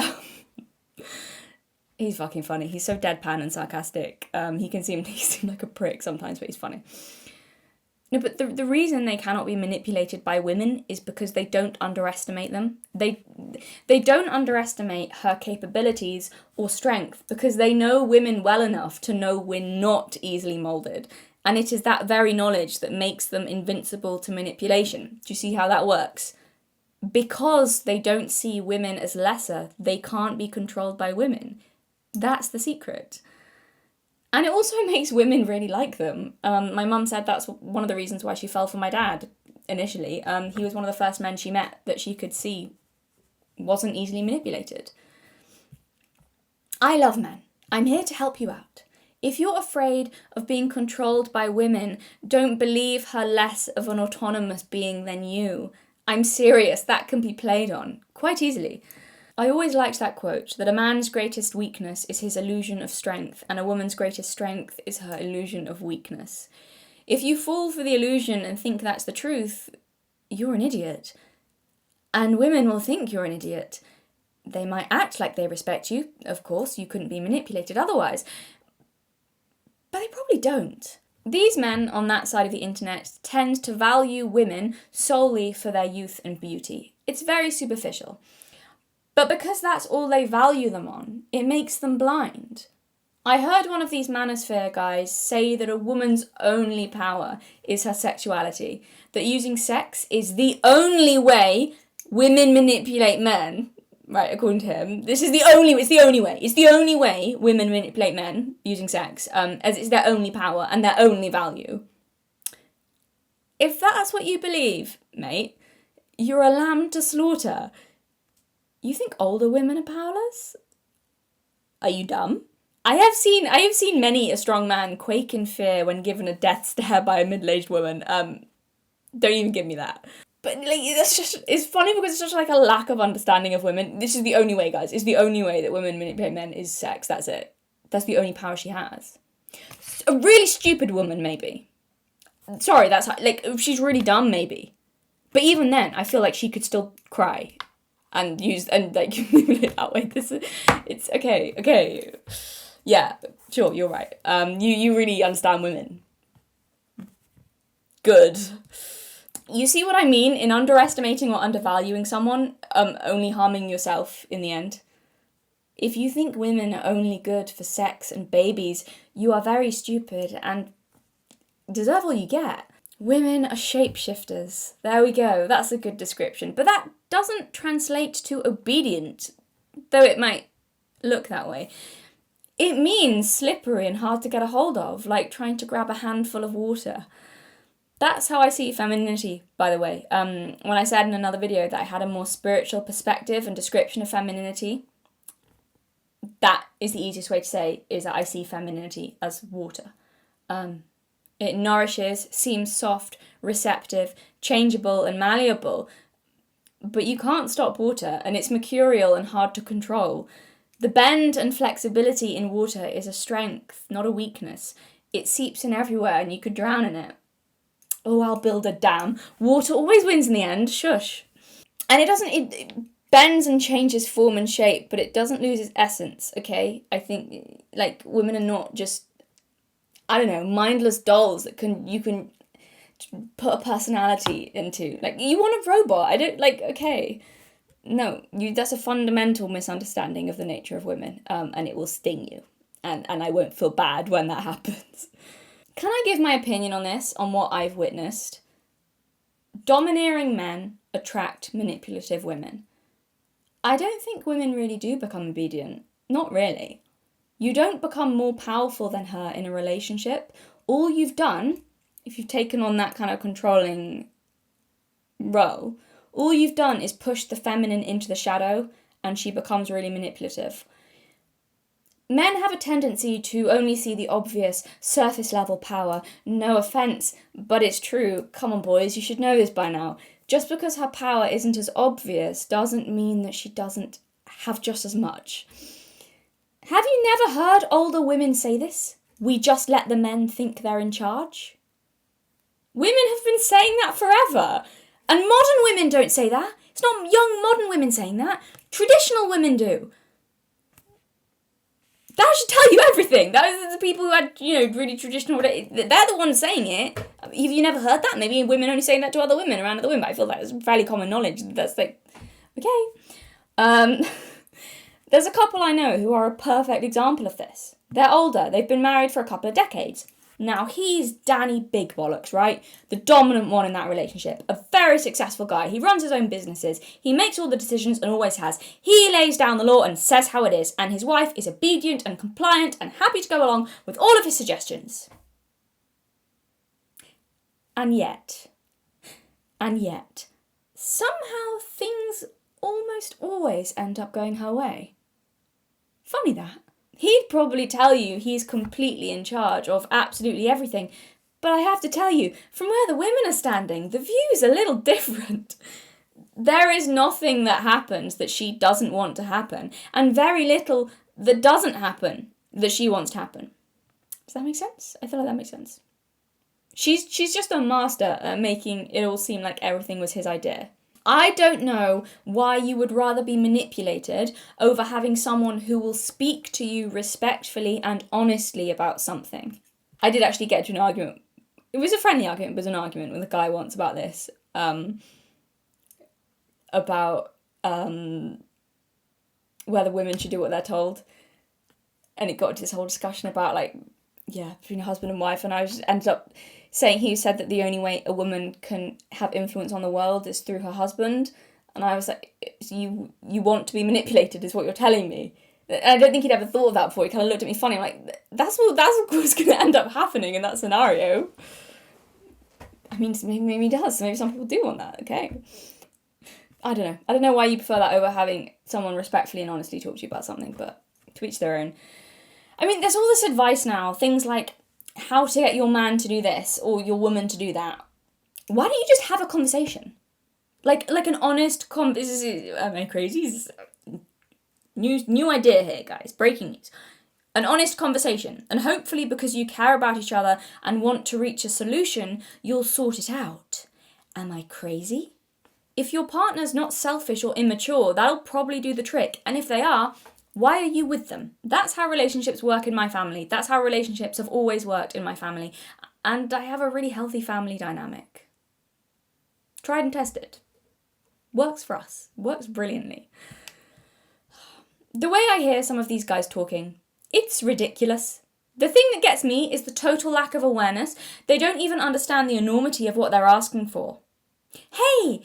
He's fucking funny. He's so deadpan and sarcastic. He can seem like a prick sometimes, but he's funny. No, but the reason they cannot be manipulated by women is because they don't underestimate them. They don't underestimate her capabilities or strength because they know women well enough to know we're not easily moulded. And it is that very knowledge that makes them invincible to manipulation. Do you see how that works? Because they don't see women as lesser, they can't be controlled by women. That's the secret. And it also makes women really like them. My mum said that's one of the reasons why she fell for my dad initially. He was one of the first men she met that she could see wasn't easily manipulated. I love men. I'm here to help you out. If you're afraid of being controlled by women, don't believe her less of an autonomous being than you. I'm serious, that can be played on quite easily. I always liked that quote, that a man's greatest weakness is his illusion of strength, and a woman's greatest strength is her illusion of weakness. If you fall for the illusion and think that's the truth, you're an idiot. And women will think you're an idiot. They might act like they respect you, of course, you couldn't be manipulated otherwise. But they probably don't. These men on that side of the internet tend to value women solely for their youth and beauty. It's very superficial. But because that's all they value them on, it makes them blind. I heard one of these manosphere guys say that a woman's only power is her sexuality, that using sex is the only way women manipulate men. Right, according to him, it's the only way women manipulate men using sex, as it's their only power and their only value. If that's what you believe, mate, you're a lamb to slaughter. You think older women are powerless? Are you dumb? I have seen many a strong man quake in fear when given a death stare by a middle-aged woman. Don't even give me that. But it's funny because it's just like a lack of understanding of women. This is the only way, guys. It's the only way that women manipulate men is sex. That's it. That's the only power she has. A really stupid woman, maybe. Sorry, that's if she's really dumb, maybe. But even then, I feel like she could still cry and manipulate that way. It's okay. Yeah, sure, you're right. You really understand women. Good. You see what I mean in underestimating or undervaluing someone, only harming yourself in the end? If you think women are only good for sex and babies, you are very stupid and deserve all you get. Women are shapeshifters. There we go, that's a good description. But that doesn't translate to obedient, though it might look that way. It means slippery and hard to get a hold of, like trying to grab a handful of water. That's how I see femininity, by the way. When I said in another video that I had a more spiritual perspective and description of femininity, that is the easiest way to say, is that I see femininity as water. It nourishes, seems soft, receptive, changeable and malleable, but you can't stop water, and it's mercurial and hard to control. The bend and flexibility in water is a strength, not a weakness. It seeps in everywhere and you could drown in it. Oh, I'll build a dam. Water always wins in the end, shush. And it bends and changes form and shape, but it doesn't lose its essence, okay? I think, women are not just, mindless dolls that you can put a personality into. You want a robot, okay. No, that's a fundamental misunderstanding of the nature of women, and it will sting you. And I won't feel bad when that happens. Can I give my opinion on this, on what I've witnessed? Domineering men attract manipulative women. I don't think women really do become obedient. Not really. You don't become more powerful than her in a relationship. All you've done, if you've taken on that kind of controlling role, all you've done is push the feminine into the shadow and she becomes really manipulative. Men have a tendency to only see the obvious, surface-level power. No offence, but it's true. Come on, boys, you should know this by now. Just because her power isn't as obvious doesn't mean that she doesn't have just as much. Have you never heard older women say this? We just let the men think they're in charge? Women have been saying that forever. And modern women don't say that. It's not young modern women saying that. Traditional women do. That should tell you everything. Those are the people who had, really traditional... They're the ones saying it. Have you never heard that? Maybe women only saying that to other women, around other women, but I feel that is fairly common knowledge. That's okay. There's a couple I know who are a perfect example of this. They're older. They've been married for a couple of decades. Now, he's Danny Big Bollocks, right? The dominant one in that relationship. A very successful guy. He runs his own businesses. He makes all the decisions and always has. He lays down the law and says how it is. And his wife is obedient and compliant and happy to go along with all of his suggestions. And yet, somehow things almost always end up going her way. Funny that. He'd probably tell you he's completely in charge of absolutely everything. But I have to tell you, from where the women are standing, the view's a little different. There is nothing that happens that she doesn't want to happen, and very little that doesn't happen that she wants to happen. Does that make sense? I feel like that makes sense. She's just a master at making it all seem like everything was his idea. I don't know why you would rather be manipulated over having someone who will speak to you respectfully and honestly about something. I did actually get into an argument. It was a friendly argument, but it was an argument with a guy once about this. About whether women should do what they're told. And it got into this whole discussion about, like, between a husband and wife, and I just ended up saying he said that the only way a woman can have influence on the world is through her husband, and I was like, you want to be manipulated is what you're telling me. And I don't think he'd ever thought of that before. He kind of looked at me funny. I'm like, that's what's going to end up happening in that scenario. I mean, maybe he does. Maybe some people do want that. Okay. I don't know why you prefer that over having someone respectfully and honestly talk to you about something, but to each their own. I mean, there's all this advice now, things like how to get your man to do this or your woman to do that. Why don't you just have a conversation? Like an honest am I crazy? New idea here, guys. Breaking news. An honest conversation. And hopefully because you care about each other and want to reach a solution, you'll sort it out. Am I crazy? If your partner's not selfish or immature, that'll probably do the trick. And if they are, why are you with them? That's how relationships work in my family. That's how relationships have always worked in my family. And I have a really healthy family dynamic. Tried and tested. Works for us. Works brilliantly. The way I hear some of these guys talking, it's ridiculous. The thing that gets me is the total lack of awareness. They don't even understand the enormity of what they're asking for. Hey,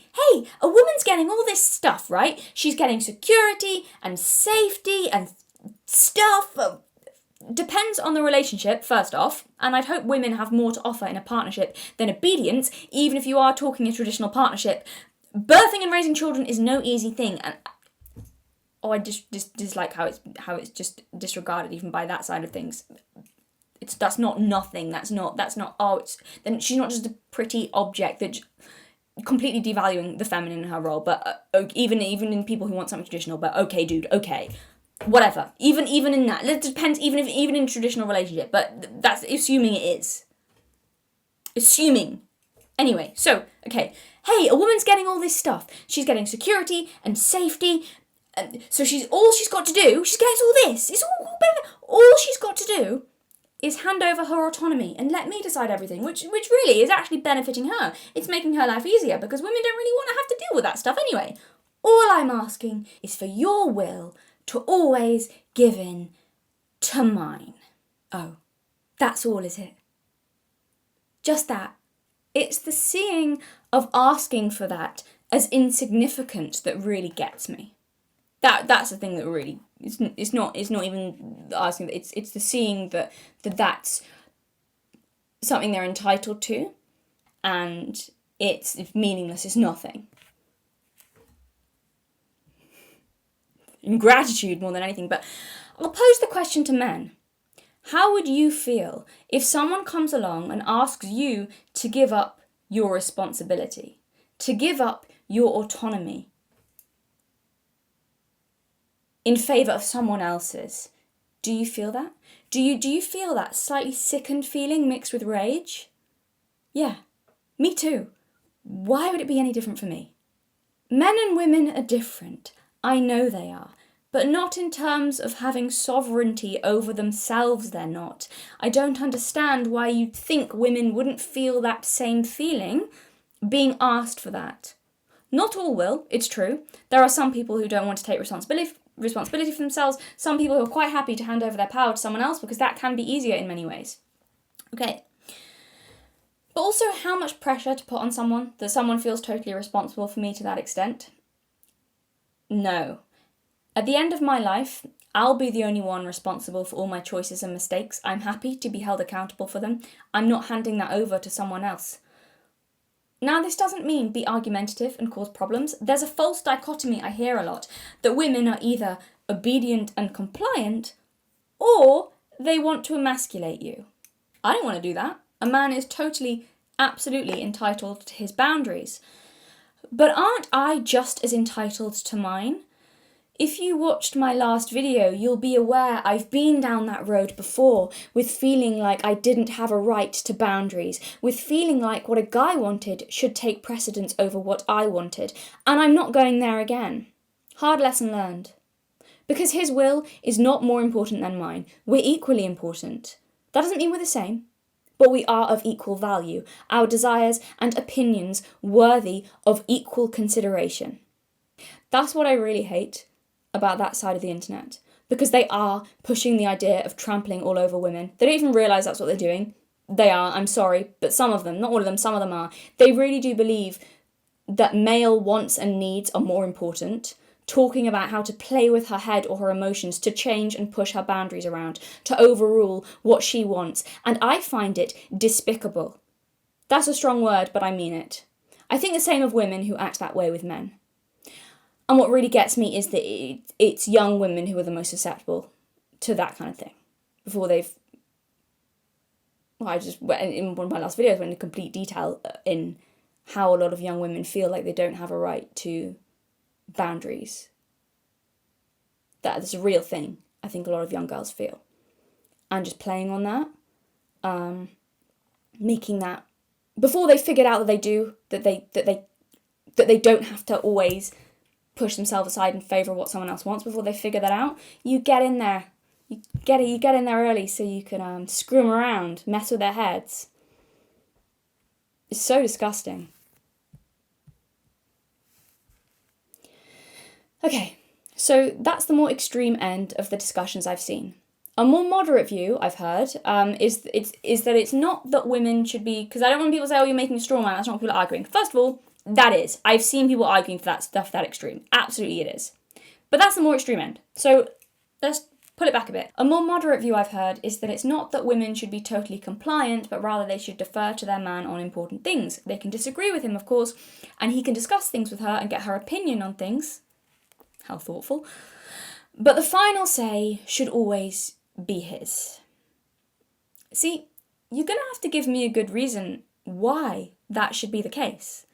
a woman's getting all this stuff, right? She's getting security and safety and stuff. Depends on the relationship, first off, and I'd hope women have more to offer in a partnership than obedience, even if you are talking a traditional partnership. Birthing and raising children is no easy thing, and I just dislike how it's just disregarded even by that side of things. That's not nothing. Then she's not just a pretty object that. Completely devaluing the feminine in her role, but even in people who want something traditional, but okay, dude, okay, whatever. Even in that, it depends. Even in a traditional relationship, but that's assuming it is. Assuming. Anyway, so okay. Hey, a woman's getting all this stuff. She's getting security and safety, and so all she's got to do. She gets all this. It's all she's got to do. Is hand over her autonomy and let me decide everything, which really is actually benefiting her. It's making her life easier because women don't really want to have to deal with that stuff anyway. All I'm asking is for your will to always give in to mine. Oh, that's all, is it? Just that. It's the seeing of asking for that as insignificant that really gets me. That's the thing that really it's not even asking. It's the seeing that that's something they're entitled to, and it's meaningless. It's nothing. Ingratitude more than anything. But I'll pose the question to men: how would you feel if someone comes along and asks you to give up your responsibility, to give up your autonomy? In favour of someone else's? Do you feel that? Do you feel that slightly sickened feeling mixed with rage? Yeah, me too. Why would it be any different for me? Men and women are different. I know they are. But not in terms of having sovereignty over themselves, they're not. I don't understand why you'd think women wouldn't feel that same feeling being asked for that. Not all will, it's true. There are some people who don't want to take responsibility for themselves, some people who are quite happy to hand over their power to someone else because that can be easier in many ways. Okay. But also, how much pressure to put on someone that someone feels totally responsible for me to that extent? No. At the end of my life, I'll be the only one responsible for all my choices and mistakes. I'm happy to be held accountable for them. I'm not handing that over to someone else. Now, this doesn't mean be argumentative and cause problems. There's a false dichotomy I hear a lot, that women are either obedient and compliant or they want to emasculate you. I don't want to do that. A man is totally, absolutely entitled to his boundaries. But aren't I just as entitled to mine? If you watched my last video, you'll be aware I've been down that road before, with feeling like I didn't have a right to boundaries, with feeling like what a guy wanted should take precedence over what I wanted, and I'm not going there again. Hard lesson learned. Because his will is not more important than mine. We're equally important. That doesn't mean we're the same, but we are of equal value, our desires and opinions worthy of equal consideration. That's what I really hate about that side of the internet, because they are pushing the idea of trampling all over women. They don't even realise that's what they're doing. They are, I'm sorry, but some of them, not all of them, some of them are. They really do believe that male wants and needs are more important, talking about how to play with her head or her emotions to change and push her boundaries around, to overrule what she wants, and I find it despicable. That's a strong word, but I mean it. I think the same of women who act that way with men. And what really gets me is that it's young women who are the most susceptible to that kind of thing. Before they've... Well, I just went in one of my last videos went into complete detail in how a lot of young women feel like they don't have a right to boundaries. That is a real thing I think a lot of young girls feel. And just playing on that, making that... Before they figured out that they do, that they don't have to always push themselves aside in favour of what someone else wants, before they figure that out, you get in there. You get in there early so you can screw them around, mess with their heads. It's so disgusting. Okay, so that's the more extreme end of the discussions I've seen. A more moderate view I've heard is that it's not that women should be, because I don't want people to say, oh, you're making a straw man, that's not what people are arguing. First of all, that is. I've seen people arguing for that stuff that extreme. Absolutely it is. But that's the more extreme end. So let's pull it back a bit. A more moderate view I've heard is that it's not that women should be totally compliant, but rather they should defer to their man on important things. They can disagree with him, of course, and he can discuss things with her and get her opinion on things. How thoughtful. But the final say should always be his. See, you're going to have to give me a good reason why that should be the case.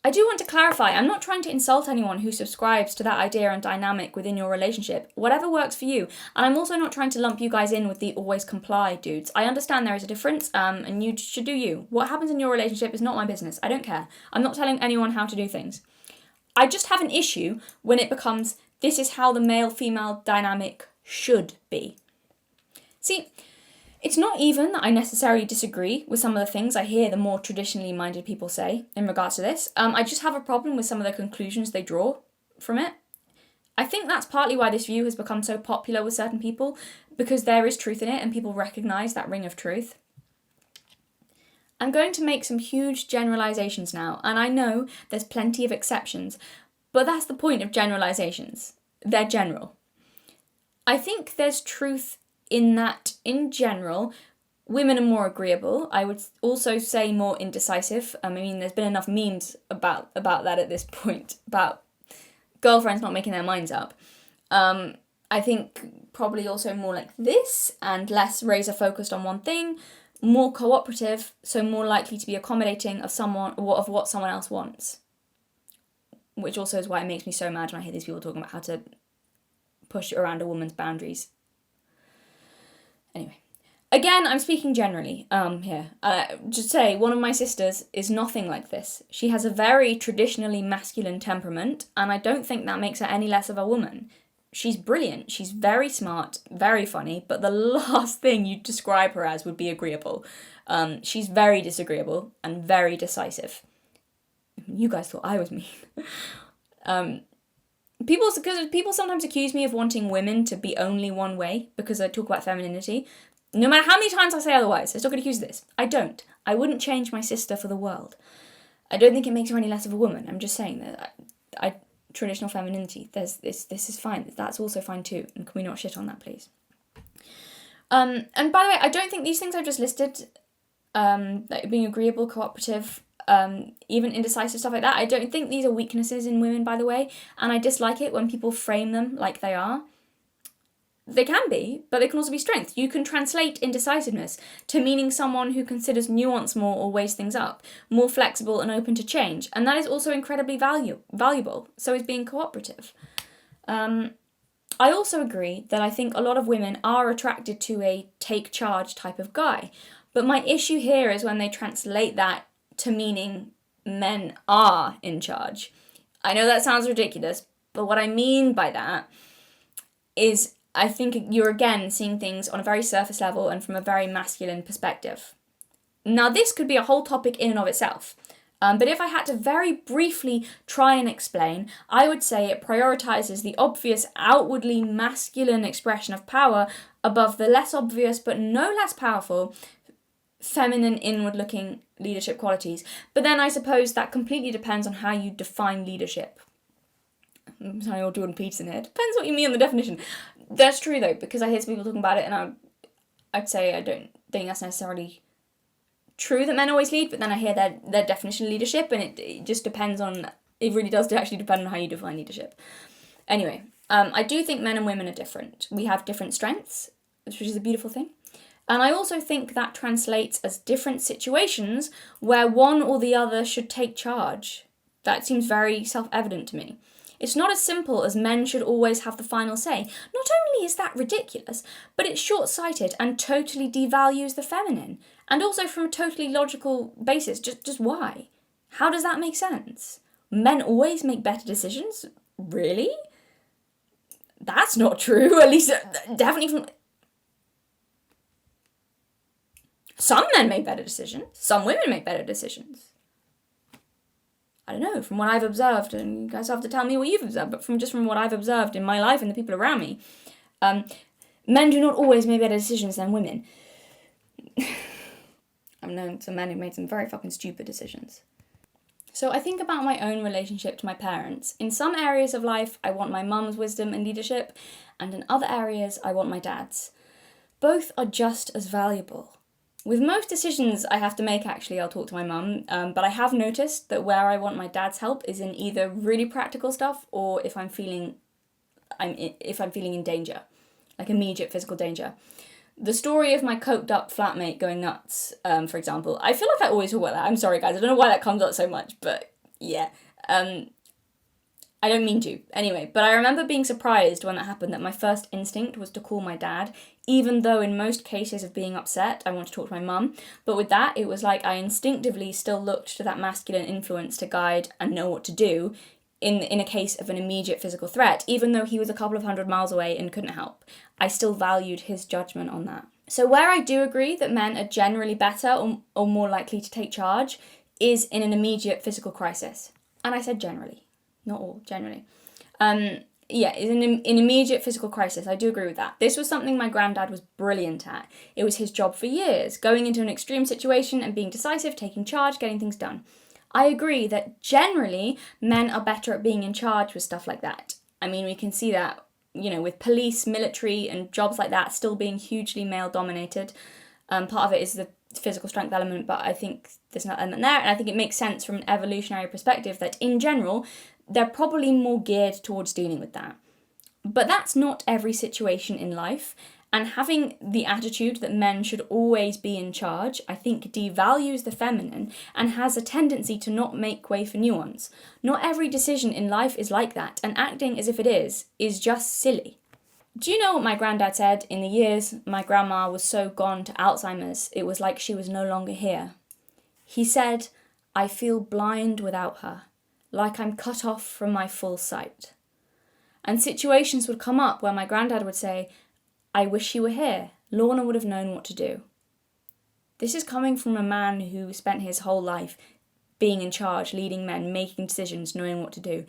I do want to clarify, I'm not trying to insult anyone who subscribes to that idea and dynamic within your relationship. Whatever works for you. And I'm also not trying to lump you guys in with the always comply dudes. I understand there is a difference, and you should do you. What happens in your relationship is not my business. I don't care. I'm not telling anyone how to do things. I just have an issue when it becomes, this is how the male-female dynamic should be. See, it's not even that I necessarily disagree with some of the things I hear the more traditionally minded people say in regards to this. I just have a problem with some of the conclusions they draw from it. I think that's partly why this view has become so popular with certain people, because there is truth in it and people recognise that ring of truth. I'm going to make some huge generalisations now, and I know there's plenty of exceptions, but that's the point of generalisations. They're general. I think there's truth in that, in general, women are more agreeable. I would also say more indecisive. I mean, there's been enough memes about that at this point, about girlfriends not making their minds up. I think probably also more like this, and less razor focused on one thing, more cooperative, so more likely to be accommodating of what someone else wants. Which also is why it makes me so mad when I hear these people talking about how to push around a woman's boundaries. Anyway, again, I'm speaking generally here. Just say, one of my sisters is nothing like this. She has a very traditionally masculine temperament, and I don't think that makes her any less of a woman. She's brilliant, she's very smart, very funny, but the last thing you'd describe her as would be agreeable. She's very disagreeable and very decisive. You guys thought I was mean. People sometimes accuse me of wanting women to be only one way because I talk about femininity. No matter how many times I say otherwise, I still get accused of this. I don't. I wouldn't change my sister for the world. I don't think it makes her any less of a woman. I'm just saying that traditional femininity, this is fine. That's also fine too. And can we not shit on that, please? And by the way, I don't think these things I've just listed, like being agreeable, cooperative, even indecisive, stuff like that, I don't think these are weaknesses in women, by the way, and I dislike it when people frame them like they are. They can be, but they can also be strength. You can translate indecisiveness to meaning someone who considers nuance more or weighs things up, more flexible and open to change. And that is also incredibly valuable. So is being cooperative. I also agree that I think a lot of women are attracted to a take charge type of guy. But my issue here is when they translate that to meaning men are in charge. I know that sounds ridiculous, but what I mean by that is I think you're again seeing things on a very surface level and from a very masculine perspective. Now, this could be a whole topic in and of itself. But if I had to very briefly try and explain, I would say it prioritizes the obvious outwardly masculine expression of power above the less obvious but no less powerful feminine inward-looking leadership qualities. But then I suppose that completely depends on how you define leadership. I'm sorry, old Jordan Peterson here. Depends what you mean on the definition. That's true though, because I hear some people talking about it and I'd say I don't think that's necessarily true that men always lead, but then I hear their definition of leadership, and it just depends on, it really does actually depend on how you define leadership. Anyway, I do think men and women are different. We have different strengths, which is a beautiful thing. And I also think that translates as different situations where one or the other should take charge. That seems very self-evident to me. It's not as simple as men should always have the final say. Not only is that ridiculous, but it's short-sighted and totally devalues the feminine. And also from a totally logical basis, just why? How does that make sense? Men always make better decisions? Really? That's not true, at least definitely from... Some men make better decisions, some women make better decisions. I don't know, from what I've observed, and you guys have to tell me what you've observed, but from what I've observed in my life and the people around me, men do not always make better decisions than women. I've known some men who've made some very fucking stupid decisions. So I think about my own relationship to my parents. In some areas of life, I want my mum's wisdom and leadership, and in other areas, I want my dad's. Both are just as valuable. With most decisions I have to make, actually, I'll talk to my mum, but I have noticed that where I want my dad's help is in either really practical stuff or if I'm feeling in danger, like immediate physical danger. The story of my coked up flatmate going nuts, for example, I feel like I always talk about that. I'm sorry, guys, I don't know why that comes up so much, but yeah. I don't mean to. Anyway, but I remember being surprised when that happened that my first instinct was to call my dad, even though in most cases of being upset, I want to talk to my mum. But with that, it was like I instinctively still looked to that masculine influence to guide and know what to do in a case of an immediate physical threat, even though he was a couple of 100 miles away and couldn't help. I still valued his judgment on that. So where I do agree that men are generally better or more likely to take charge is in an immediate physical crisis. And I said generally. Not all, generally. In immediate physical crisis, I do agree with that. This was something my granddad was brilliant at. It was his job for years, going into an extreme situation and being decisive, taking charge, getting things done. I agree that generally men are better at being in charge with stuff like that. I mean, we can see that, with police, military, and jobs like that still being hugely male-dominated. Part of it is the physical strength element, but I think there's an element there, and I think it makes sense from an evolutionary perspective that, in general, they're probably more geared towards dealing with that. But that's not every situation in life, and having the attitude that men should always be in charge, I think devalues the feminine and has a tendency to not make way for nuance. Not every decision in life is like that, and acting as if it is just silly. Do you know what my granddad said? In the years my grandma was so gone to Alzheimer's, it was like she was no longer here. He said, "I feel blind without her, like I'm cut off from my full sight." And situations would come up where my granddad would say, "I wish she were here. Lorna would have known what to do." This is coming from a man who spent his whole life being in charge, leading men, making decisions, knowing what to do.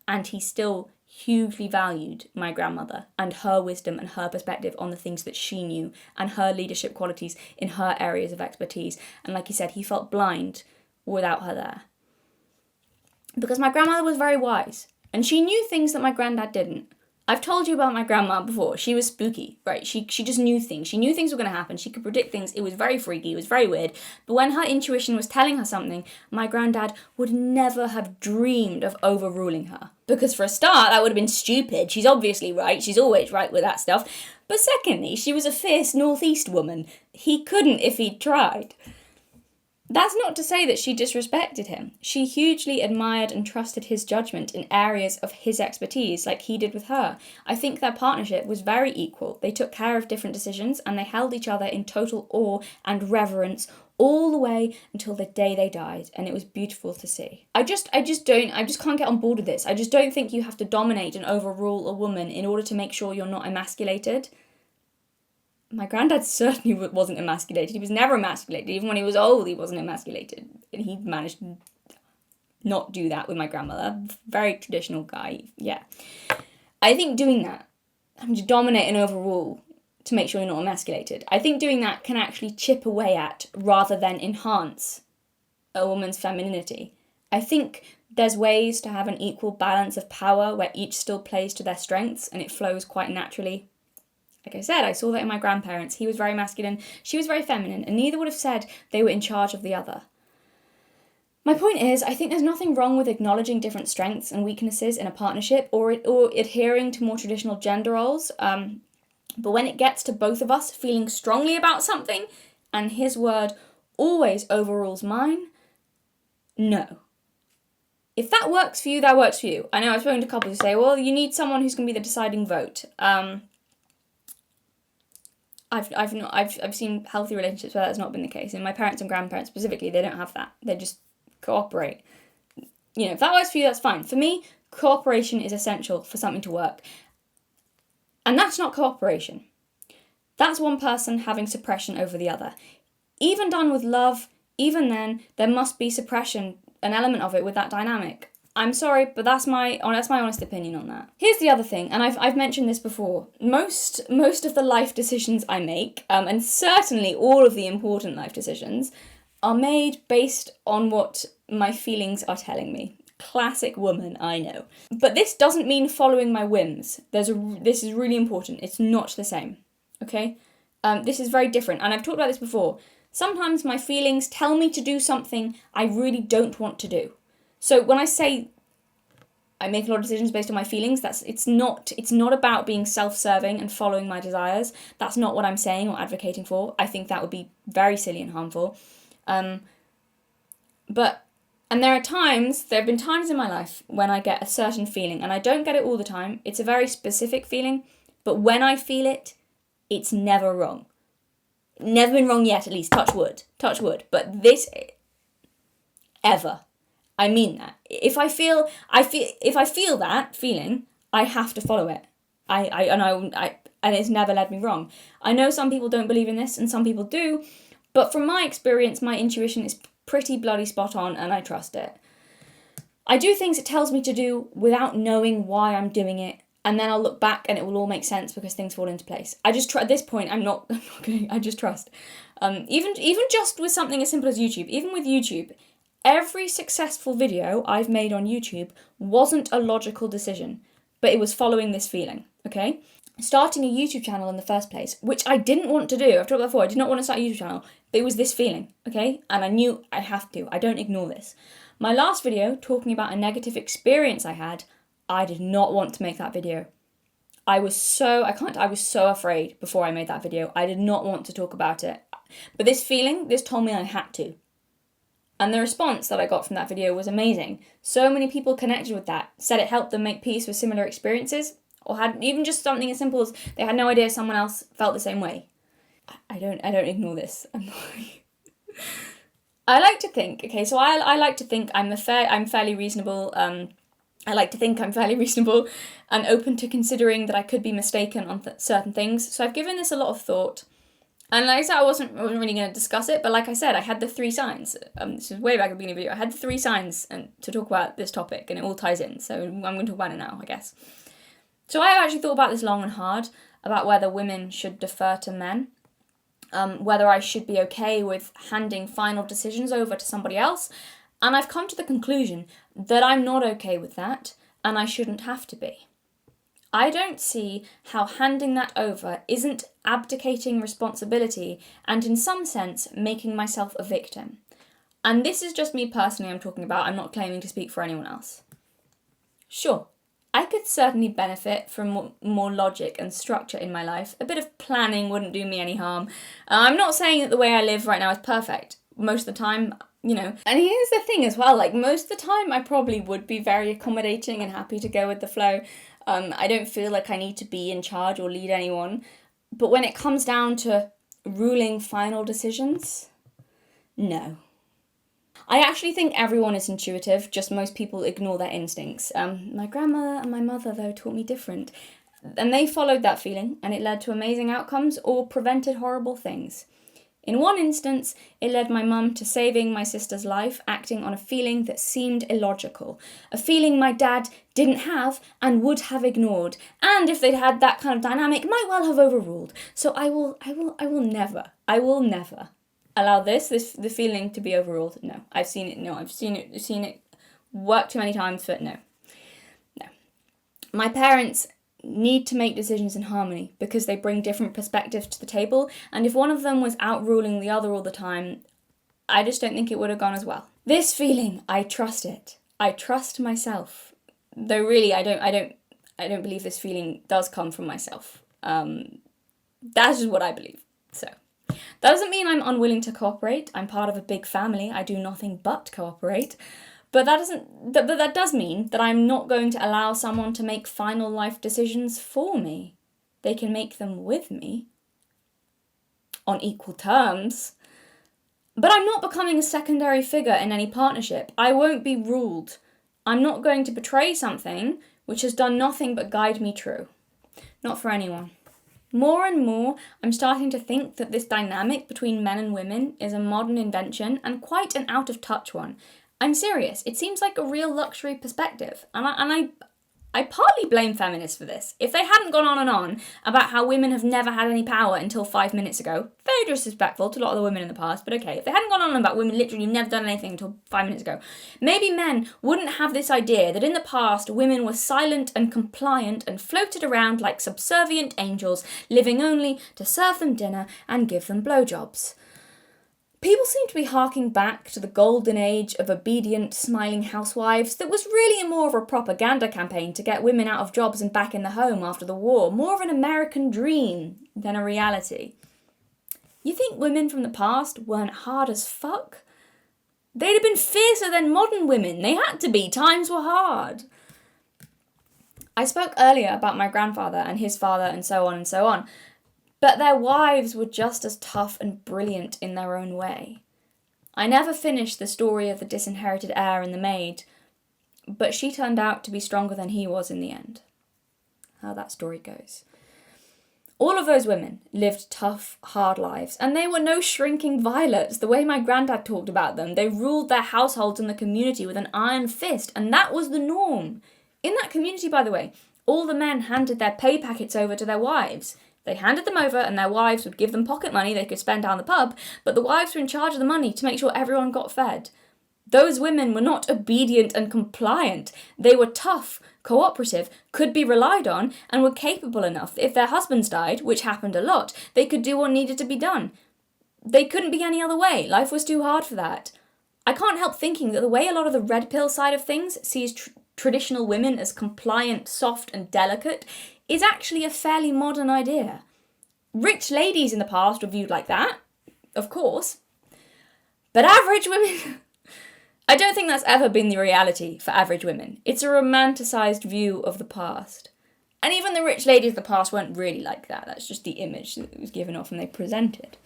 And he still hugely valued my grandmother and her wisdom and her perspective on the things that she knew and her leadership qualities in her areas of expertise. And like he said, he felt blind without her there. Because my grandmother was very wise and she knew things that my granddad didn't. I've told you about my grandma before. She was spooky, right? She just knew things. She knew things were going to happen. She could predict things. It was very freaky. It was very weird. But when her intuition was telling her something, my granddad would never have dreamed of overruling her. Because for a start, that would have been stupid. She's obviously right. She's always right with that stuff. But secondly, she was a fierce northeast woman. He couldn't if he'd tried. That's not to say that she disrespected him. She hugely admired and trusted his judgment in areas of his expertise, like he did with her. I think their partnership was very equal. They took care of different decisions, and they held each other in total awe and reverence all the way until the day they died, and it was beautiful to see. I just can't get on board with this. I just don't think you have to dominate and overrule a woman in order to make sure you're not emasculated. My granddad certainly wasn't emasculated. He was never emasculated. Even when he was old, he wasn't emasculated. And he managed to not do that with my grandmother. Very traditional guy, yeah. I think doing that, having to dominate and overrule to make sure you're not emasculated, I think doing that can actually chip away at rather than enhance a woman's femininity. I think there's ways to have an equal balance of power where each still plays to their strengths and it flows quite naturally. Like I said, I saw that in my grandparents. He was very masculine, she was very feminine, and neither would have said they were in charge of the other. My point is, I think there's nothing wrong with acknowledging different strengths and weaknesses in a partnership or adhering to more traditional gender roles. But when it gets to both of us feeling strongly about something and his word always overrules mine, no. If that works for you, that works for you. I know I've spoken to couples who say, well, you need someone who's going to be the deciding vote. I've seen healthy relationships where that's not been the case. And my parents and grandparents specifically, they don't have that. They just cooperate. You know, if that works for you, that's fine. For me, cooperation is essential for something to work. And that's not cooperation. That's one person having suppression over the other. Even done with love, even then, there must be suppression, an element of it with that dynamic. I'm sorry, but that's my honest opinion on that. Here's the other thing, and I've mentioned this before. Most of the life decisions I make, and certainly all of the important life decisions, are made based on what my feelings are telling me. Classic woman, I know. But this doesn't mean following my whims. This is really important. It's not the same, okay? This is very different, and I've talked about this before. Sometimes my feelings tell me to do something I really don't want to do. So when I say I make a lot of decisions based on my feelings, it's not about being self-serving and following my desires. That's not what I'm saying or advocating for. I think that would be very silly and harmful. And there have been times in my life when I get a certain feeling, and I don't get it all the time. It's a very specific feeling, but when I feel it, it's never wrong. Never been wrong yet, at least, touch wood. But this, ever. I mean that. If I feel that feeling, I have to follow it. And it's never led me wrong. I know some people don't believe in this and some people do, but from my experience, my intuition is pretty bloody spot on and I trust it. I do things it tells me to do without knowing why I'm doing it, and then I'll look back and it will all make sense because things fall into place. I just at this point, I'm not okay. I just trust. Even just with something as simple as YouTube, even with YouTube, every successful video I've made on YouTube wasn't a logical decision, but it was following this feeling, okay? Starting a YouTube channel in the first place, which I didn't want to do. I've talked about before, I did not want to start a YouTube channel, but it was this feeling, okay? And I knew I have to. I don't ignore this. My last video, talking about a negative experience I had, I did not want to make that video. I was so afraid before I made that video. I did not want to talk about it. But this told me I had to. And the response that I got from that video was amazing. So many people connected with that, said it helped them make peace with similar experiences, or had even just something as simple as they had no idea someone else felt the same way. I don't ignore this. I like to think, okay, so I like to think I'm fairly reasonable. I like to think I'm fairly reasonable and open to considering that I could be mistaken on certain things. So I've given this a lot of thought. And like I said, I wasn't really going to discuss it, but like I said, I had the 3 signs. This is way back at the beginning of the video. I had the 3 signs to talk about this topic, and it all ties in. So I'm going to talk about it now, I guess. So I have actually thought about this long and hard, about whether women should defer to men, whether I should be okay with handing final decisions over to somebody else. And I've come to the conclusion that I'm not okay with that, and I shouldn't have to be. I don't see how handing that over isn't abdicating responsibility and, in some sense, making myself a victim. And this is just me personally I'm talking about, I'm not claiming to speak for anyone else. Sure, I could certainly benefit from more logic and structure in my life. A bit of planning wouldn't do me any harm. I'm not saying that the way I live right now is perfect. Most of the time, and here's the thing as well, like most of the time I probably would be very accommodating and happy to go with the flow. I don't feel like I need to be in charge or lead anyone. But when it comes down to ruling final decisions, no. I actually think everyone is intuitive, just most people ignore their instincts. My grandma and my mother, though, taught me different. And they followed that feeling, and it led to amazing outcomes or prevented horrible things. In one instance, it led my mum to saving my sister's life, acting on a feeling that seemed illogical. A feeling my dad didn't have and would have ignored. And if they'd had that kind of dynamic, might well have overruled. So I will never allow the feeling to be overruled. No, I've seen it work too many times, but no. My parents need to make decisions in harmony because they bring different perspectives to the table, and if one of them was outruling the other all the time, I just don't think it would have gone as well. This feeling, I trust it. I trust myself. Though really, I don't believe this feeling does come from myself. That's just what I believe. So that doesn't mean I'm unwilling to cooperate. I'm part of a big family. I do nothing but cooperate. But that does mean that I'm not going to allow someone to make final life decisions for me. They can make them with me on equal terms. But I'm not becoming a secondary figure in any partnership. I won't be ruled. I'm not going to betray something which has done nothing but guide me true. Not for anyone. More and more, I'm starting to think that this dynamic between men and women is a modern invention and quite an out-of-touch one. I'm serious. It seems like a real luxury perspective. And I partly blame feminists for this. If they hadn't gone on and on about how women have never had any power until 5 minutes ago, very disrespectful to a lot of the women in the past, but okay, if they hadn't gone on about women literally never done anything until 5 minutes ago, maybe men wouldn't have this idea that in the past women were silent and compliant and floated around like subservient angels, living only to serve them dinner and give them blowjobs. People seem to be harking back to the golden age of obedient, smiling housewives that was really more of a propaganda campaign to get women out of jobs and back in the home after the war, more of an American dream than a reality. You think women from the past weren't hard as fuck? They'd have been fiercer than modern women. They had to be. Times were hard. I spoke earlier about my grandfather and his father and so on and so on. But their wives were just as tough and brilliant in their own way. I never finished the story of the disinherited heir and the maid, but she turned out to be stronger than he was in the end. How that story goes. All of those women lived tough, hard lives, and they were no shrinking violets, the way my granddad talked about them. They ruled their households and the community with an iron fist, and that was the norm. In that community, by the way, all the men handed their pay packets over to their wives. They handed them over and their wives would give them pocket money they could spend down the pub, but the wives were in charge of the money to make sure everyone got fed. Those women were not obedient and compliant. They were tough, cooperative, could be relied on, and were capable enough that if their husbands died, which happened a lot, they could do what needed to be done. They couldn't be any other way. Life was too hard for that. I can't help thinking that the way a lot of the red pill side of things sees traditional women as compliant, soft, and delicate is actually a fairly modern idea. Rich ladies in the past were viewed like that, of course. But average women... I don't think that's ever been the reality for average women. It's a romanticised view of the past. And even the rich ladies of the past weren't really like that. That's just the image that was given off and they presented.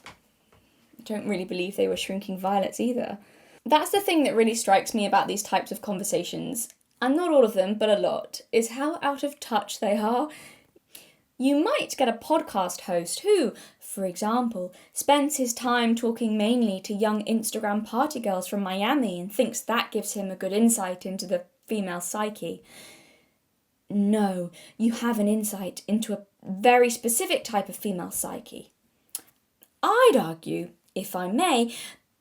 I don't really believe they were shrinking violets either. That's the thing that really strikes me about these types of conversations, and not all of them, but a lot, is how out of touch they are. You might get a podcast host who, for example, spends his time talking mainly to young Instagram party girls from Miami and thinks that gives him a good insight into the female psyche. No, you have an insight into a very specific type of female psyche. I'd argue, if I may,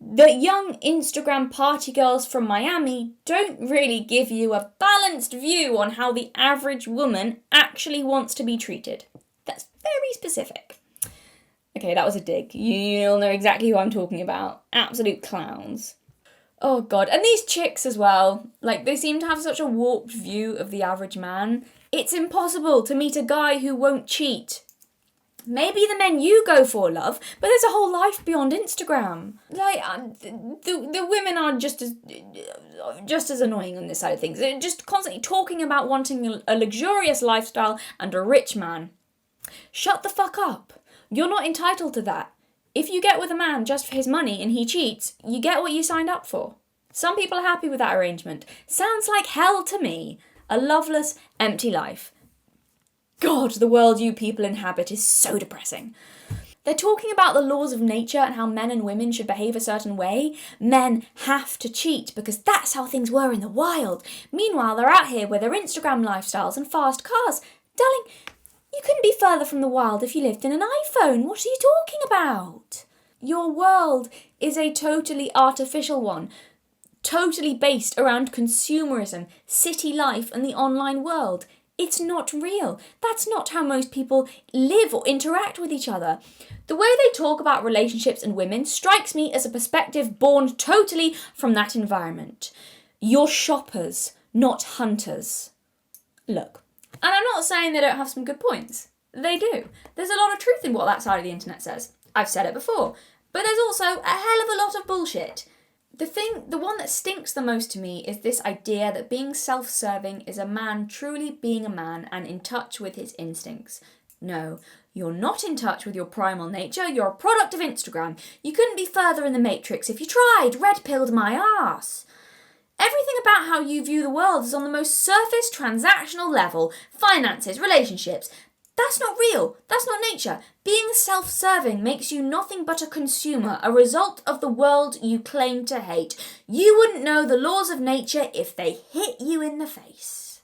The young Instagram party girls from Miami don't really give you a balanced view on how the average woman actually wants to be treated. That's very specific. Okay, that was a dig. You'll know exactly who I'm talking about. Absolute clowns. Oh god, and these chicks as well. Like, they seem to have such a warped view of the average man. It's impossible to meet a guy who won't cheat. Maybe the men you go for, love, but there's a whole life beyond Instagram. Like, the women are just as annoying on this side of things. They're just constantly talking about wanting a luxurious lifestyle and a rich man. Shut the fuck up. You're not entitled to that. If you get with a man just for his money and he cheats, you get what you signed up for. Some people are happy with that arrangement. Sounds like hell to me. A loveless, empty life. God, the world you people inhabit is so depressing. They're talking about the laws of nature and how men and women should behave a certain way. Men have to cheat because that's how things were in the wild. Meanwhile, they're out here with their Instagram lifestyles and fast cars. Darling, you couldn't be further from the wild if you lived in an iPhone. What are you talking about? Your world is a totally artificial one. Totally based around consumerism, city life and the online world. It's not real. That's not how most people live or interact with each other. The way they talk about relationships and women strikes me as a perspective born totally from that environment. You're shoppers, not hunters. Look, and I'm not saying they don't have some good points. They do. There's a lot of truth in what that side of the internet says. I've said it before. But there's also a hell of a lot of bullshit. The one that stinks the most to me is this idea that being self-serving is a man truly being a man and in touch with his instincts. No, you're not in touch with your primal nature, you're a product of Instagram. You couldn't be further in the matrix if you tried, red-pilled my ass. Everything about how you view the world is on the most surface transactional level. Finances, relationships. That's not real. That's not nature. Being self-serving makes you nothing but a consumer, a result of the world you claim to hate. You wouldn't know the laws of nature if they hit you in the face.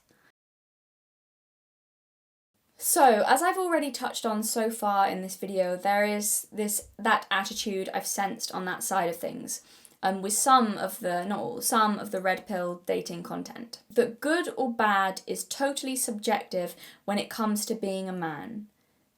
So, as I've already touched on so far in this video, there is that attitude I've sensed on that side of things. With some of the red pill dating content. That good or bad is totally subjective when it comes to being a man.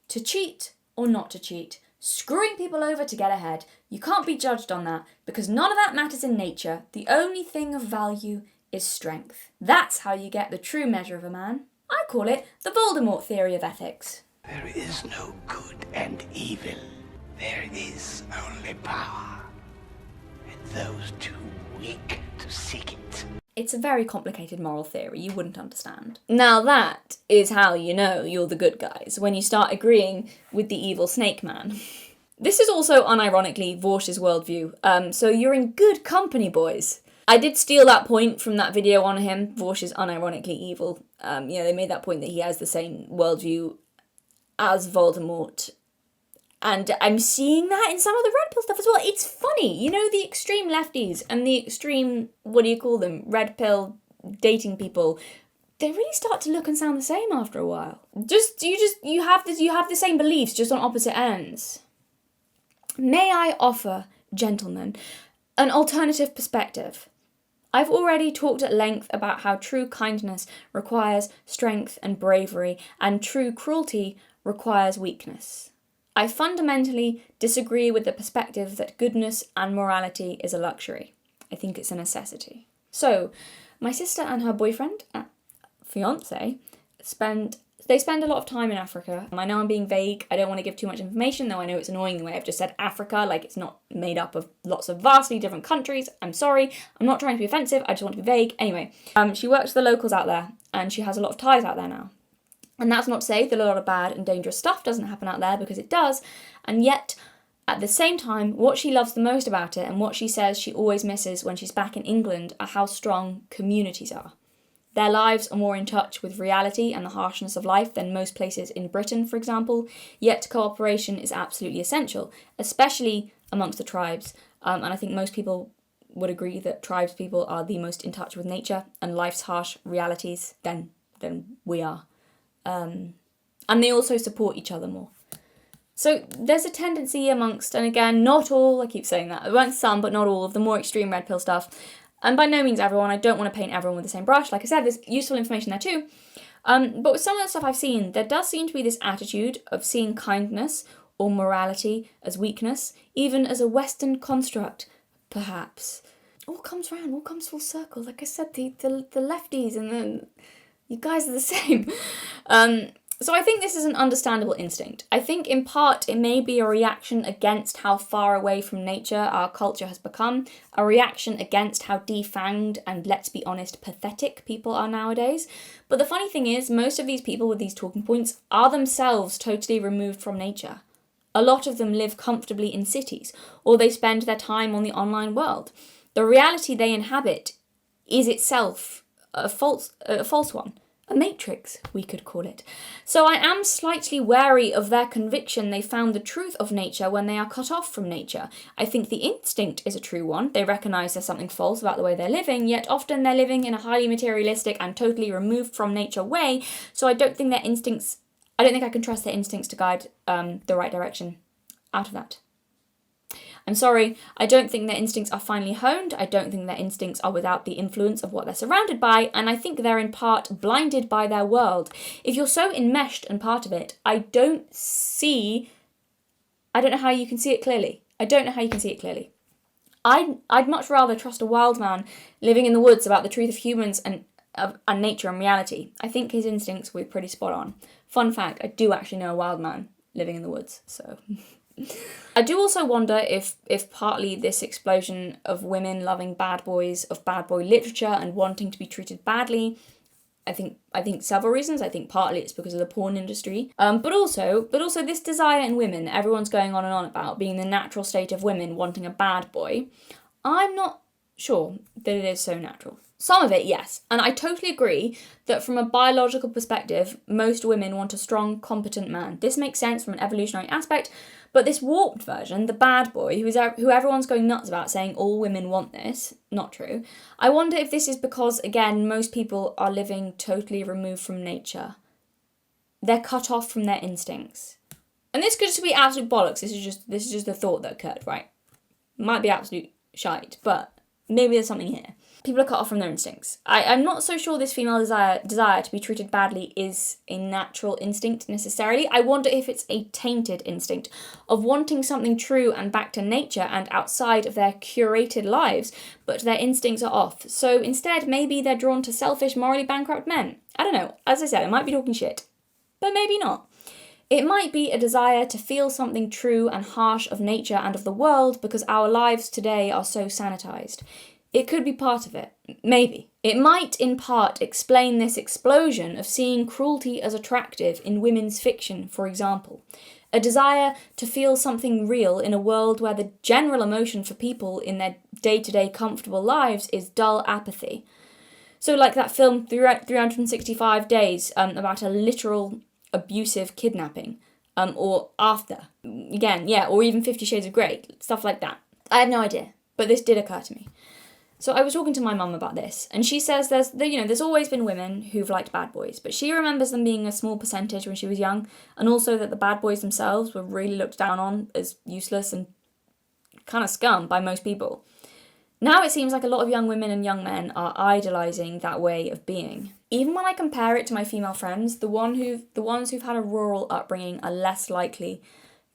To cheat or not to cheat, screwing people over to get ahead, you can't be judged on that because none of that matters in nature. The only thing of value is strength. That's how you get the true measure of a man. I call it the Voldemort theory of ethics. There is no good and evil. There is only power. Those too weak to seek it. It's a very complicated moral theory, you wouldn't understand. Now that is how you know you're the good guys, when you start agreeing with the evil snake man. This is also unironically Vorsh's worldview, so you're in good company, boys. I did steal that point from that video on him, Vorsh is unironically evil. They made that point that he has the same worldview as Voldemort. And I'm seeing that in some of the red pill stuff as well. It's funny, the extreme lefties and the extreme, red pill dating people, they really start to look and sound the same after a while. You have the same beliefs, just on opposite ends. May I offer, gentlemen, an alternative perspective? I've already talked at length about how true kindness requires strength and bravery, and true cruelty requires weakness. I fundamentally disagree with the perspective that goodness and morality is a luxury. I think it's a necessity. So, my sister and her boyfriend, fiance, spend a lot of time in Africa. I know I'm being vague, I don't want to give too much information, though I know it's annoying the way I've just said Africa, like it's not made up of lots of vastly different countries. I'm sorry, I'm not trying to be offensive, I just want to be vague. Anyway, she works with the locals out there, and she has a lot of ties out there now. And that's not to say that a lot of bad and dangerous stuff doesn't happen out there, because it does. And yet, at the same time, what she loves the most about it and what she says she always misses when she's back in England are how strong communities are. Their lives are more in touch with reality and the harshness of life than most places in Britain, for example, yet cooperation is absolutely essential, especially amongst the tribes. And I think most people would agree that tribes people are the most in touch with nature and life's harsh realities than we are. And they also support each other more. So there's a tendency amongst, and again, not all, I keep saying that, amongst some, but not all, of the more extreme red pill stuff, and by no means everyone, I don't want to paint everyone with the same brush, like I said, there's useful information there too, but with some of the stuff I've seen, there does seem to be this attitude of seeing kindness or morality as weakness, even as a Western construct, perhaps. All comes round, all comes full circle. Like I said, the lefties and the... You guys are the same. So I think this is an understandable instinct. I think in part it may be a reaction against how far away from nature our culture has become, a reaction against how defanged and, let's be honest, pathetic people are nowadays. But the funny thing is, most of these people with these talking points are themselves totally removed from nature. A lot of them live comfortably in cities, or they spend their time on the online world. The reality they inhabit is itself a false one. A matrix, we could call it. So I am slightly wary of their conviction they found the truth of nature when they are cut off from nature. I think the instinct is a true one. They recognise there's something false about the way they're living, yet often they're living in a highly materialistic and totally removed from nature way, so I don't think I can trust their instincts to guide the right direction out of that. I'm sorry, I don't think their instincts are finely honed, I don't think their instincts are without the influence of what they're surrounded by, and I think they're in part blinded by their world. If you're so enmeshed and part of it, I don't know how you can see it clearly. I'd much rather trust a wild man living in the woods about the truth of humans and nature and reality. I think his instincts will be pretty spot on. Fun fact, I do actually know a wild man living in the woods, so... I do also wonder if partly this explosion of women loving bad boys, of bad boy literature and wanting to be treated badly, I think several reasons. I think partly it's because of the porn industry, but also this desire in women everyone's going on and on about being the natural state of women wanting a bad boy. I'm not sure that it is so natural. Some of it, yes, and I totally agree that from a biological perspective, most women want a strong, competent man. This makes sense from an evolutionary aspect, but this warped version, the bad boy, who everyone's going nuts about saying all women want this, not true. I wonder if this is because, again, most people are living totally removed from nature. They're cut off from their instincts. And this could just be absolute bollocks. This is just a thought that occurred, right? Might be absolute shite, but maybe there's something here. People are cut off from their instincts. I'm not so sure this female desire to be treated badly is a natural instinct necessarily. I wonder if it's a tainted instinct of wanting something true and back to nature and outside of their curated lives, but their instincts are off. So instead, maybe they're drawn to selfish, morally bankrupt men. I don't know. As I said, I might be talking shit, but maybe not. It might be a desire to feel something true and harsh of nature and of the world because our lives today are so sanitized. It could be part of it, maybe. It might, in part, explain this explosion of seeing cruelty as attractive in women's fiction, for example. A desire to feel something real in a world where the general emotion for people in their day-to-day comfortable lives is dull apathy. So like that film 365 Days about a literal abusive kidnapping, or After. Again, yeah, or even 50 Shades of Grey, stuff like that. I have no idea, but this did occur to me. So I was talking to my mum about this, and she says there's always been women who've liked bad boys, but she remembers them being a small percentage when she was young, and also that the bad boys themselves were really looked down on as useless and kind of scum by most people. Now it seems like a lot of young women and young men are idolising that way of being. Even when I compare it to my female friends, the ones who've had a rural upbringing are less likely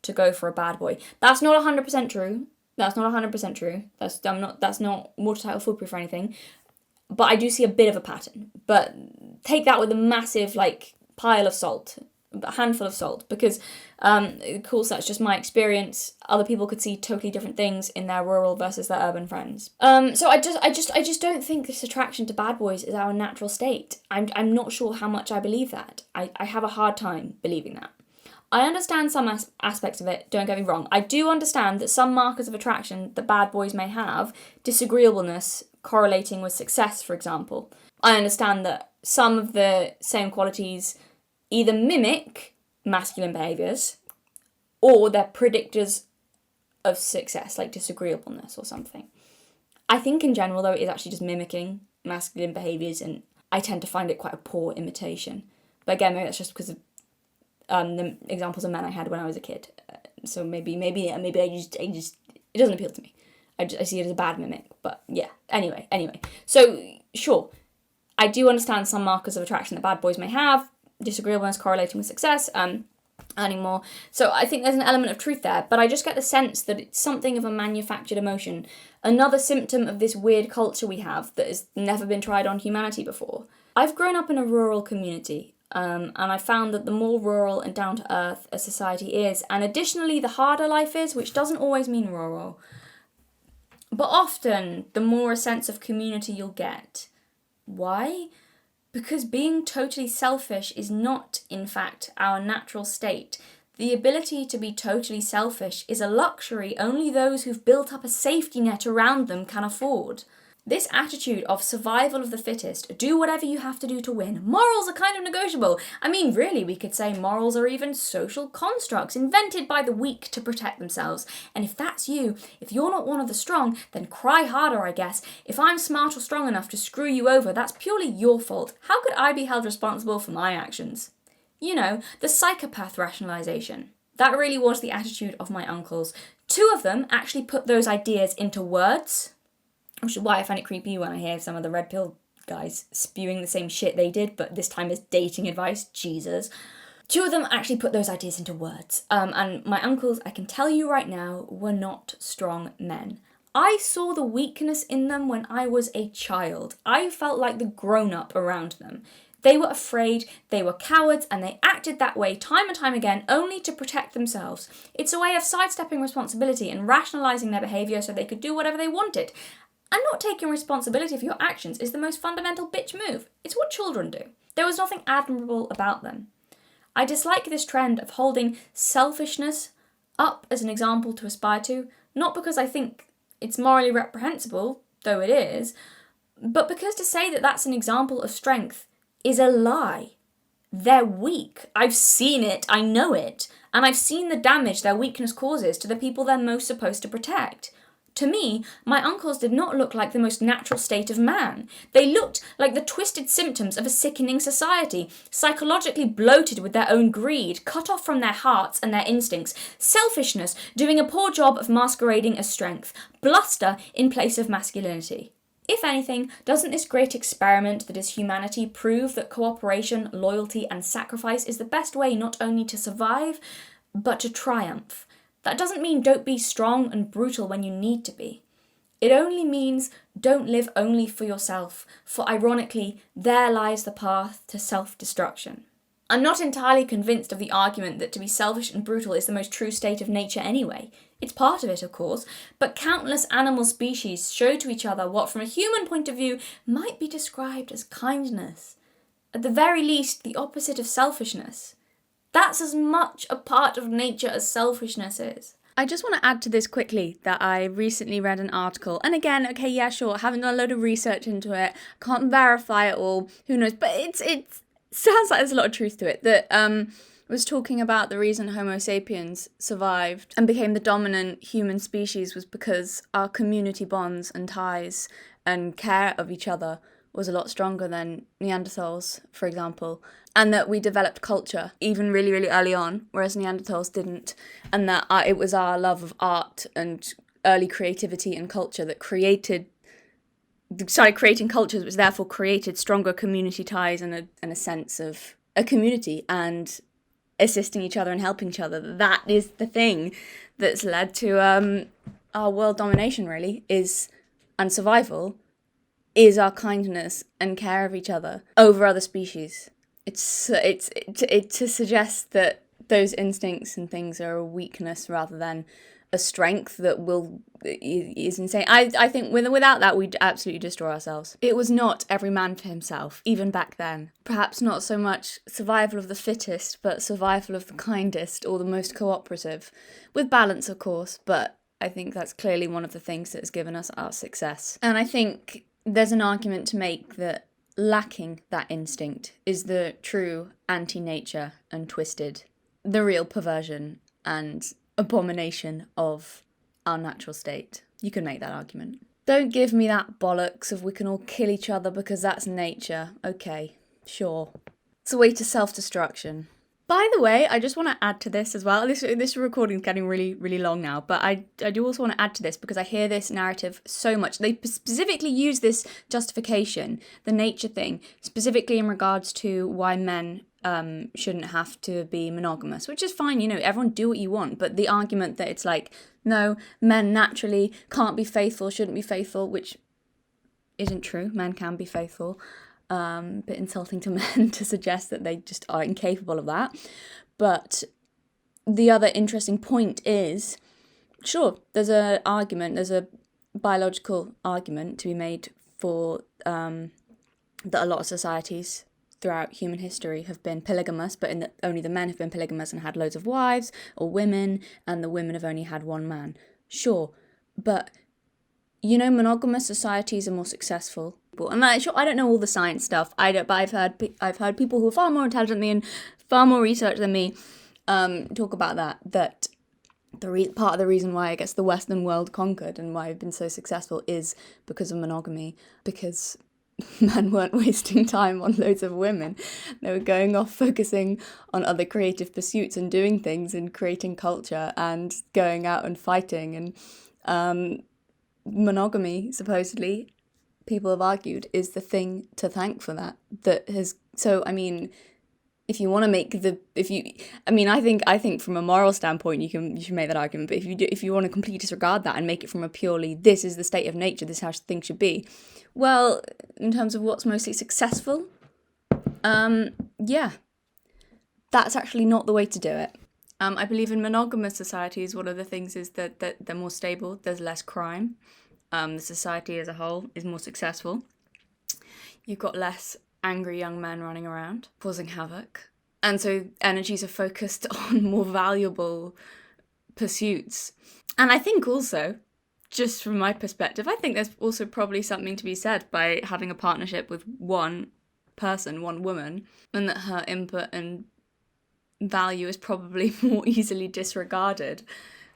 to go for a bad boy. That's not 100% true. That's not watertight or foolproof or anything. But I do see a bit of a pattern. But take that with a massive, pile of salt. A handful of salt. Because, of course, that's just my experience. Other people could see totally different things in their rural versus their urban friends. So I just don't think this attraction to bad boys is our natural state. I'm not sure how much I believe that. I have a hard time believing that. I understand some aspects of it, don't get me wrong. I do understand that some markers of attraction that bad boys may have, disagreeableness correlating with success, for example. I understand that some of the same qualities either mimic masculine behaviours or they're predictors of success, like disagreeableness or something. I think in general, though, it is actually just mimicking masculine behaviours, and I tend to find it quite a poor imitation. But again, maybe that's just because of the examples of men I had when I was a kid. So maybe I just it doesn't appeal to me. I see it as a bad mimic. But yeah. Anyway. So sure, I do understand some markers of attraction that bad boys may have. Disagreeableness correlating with success. Earning more. So I think there's an element of truth there, but I just get the sense that it's something of a manufactured emotion. Another symptom of this weird culture we have that has never been tried on humanity before. I've grown up in a rural community, and I found that the more rural and down to earth a society is, and additionally the harder life is, which doesn't always mean rural, but often the more a sense of community you'll get. Why? Because being totally selfish is not, in fact, our natural state. The ability to be totally selfish is a luxury only those who've built up a safety net around them can afford. This attitude of survival of the fittest, do whatever you have to do to win, morals are kind of negotiable. I mean, really, we could say morals are even social constructs invented by the weak to protect themselves. And if that's you, if you're not one of the strong, then cry harder, I guess. If I'm smart or strong enough to screw you over, that's purely your fault. How could I be held responsible for my actions? You know, the psychopath rationalization. That really was the attitude of my uncles. 2 of them actually put those ideas into words, which is why I find it creepy when I hear some of the red pill guys spewing the same shit they did, but this time as dating advice. Jesus. 2 of them actually put those ideas into words. And my uncles, I can tell you right now, were not strong men. I saw the weakness in them when I was a child. I felt like the grown-up around them. They were afraid, they were cowards, and they acted that way time and time again only to protect themselves. It's a way of sidestepping responsibility and rationalising their behaviour so they could do whatever they wanted. And not taking responsibility for your actions is the most fundamental bitch move. It's what children do. There was nothing admirable about them. I dislike this trend of holding selfishness up as an example to aspire to, not because I think it's morally reprehensible, though it is, but because to say that that's an example of strength is a lie. They're weak. I've seen it, I know it, and I've seen the damage their weakness causes to the people they're most supposed to protect. To me, my uncles did not look like the most natural state of man. They looked like the twisted symptoms of a sickening society, psychologically bloated with their own greed, cut off from their hearts and their instincts, selfishness doing a poor job of masquerading as strength, bluster in place of masculinity. If anything, doesn't this great experiment that is humanity prove that cooperation, loyalty, and sacrifice is the best way not only to survive, but to triumph? That doesn't mean don't be strong and brutal when you need to be. It only means don't live only for yourself, for ironically, there lies the path to self-destruction. I'm not entirely convinced of the argument that to be selfish and brutal is the most true state of nature anyway. It's part of it, of course, but countless animal species show to each other what, from a human point of view, might be described as kindness. At the very least, the opposite of selfishness. That's as much a part of nature as selfishness is. I just want to add to this quickly that I recently read an article, and again, okay, yeah, sure, I haven't done a load of research into it, can't verify it all, who knows, but it sounds like there's a lot of truth to it, that was talking about the reason Homo sapiens survived and became the dominant human species was because our community bonds and ties and care of each other was a lot stronger than Neanderthals, for example, and that we developed culture even really, really early on, whereas Neanderthals didn't, and that it was our love of art and early creativity and culture that started creating cultures, which therefore created stronger community ties and a sense of a community and assisting each other and helping each other. That is the thing that's led to our world domination, really, and survival, is our kindness and care of each other over other species. It's to suggest that those instincts and things are a weakness rather than a strength that is insane. I think without that we'd absolutely destroy ourselves. It was not every man for himself, even back then. Perhaps not so much survival of the fittest, but survival of the kindest or the most cooperative. With balance, of course, but I think that's clearly one of the things that has given us our success. And I think there's an argument to make that lacking that instinct is the true anti-nature and twisted, the real perversion and abomination of our natural state. You can make that argument. Don't give me that bollocks of we can all kill each other because that's nature. Okay, sure. It's a way to self-destruction. By the way, I just want to add to this as well. This recording is getting really, really long now, but I do also want to add to this because I hear this narrative so much. They specifically use this justification, the nature thing, specifically in regards to why men shouldn't have to be monogamous, which is fine, you know, everyone do what you want, but the argument that it's like, no, men naturally can't be faithful, shouldn't be faithful, which isn't true. Men can be faithful. Bit insulting to men to suggest that they just are incapable of that. But the other interesting point is, sure, there's a biological argument to be made for that a lot of societies throughout human history have been polygamous, but only the men have been polygamous and had loads of wives, or women, and the women have only had one man. Sure, but you know, monogamous societies are more successful. And I don't know all the science stuff. But I've heard people who are far more intelligent than me and far more research than me talk about that. That part of the reason why I guess the Western world conquered and why I've been so successful is because of monogamy. Because men weren't wasting time on loads of women. They were going off focusing on other creative pursuits and doing things and creating culture and going out and fighting and monogamy, supposedly, people have argued, is the thing to thank for that. So I mean, if you want to make I think from a moral standpoint you should make that argument. But if you want to completely disregard that and make it from a purely this is the state of nature, this is how things should be, well, in terms of what's mostly successful, yeah, that's actually not the way to do it. I believe in monogamous societies, one of the things is that they're more stable, there's less crime, the society as a whole is more successful. You've got less angry young men running around, causing havoc. And so energies are focused on more valuable pursuits. And I think also, just from my perspective, I think there's also probably something to be said by having a partnership with one person, one woman, and that her input and value is probably more easily disregarded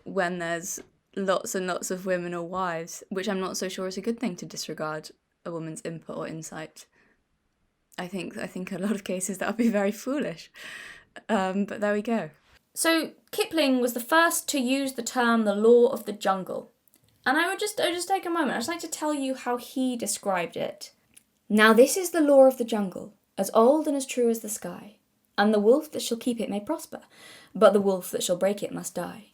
when there's lots and lots of women or wives, which I'm not so sure is a good thing, to disregard a woman's input or insight. I think a lot of cases that would be very foolish. But there we go. So Kipling was the first to use the term the law of the jungle. And I would just take a moment. I'd just like to tell you how he described it. Now this is the law of the jungle, as old and as true as the sky. And the wolf that shall keep it may prosper, but the wolf that shall break it must die.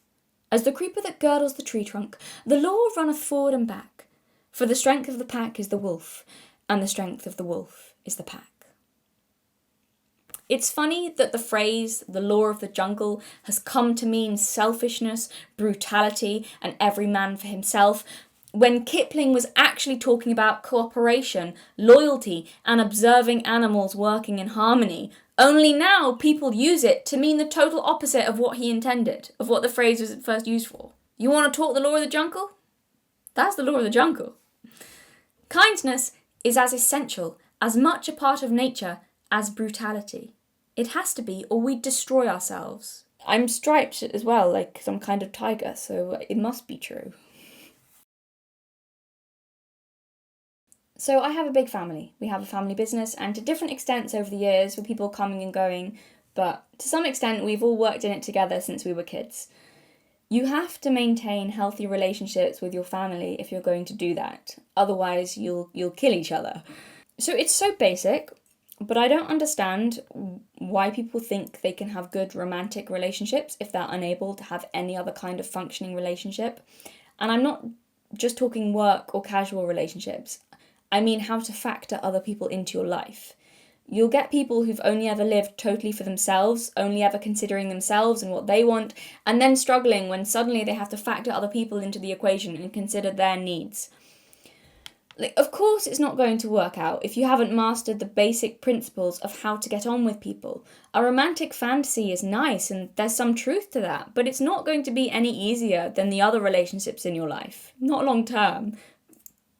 As the creeper that girdles the tree trunk, the law runneth forward and back. For the strength of the pack is the wolf, and the strength of the wolf is the pack. It's funny that the phrase, the law of the jungle, has come to mean selfishness, brutality, and every man for himself, when Kipling was actually talking about cooperation, loyalty, and observing animals working in harmony. Only now people use it to mean the total opposite of what he intended, of what the phrase was first used for. You want to talk the law of the jungle? That's the law of the jungle. Kindness is as essential, as much a part of nature as brutality. It has to be, or we destroy ourselves. I'm striped as well, like some kind of tiger, so it must be true. So I have a big family. We have a family business, and to different extents over the years, with people coming and going, but to some extent we've all worked in it together since we were kids. You have to maintain healthy relationships with your family if you're going to do that. Otherwise you'll kill each other. So it's so basic, but I don't understand why people think they can have good romantic relationships if they're unable to have any other kind of functioning relationship. And I'm not just talking work or casual relationships. I mean how to factor other people into your life. You'll get people who've only ever lived totally for themselves, only ever considering themselves and what they want, and then struggling when suddenly they have to factor other people into the equation and consider their needs. Of course it's not going to work out if you haven't mastered the basic principles of how to get on with people. A romantic fantasy is nice and there's some truth to that, but it's not going to be any easier than the other relationships in your life. Not long term.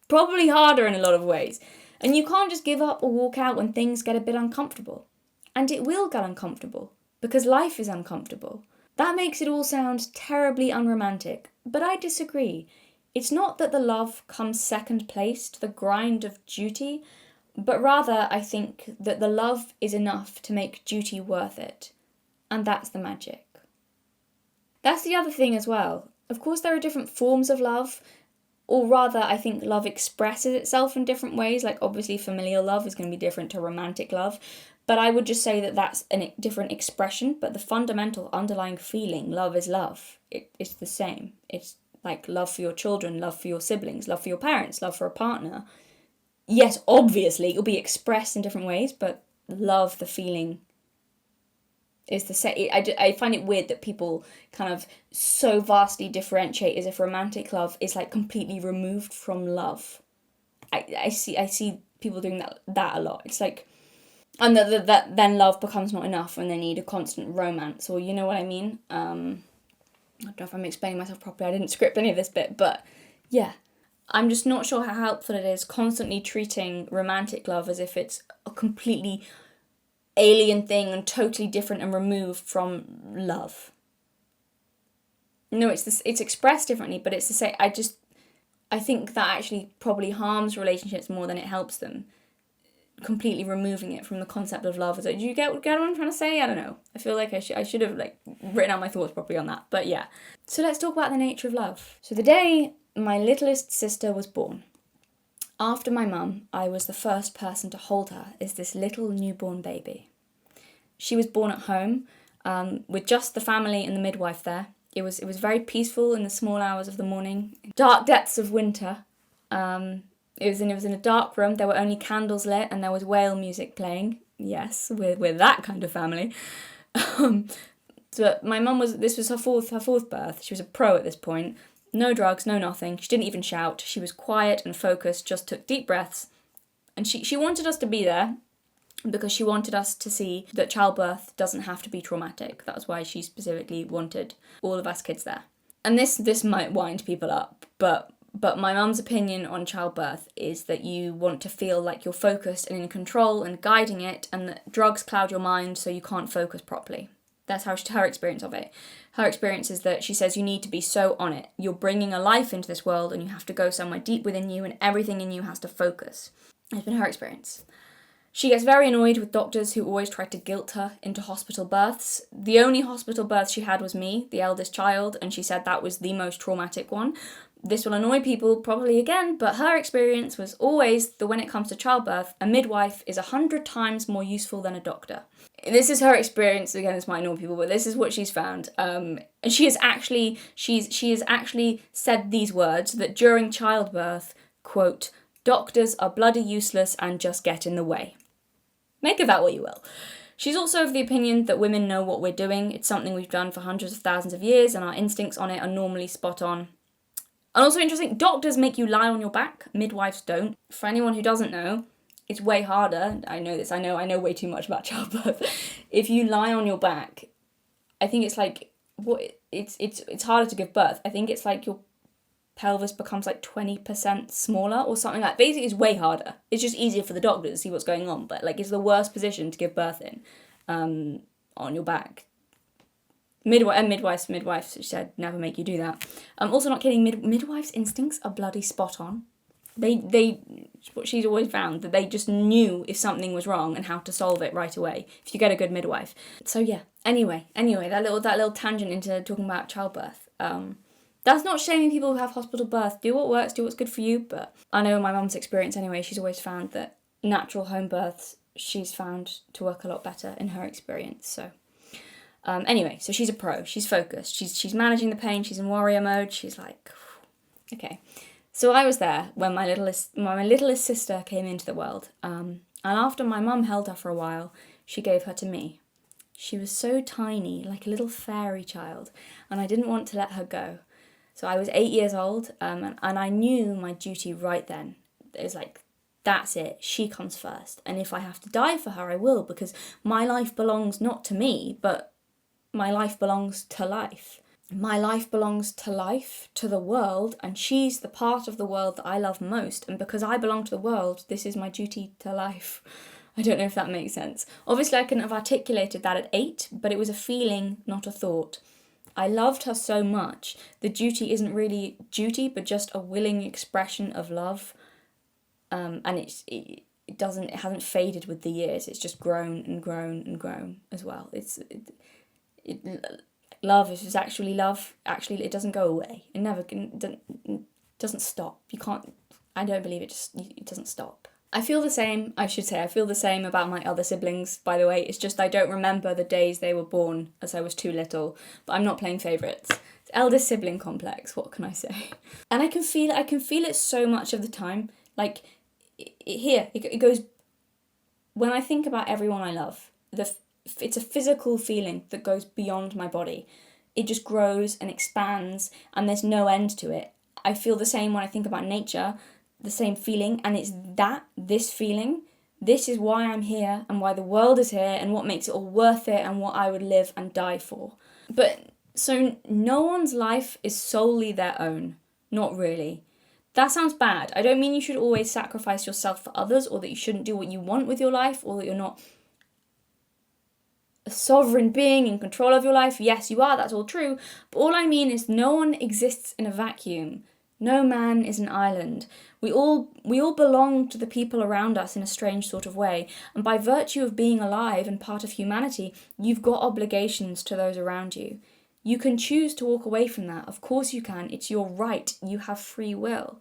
Probably harder in a lot of ways. And you can't just give up or walk out when things get a bit uncomfortable. And it will get uncomfortable, because life is uncomfortable. That makes it all sound terribly unromantic, but I disagree. It's not that the love comes second place to the grind of duty, but rather I think that the love is enough to make duty worth it. And that's the magic. That's the other thing as well. Of course, there are different forms of love, or rather, I think love expresses itself in different ways. Like, obviously, familial love is going to be different to romantic love. But I would just say that that's a different expression. But the fundamental underlying feeling, love is love. It's the same. It's like love for your children, love for your siblings, love for your parents, love for a partner. Yes, obviously, it'll be expressed in different ways, but love, the feeling, is the same. I find it weird that people kind of so vastly differentiate as if romantic love is like completely removed from love. I see people doing that a lot. It's like, and that then love becomes not enough and they need a constant romance, or you know what I mean? I don't know if I'm explaining myself properly. I didn't script any of this bit, but yeah. I'm just not sure how helpful it is constantly treating romantic love as if it's a completely alien thing and totally different and removed from love. No, it's expressed differently, but it's the same. I think that actually probably harms relationships more than it helps them. Completely removing it from the concept of love. Do you get what I'm trying to say? I don't know. I feel like I should have like written out my thoughts properly on that. But yeah. So let's talk about the nature of love. So the day my littlest sister was born, after my mum, I was the first person to hold her as this little newborn baby. She was born at home, with just the family and the midwife there. It was very peaceful in the small hours of the morning. Dark depths of winter. It was in a dark room. There were only candles lit and there was whale music playing. Yes, we're that kind of family. So my mum this was her fourth birth. She was a pro at this point. No drugs, no nothing. She didn't even shout. She was quiet and focused, just took deep breaths. And she wanted us to be there because she wanted us to see that childbirth doesn't have to be traumatic. That's why she specifically wanted all of us kids there. And this might wind people up, but my mum's opinion on childbirth is that you want to feel like you're focused and in control and guiding it, and that drugs cloud your mind so you can't focus properly. That's her experience of it. Her experience is that she says you need to be so on it. You're bringing a life into this world and you have to go somewhere deep within you and everything in you has to focus. It's been her experience. She gets very annoyed with doctors who always try to guilt her into hospital births. The only hospital birth she had was me, the eldest child, and she said that was the most traumatic one. This will annoy people probably again, but her experience was always that when it comes to childbirth, a midwife is 100 times more useful than a doctor. This is her experience. Again, this might annoy people, but this is what she's found. And she has actually said these words, that during childbirth, quote, "Doctors are bloody useless and just get in the way." Make of that what you will. She's also of the opinion that women know what we're doing. It's something we've done for hundreds of thousands of years and our instincts on it are normally spot on. And also interesting, doctors make you lie on your back, midwives don't. For anyone who doesn't know, it's way harder. I know this, I know way too much about childbirth. If you lie on your back, I think it's like, it's harder to give birth. I think it's like your pelvis becomes like 20% smaller or something like that. Basically, it's way harder. It's just easier for the doctor to see what's going on, but like it's the worst position to give birth in, on your back. Midwives, she said, never make you do that. Also, not kidding, midwives' instincts are bloody spot on. They what she's always found, that they just knew if something was wrong and how to solve it right away if you get a good midwife. So yeah, anyway, that little tangent into talking about childbirth. That's not shaming people who have hospital birth. Do what works, do what's good for you, but I know my mum's experience anyway, she's always found that natural home births, she's found to work a lot better in her experience, so... Anyway, so she's a pro, she's focused, she's managing the pain, she's in warrior mode, she's like, okay. So I was there when my littlest sister came into the world, and after my mum held her for a while, she gave her to me. She was so tiny, like a little fairy child, and I didn't want to let her go. So I was 8 years old, and I knew my duty right then. It was like, that's it, she comes first, and if I have to die for her, I will, because my life belongs not to me, but my life belongs to life. My life belongs to life, to the world, and she's the part of the world that I love most, and because I belong to the world, this is my duty to life. I don't know if that makes sense. Obviously, I couldn't have articulated that at 8, but it was a feeling, not a thought. I loved her so much. The duty isn't really duty, but just a willing expression of love, and it hasn't faded with the years. It's just grown and grown and grown as well. Love is actually love. Actually, it doesn't go away. It never doesn't stop. You can't. I don't believe it doesn't stop. I feel the same. I feel the same about my other siblings. By the way, it's just I don't remember the days they were born as I was too little. But I'm not playing favourites. It's eldest sibling complex. What can I say? And I can feel it so much of the time. Like it goes. When I think about everyone I love, it's a physical feeling that goes beyond my body. It just grows and expands, and there's no end to it. I feel the same when I think about nature, the same feeling, and it's this feeling, this is why I'm here, and why the world is here, and what makes it all worth it, and what I would live and die for. But, so no one's life is solely their own. Not really. That sounds bad. I don't mean you should always sacrifice yourself for others, or that you shouldn't do what you want with your life, or that you're not a sovereign being in control of your life. Yes, you are, that's all true. But all I mean is no one exists in a vacuum. No man is an island. We all belong to the people around us in a strange sort of way. And by virtue of being alive and part of humanity, you've got obligations to those around you. You can choose to walk away from that. Of course you can. It's your right. You have free will.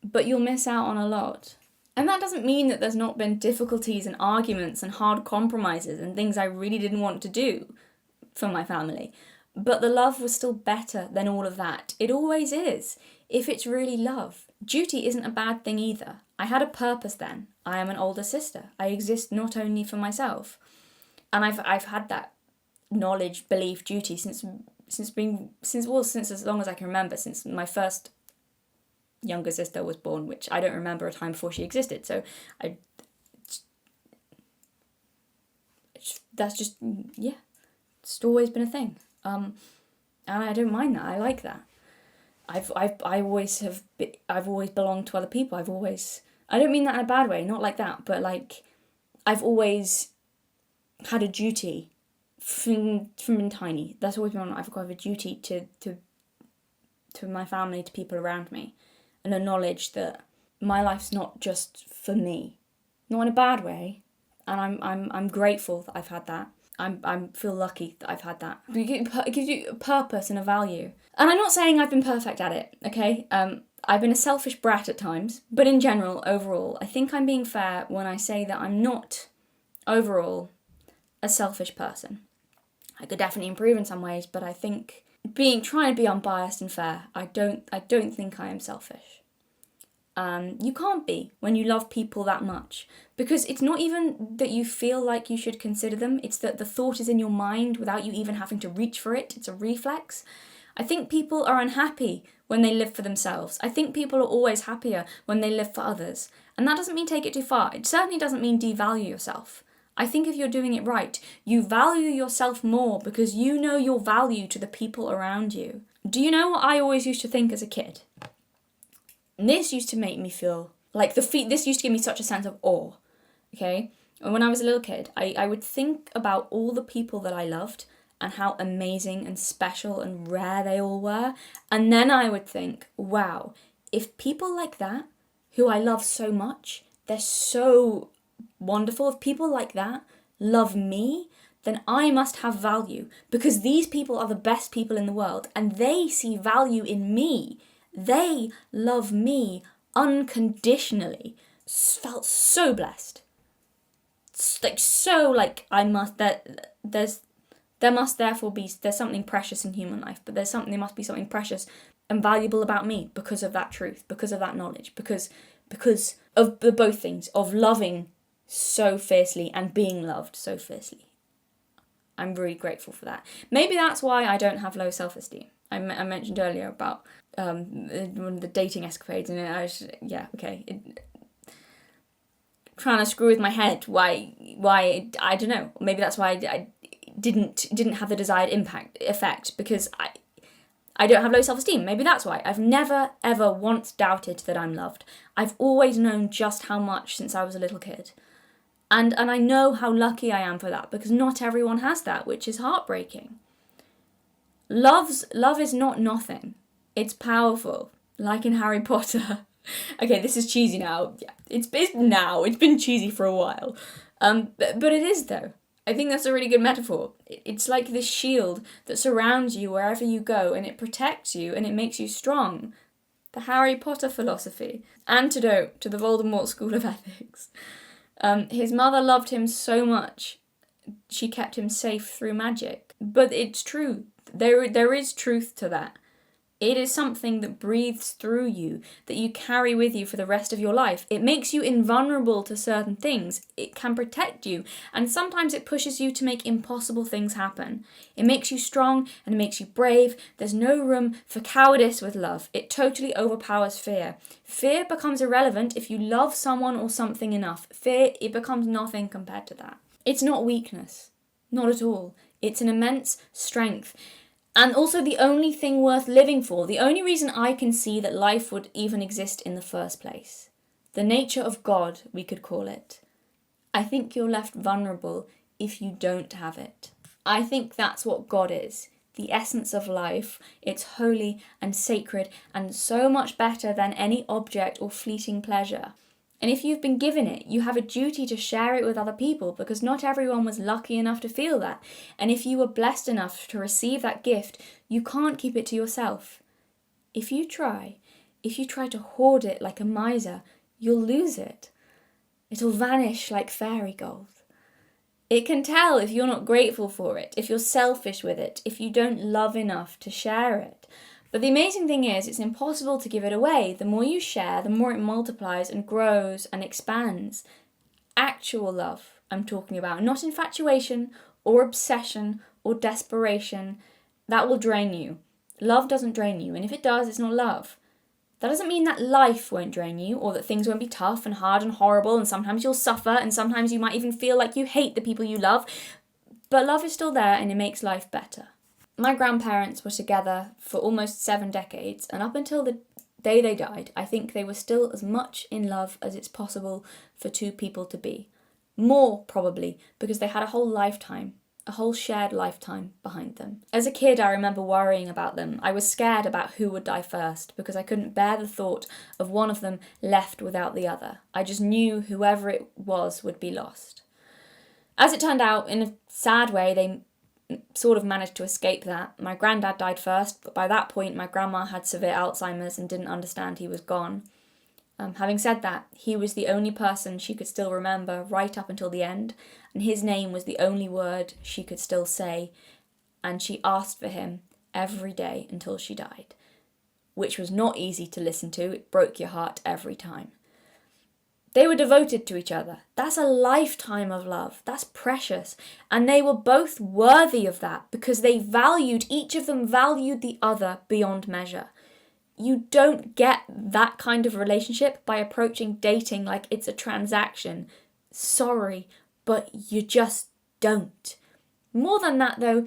But you'll miss out on a lot. And that doesn't mean that there's not been difficulties and arguments and hard compromises and things I really didn't want to do for my family. But the love was still better than all of that. It always is, if it's really love. Duty isn't a bad thing either. I had a purpose then. I am an older sister. I exist not only for myself. And I've had that knowledge, belief, duty since as long as I can remember, since my first younger sister was born, which I don't remember a time before she existed. So that's just, yeah, it's always been a thing. And I don't mind that. I like that. I've always belonged to other people. I don't mean that in a bad way, not like that, but like I've always had a duty from being tiny. That's always been, I've got a duty to my family, to people around me, and a knowledge that my life's not just for me, not in a bad way. And I'm grateful that I've had that. I feel lucky that I've had that. It gives you a purpose and a value. And I'm not saying I've been perfect at it, okay? I've been a selfish brat at times, but in general, overall, I think I'm being fair when I say that I'm not, overall, a selfish person. I could definitely improve in some ways, but I think trying to be unbiased and fair, I don't think I am selfish. You can't be when you love people that much, because it's not even that you feel like you should consider them, it's that the thought is in your mind without you even having to reach for it. It's a reflex. I think people are unhappy when they live for themselves. I think people are always happier when they live for others. And that doesn't mean take it too far. It certainly doesn't mean devalue yourself. I think if you're doing it right, you value yourself more because you know your value to the people around you. Do you know what I always used to think as a kid? And this used to make me feel like this used to give me such a sense of awe, okay? And when I was a little kid, I would think about all the people that I loved and how amazing and special and rare they all were. And then I would think, wow, if people like that, who I love so much, they're so wonderful, if people like that love me, then I must have value, because these people are the best people in the world and they see value in me. They love me unconditionally. Felt so blessed. There must therefore be, there's something precious in human life, but there must be something precious and valuable about me because of that truth, because of that knowledge, because of the both things, of loving so fiercely and being loved so fiercely. I'm really grateful for that. Maybe that's why I don't have low self-esteem. I mentioned earlier about one of the dating escapades, and I was, yeah, okay. Trying to screw with my head why I don't know. Maybe that's why I didn't have the desired effect, because I don't have low self-esteem. Maybe that's why. I've never ever once doubted that I'm loved. I've always known just how much since I was a little kid. And I know how lucky I am for that, because not everyone has that, which is heartbreaking. Love is not nothing. It's powerful, like in Harry Potter. Okay, this is cheesy now. Yeah, it's been cheesy for a while. But it is though. I think that's a really good metaphor. It's like this shield that surrounds you wherever you go, and it protects you and it makes you strong. The Harry Potter philosophy. Antidote to the Voldemort school of ethics. His mother loved him so much, she kept him safe through magic. But it's true. There is truth to that. It is something that breathes through you, that you carry with you for the rest of your life. It makes you invulnerable to certain things. It can protect you, and sometimes it pushes you to make impossible things happen. It makes you strong and it makes you brave. There's no room for cowardice with love. It totally overpowers fear. Fear becomes irrelevant if you love someone or something enough. Fear, it becomes nothing compared to that. It's not weakness. Not at all. It's an immense strength. And also the only thing worth living for, the only reason I can see that life would even exist in the first place. The nature of God, we could call it. I think you're left vulnerable if you don't have it. I think that's what God is, the essence of life. It's holy and sacred and so much better than any object or fleeting pleasure. And if you've been given it, you have a duty to share it with other people, because not everyone was lucky enough to feel that. And if you were blessed enough to receive that gift, you can't keep it to yourself. If you try to hoard it like a miser, you'll lose it. It'll vanish like fairy gold. It can tell if you're not grateful for it, if you're selfish with it, if you don't love enough to share it. But the amazing thing is, it's impossible to give it away. The more you share, the more it multiplies and grows and expands. Actual love, I'm talking about, not infatuation or obsession or desperation. That will drain you. Love doesn't drain you, and if it does, it's not love. That doesn't mean that life won't drain you, or that things won't be tough and hard and horrible, and sometimes you'll suffer, and sometimes you might even feel like you hate the people you love. But love is still there, and it makes life better. My grandparents were together for almost 7 decades, and up until the day they died, I think they were still as much in love as it's possible for two people to be. More, probably, because they had a whole lifetime, a whole shared lifetime behind them. As a kid, I remember worrying about them. I was scared about who would die first, because I couldn't bear the thought of one of them left without the other. I just knew whoever it was would be lost. As it turned out, in a sad way, they sort of managed to escape that. My granddad died first, but by that point my grandma had severe Alzheimer's and didn't understand he was gone. Having said that, he was the only person she could still remember right up until the end, and his name was the only word she could still say, and she asked for him every day until she died, which was not easy to listen to. It broke your heart every time. They were devoted to each other. That's a lifetime of love. That's precious. And they were both worthy of that because each of them valued the other beyond measure. You don't get that kind of relationship by approaching dating like it's a transaction. Sorry, but you just don't. More than that though,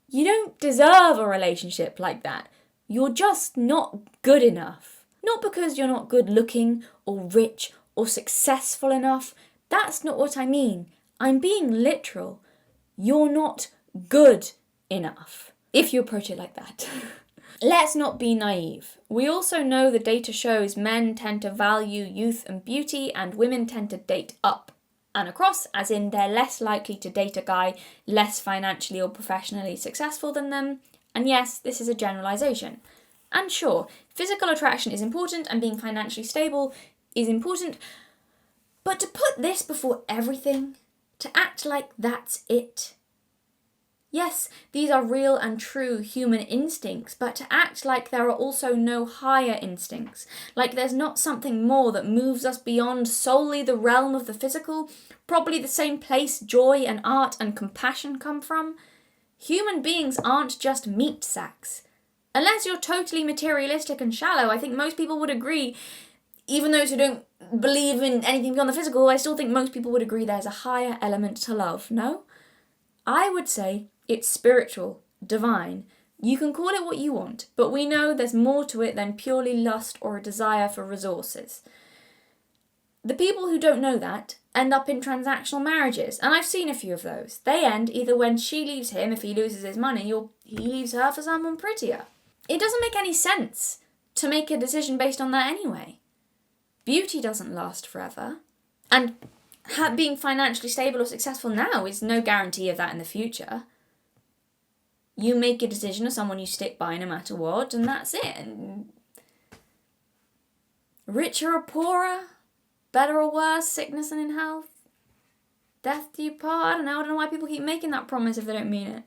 you don't deserve a relationship like that. You're just not good enough. Not because you're not good looking or rich or successful enough. That's not what I mean. I'm being literal. You're not good enough, if you approach it like that. Let's not be naive. We also know the data shows men tend to value youth and beauty, and women tend to date up and across, as in they're less likely to date a guy less financially or professionally successful than them. And yes, this is a generalization. And sure, physical attraction is important and being financially stable is important, but to put this before everything, to act like that's it. Yes, these are real and true human instincts, but to act like there are also no higher instincts, like there's not something more that moves us beyond solely the realm of the physical, probably the same place joy and art and compassion come from. Human beings aren't just meat sacks. Unless you're totally materialistic and shallow, I think most people would agree. Even those who don't believe in anything beyond the physical, I still think most people would agree there's a higher element to love, no? I would say it's spiritual, divine. You can call it what you want, but we know there's more to it than purely lust or a desire for resources. The people who don't know that end up in transactional marriages, and I've seen a few of those. They end either when she leaves him if he loses his money, or he leaves her for someone prettier. It doesn't make any sense to make a decision based on that anyway. Beauty doesn't last forever. And being financially stable or successful now is no guarantee of that in the future. You make a decision of someone you stick by no matter what, and that's it. And richer or poorer, better or worse, sickness and in health, death do you part. I don't know why people keep making that promise if they don't mean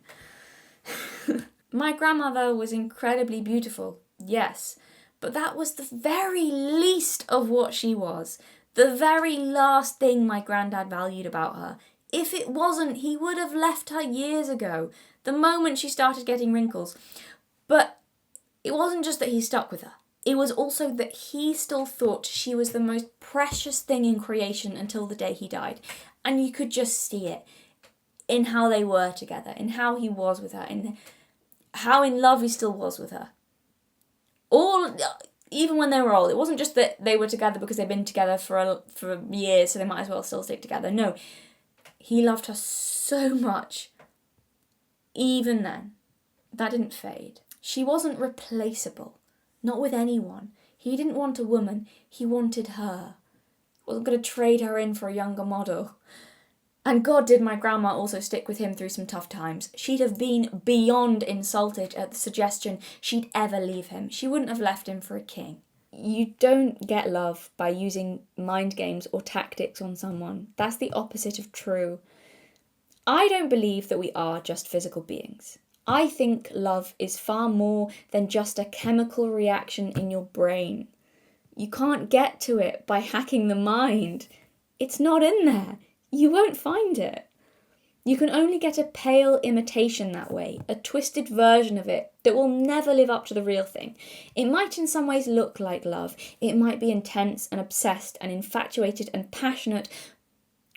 it. My grandmother was incredibly beautiful, yes, but that was the very least of what she was. The very last thing my granddad valued about her. If it wasn't, he would have left her years ago, the moment she started getting wrinkles. But it wasn't just that he stuck with her. It was also that he still thought she was the most precious thing in creation until the day he died. And you could just see it in how they were together, in how he was with her, in how in love he still was with her. Even when they were old, it wasn't just that they were together because they'd been together for years, so they might as well still stick together. No, he loved her so much. Even then, that didn't fade. She wasn't replaceable, not with anyone. He didn't want a woman, he wanted her. Wasn't going to trade her in for a younger model. And God did my grandma also stick with him through some tough times. She'd have been beyond insulted at the suggestion she'd ever leave him. She wouldn't have left him for a king. You don't get love by using mind games or tactics on someone. That's the opposite of true. I don't believe that we are just physical beings. I think love is far more than just a chemical reaction in your brain. You can't get to it by hacking the mind. It's not in there. You won't find it. You can only get a pale imitation that way, a twisted version of it that will never live up to the real thing. It might in some ways look like love. It might be intense and obsessed and infatuated and passionate,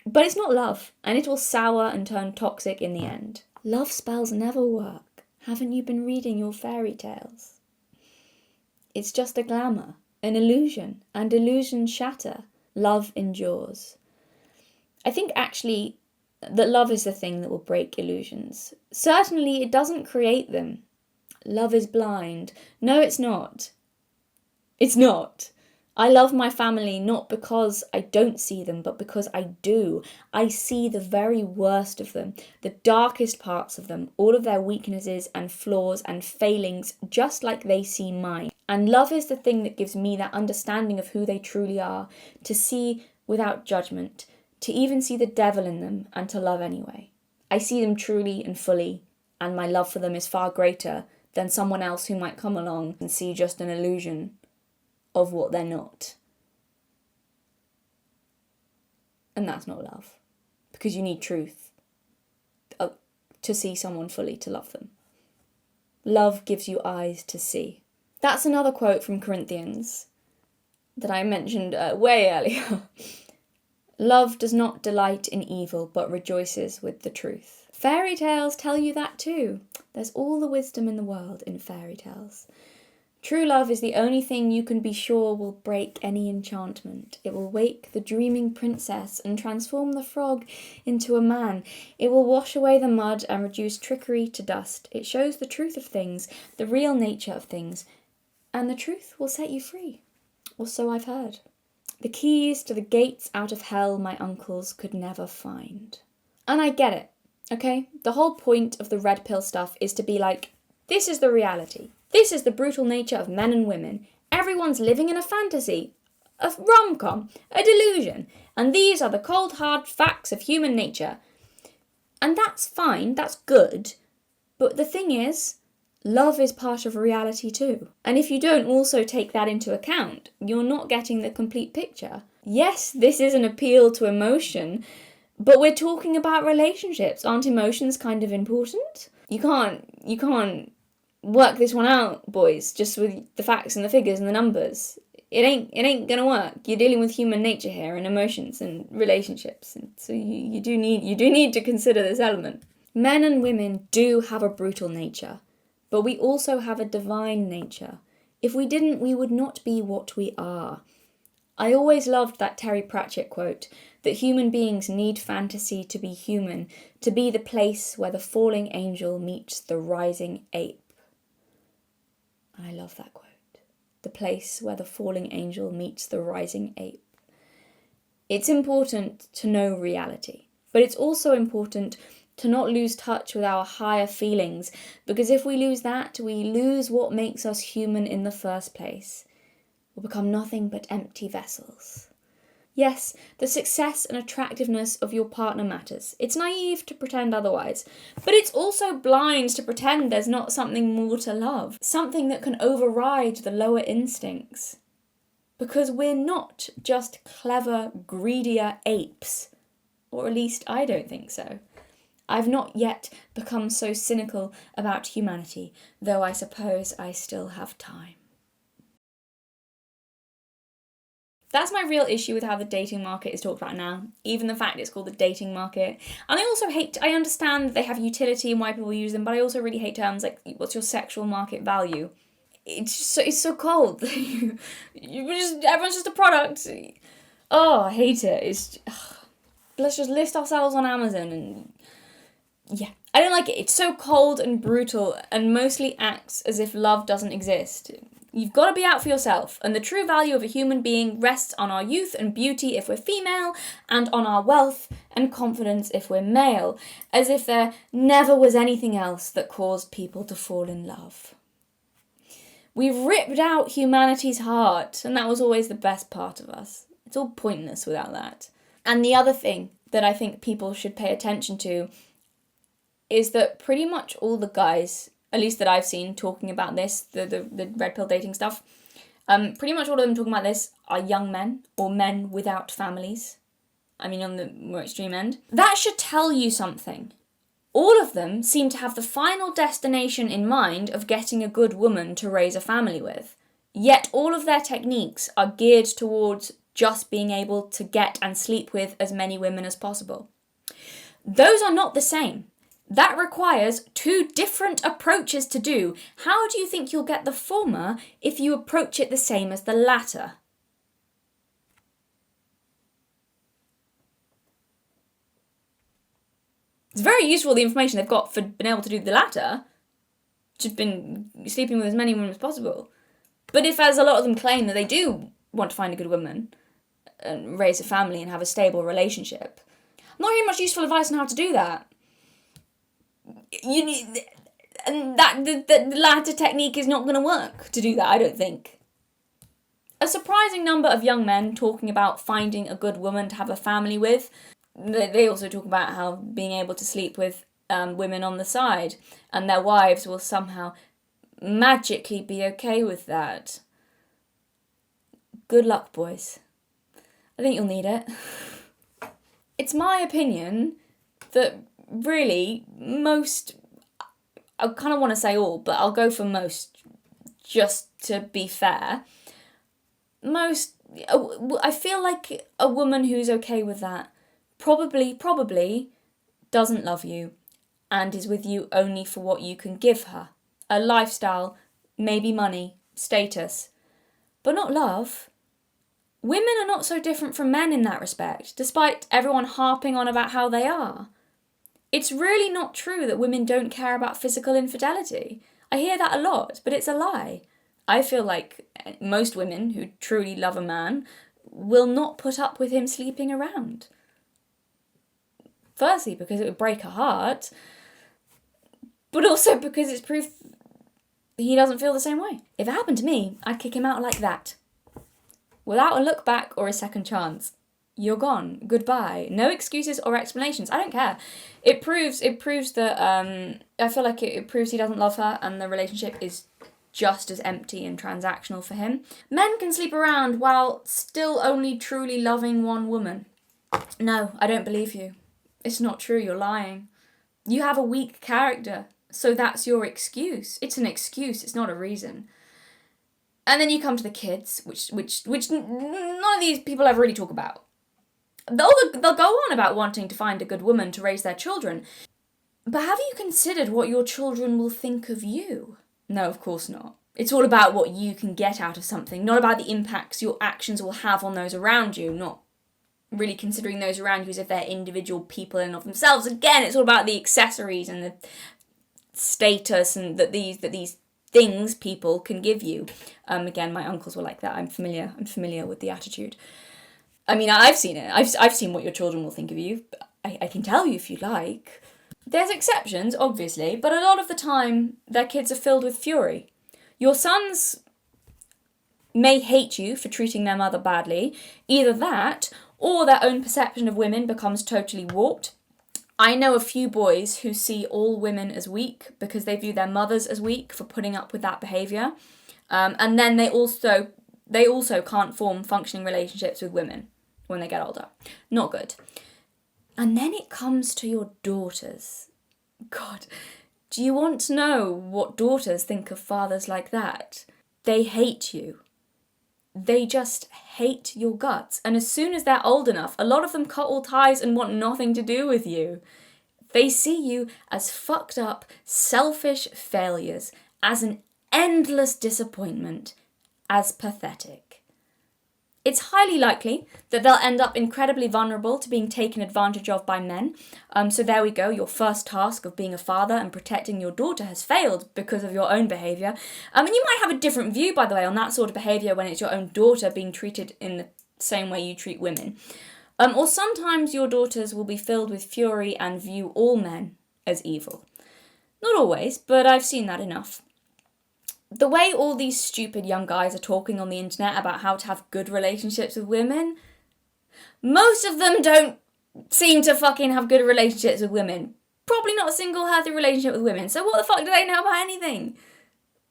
but it's not love, and it will sour and turn toxic in the end. Love spells never work. Haven't you been reading your fairy tales? It's just a glamour, an illusion, and illusions shatter. Love endures. I think actually that love is the thing that will break illusions. Certainly it doesn't create them. Love is blind. No, it's not. It's not. I love my family not because I don't see them, but because I do. I see the very worst of them, the darkest parts of them, all of their weaknesses and flaws and failings, just like they see mine. And love is the thing that gives me that understanding of who they truly are, to see without judgment, to even see the devil in them and to love anyway. I see them truly and fully, and my love for them is far greater than someone else who might come along and see just an illusion of what they're not. And that's not love, because you need truth to see someone fully, to love them. Love gives you eyes to see. That's another quote from Corinthians that I mentioned way earlier. Love does not delight in evil, but rejoices with the truth. Fairy tales tell you that too. There's all the wisdom in the world in fairy tales. True love is the only thing you can be sure will break any enchantment. It will wake the dreaming princess and transform the frog into a man. It will wash away the mud and reduce trickery to dust. It shows the truth of things, the real nature of things, and the truth will set you free. Or so I've heard. The keys to the gates out of hell my uncles could never find. And I get it, okay? The whole point of the red pill stuff is to be like, this is the reality. This is the brutal nature of men and women. Everyone's living in a fantasy, a rom-com, a delusion. And these are the cold, hard facts of human nature. And that's fine, that's good. But the thing is, love is part of reality too. And if you don't also take that into account, you're not getting the complete picture. Yes, this is an appeal to emotion, but we're talking about relationships. Aren't emotions kind of important? You can't work this one out, boys, just with the facts and the figures and the numbers. It ain't gonna work. You're dealing with human nature here and emotions and relationships, and so you do need to consider this element. Men and women do have a brutal nature, but we also have a divine nature. If we didn't, we would not be what we are. I always loved that Terry Pratchett quote, that human beings need fantasy to be human, to be the place where the falling angel meets the rising ape. I love that quote. The place where the falling angel meets the rising ape. It's important to know reality, but it's also important to not lose touch with our higher feelings, because if we lose that, we lose what makes us human in the first place. We'll become nothing but empty vessels. Yes, the success and attractiveness of your partner matters. It's naive to pretend otherwise, but it's also blind to pretend there's not something more to love, something that can override the lower instincts. Because we're not just clever, greedier apes. Or at least I don't think so. I've not yet become so cynical about humanity, though I suppose I still have time. That's my real issue with how the dating market is talked about now, even the fact it's called the dating market. And I understand they have utility and why people use them, but I also really hate terms like, what's your sexual market value? It's so cold. Everyone's just a product. Oh, I hate it. Let's just list ourselves on Amazon and yeah. I don't like it. It's so cold and brutal and mostly acts as if love doesn't exist. You've got to be out for yourself, and the true value of a human being rests on our youth and beauty if we're female, and on our wealth and confidence if we're male, as if there never was anything else that caused people to fall in love. We've ripped out humanity's heart, and that was always the best part of us. It's all pointless without that. And the other thing that I think people should pay attention to is that pretty much all the guys, at least that I've seen talking about this, the red pill dating stuff, pretty much all of them talking about this are young men or men without families. I mean, on the more extreme end. That should tell you something. All of them seem to have the final destination in mind of getting a good woman to raise a family with. Yet all of their techniques are geared towards just being able to get and sleep with as many women as possible. Those are not the same. That requires two different approaches to do. How do you think you'll get the former if you approach it the same as the latter? It's very useful, the information they've got for being able to do the latter. Just been sleeping with as many women as possible. But if, as a lot of them claim, that they do want to find a good woman and raise a family and have a stable relationship, I'm not hearing much useful advice on how to do that. The latter technique is not going to work to do that, I don't think. A surprising number of young men talking about finding a good woman to have a family with. They also talk about how being able to sleep with women on the side, and their wives will somehow magically be okay with that. Good luck, boys. I think you'll need it. It's my opinion that really most, I kind of want to say all, but I'll go for most just to be fair. I feel like a woman who's okay with that probably doesn't love you and is with you only for what you can give her. A lifestyle, maybe money, status, but not love. Women are not so different from men in that respect, despite everyone harping on about how they are. It's really not true that women don't care about physical infidelity. I hear that a lot, but it's a lie. I feel like most women who truly love a man will not put up with him sleeping around. Firstly, because it would break her heart, but also because it's proof he doesn't feel the same way. If it happened to me, I'd kick him out like that. Without a look back or a second chance. You're gone. Goodbye. No excuses or explanations. I don't care. It proves that I feel like it proves he doesn't love her and the relationship is just as empty and transactional for him. Men can sleep around while still only truly loving one woman. No, I don't believe you. It's not true. You're lying. You have a weak character, so that's your excuse. It's an excuse. It's not a reason. And then you come to the kids, which none of these people ever really talk about. They'll go on about wanting to find a good woman to raise their children. But have you considered what your children will think of you? No, of course not. It's all about what you can get out of something, not about the impacts your actions will have on those around you, not really considering those around you as if they're individual people in and of themselves. Again, it's all about the accessories and the status and that these things people can give you. Again, my uncles were like that. I'm familiar with the attitude. I mean, I've seen it. I've seen what your children will think of you. I can tell you if you like. There's exceptions, obviously, but a lot of the time, their kids are filled with fury. Your sons may hate you for treating their mother badly. Either that, or their own perception of women becomes totally warped. I know a few boys who see all women as weak because they view their mothers as weak for putting up with that behaviour. And then they also can't form functioning relationships with women when they get older. Not good. And then it comes to your daughters. God, do you want to know what daughters think of fathers like that? They hate you. They just hate your guts. And as soon as they're old enough, a lot of them cut all ties and want nothing to do with you. They see you as fucked up, selfish failures, as an endless disappointment, as pathetic. It's highly likely that they'll end up incredibly vulnerable to being taken advantage of by men. So there we go, your first task of being a father and protecting your daughter has failed because of your own behaviour. And you might have a different view, by the way, on that sort of behaviour when it's your own daughter being treated in the same way you treat women. Or sometimes your daughters will be filled with fury and view all men as evil. Not always, but I've seen that enough. The way all these stupid young guys are talking on the internet about how to have good relationships with women, most of them don't seem to fucking have good relationships with women. Probably not a single healthy relationship with women. So what the fuck do they know about anything?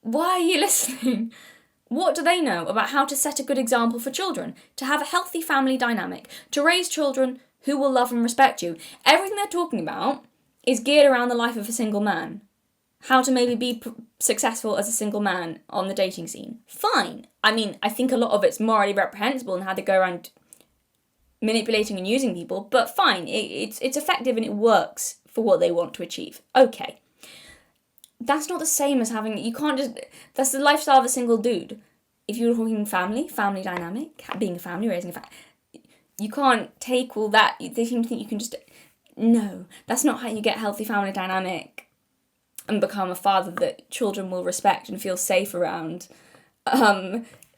Why are you listening? What do they know about how to set a good example for children, to have a healthy family dynamic, to raise children who will love and respect you? Everything they're talking about is geared around the life of a single man. How to maybe be successful as a single man on the dating scene. Fine. I mean, I think a lot of it's morally reprehensible in how they go around manipulating and using people, but fine. It's effective and it works for what they want to achieve. Okay. That's not the same as having, you can't just, that's the lifestyle of a single dude. If you're talking family dynamic, being a family, raising a family, you can't take all that, they seem to think you can just, no, that's not how you get healthy family dynamic and become a father that children will respect and feel safe around.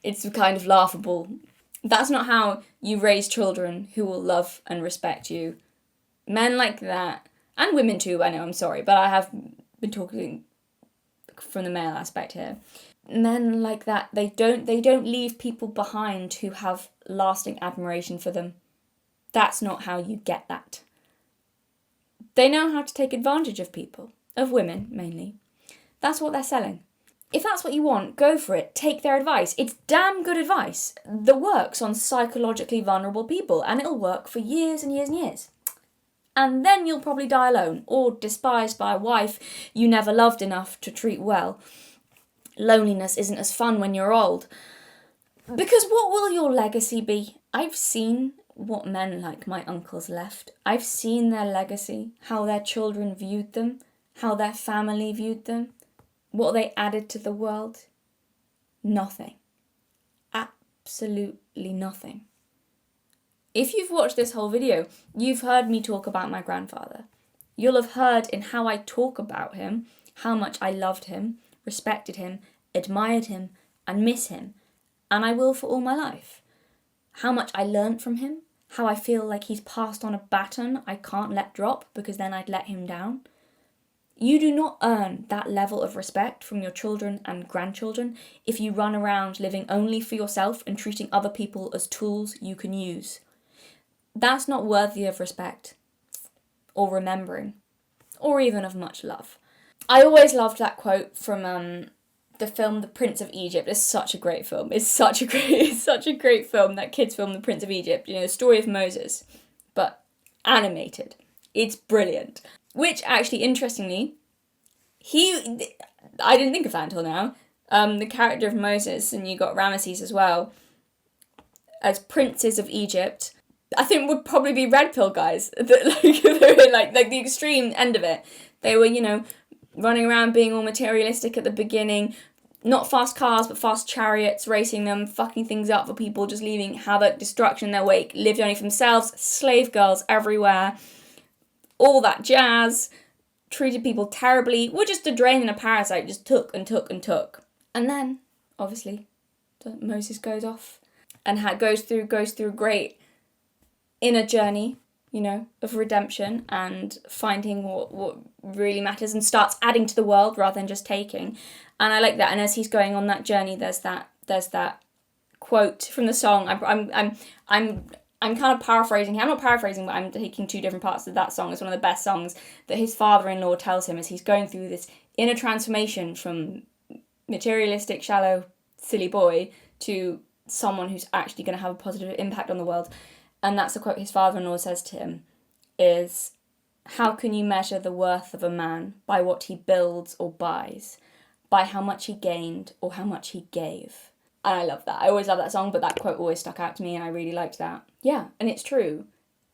It's kind of laughable. That's not how you raise children who will love and respect you. Men like that, and women too, I know, I'm sorry, but I have been talking from the male aspect here. Men like that, they don't leave people behind who have lasting admiration for them. That's not how you get that. They know how to take advantage of people. Of women, mainly. That's what they're selling. If that's what you want, go for it. Take their advice. It's damn good advice that works on psychologically vulnerable people, and it'll work for years and years and years. And then you'll probably die alone, or despised by a wife you never loved enough to treat well. Loneliness isn't as fun when you're old. Because what will your legacy be? I've seen what men like my uncles left. I've seen their legacy, how their children viewed them, how their family viewed them, what they added to the world. Nothing. Absolutely nothing. If you've watched this whole video, you've heard me talk about my grandfather. You'll have heard in how I talk about him, how much I loved him, respected him, admired him, and miss him. And I will for all my life. How much I learnt from him, how I feel like he's passed on a baton I can't let drop because then I'd let him down. You do not earn that level of respect from your children and grandchildren if you run around living only for yourself and treating other people as tools you can use. That's not worthy of respect, or remembering, or even of much love. I always loved that quote from the film The Prince of Egypt. It's such a great film. It's such a great film, that kids film The Prince of Egypt. You know, the story of Moses, but animated. It's brilliant. Which, actually, interestingly, I didn't think of that until now. The character of Moses, and you got Ramesses as well, as princes of Egypt, I think would probably be red pill guys. They're like the extreme end of it. They were, running around being all materialistic at the beginning, not fast cars, but fast chariots, racing them, fucking things up for people, just leaving havoc, destruction in their wake, lived only for themselves, slave girls everywhere. All that jazz, treated people terribly, were just a drain and a parasite, just took and took and took. And then, obviously, Moses goes off and goes through great in a journey, you know, of redemption and finding what really matters, and starts adding to the world rather than just taking. And I like that. And as he's going on that journey, there's that quote from the song. I'm kind of paraphrasing here. I'm not paraphrasing, but I'm taking two different parts of that song. It's one of the best songs that his father-in-law tells him as he's going through this inner transformation from materialistic, shallow, silly boy to someone who's actually going to have a positive impact on the world. And that's the quote his father-in-law says to him is, "How can you measure the worth of a man by what he builds or buys, by how much he gained or how much he gave?" And I love that. I always love that song, but that quote always stuck out to me and I really liked that. Yeah, and it's true.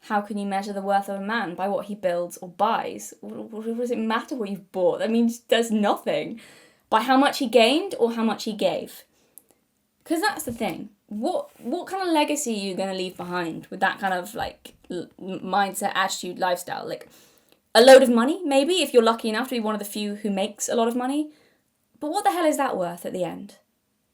How can you measure the worth of a man by what he builds or buys? What does it matter what you've bought? That means there's nothing. By how much he gained or how much he gave? Because that's the thing. What kind of legacy are you going to leave behind with that kind of like mindset, attitude, lifestyle? Like a load of money, maybe, if you're lucky enough to be one of the few who makes a lot of money. But what the hell is that worth at the end?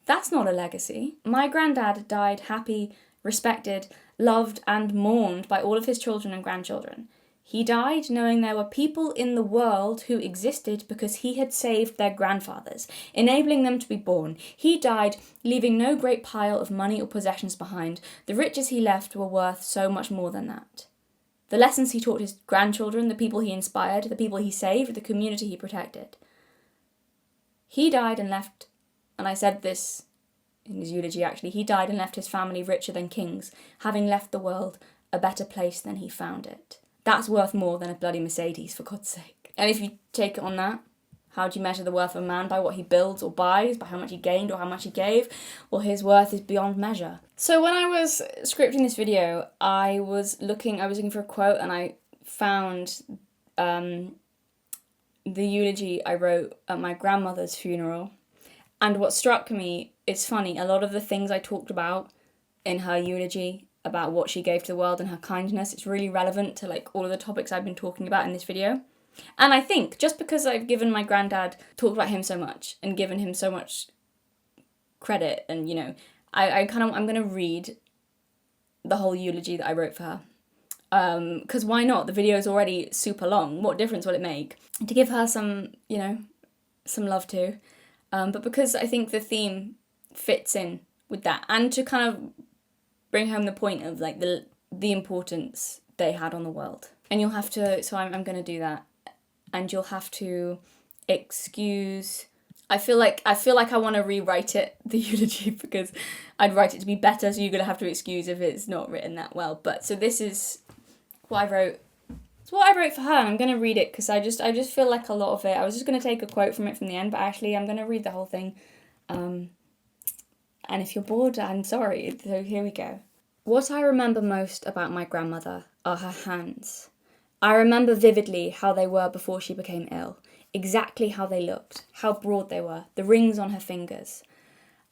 That's not a legacy. My granddad died happy, respected, loved and mourned by all of his children and grandchildren. He died knowing there were people in the world who existed because he had saved their grandfathers, enabling them to be born. He died leaving no great pile of money or possessions behind. The riches he left were worth so much more than that. The lessons he taught his grandchildren, the people he inspired, the people he saved, the community he protected. He died and left, and I said this in his eulogy actually, he died and left his family richer than kings, having left the world a better place than he found it. That's worth more than a bloody Mercedes, for God's sake. And if you take it on that, how do you measure the worth of a man? By what he builds or buys? By how much he gained or how much he gave? Well, his worth is beyond measure. So when I was scripting this video, I was looking for a quote, and I found the eulogy I wrote at my grandmother's funeral. And what struck me, it's funny, a lot of the things I talked about in her eulogy, about what she gave to the world and her kindness, it's really relevant to like all of the topics I've been talking about in this video. And I think just because I've given my granddad, talked about him so much and given him so much credit, and you know, I'm going to read the whole eulogy that I wrote for her. Because why not? The video is already super long. What difference will it make? To give her some, you know, some love too. But because I think the theme fits in with that, and to kind of bring home the point of like the importance they had on the world. And you'll have to, so I'm going to do that, and you'll have to excuse. I feel like I want to rewrite it, the eulogy, because I'd write it to be better, so you're going to have to excuse if it's not written that well. But so this is what I wrote. It's what I wrote for her, and I'm going to read it because I just feel like a lot of it, I was just going to take a quote from it from the end, but actually I'm going to read the whole thing. And if you're bored, I'm sorry. So here we go. What I remember most about my grandmother are her hands. I remember vividly how they were before she became ill, exactly how they looked, how broad they were, the rings on her fingers.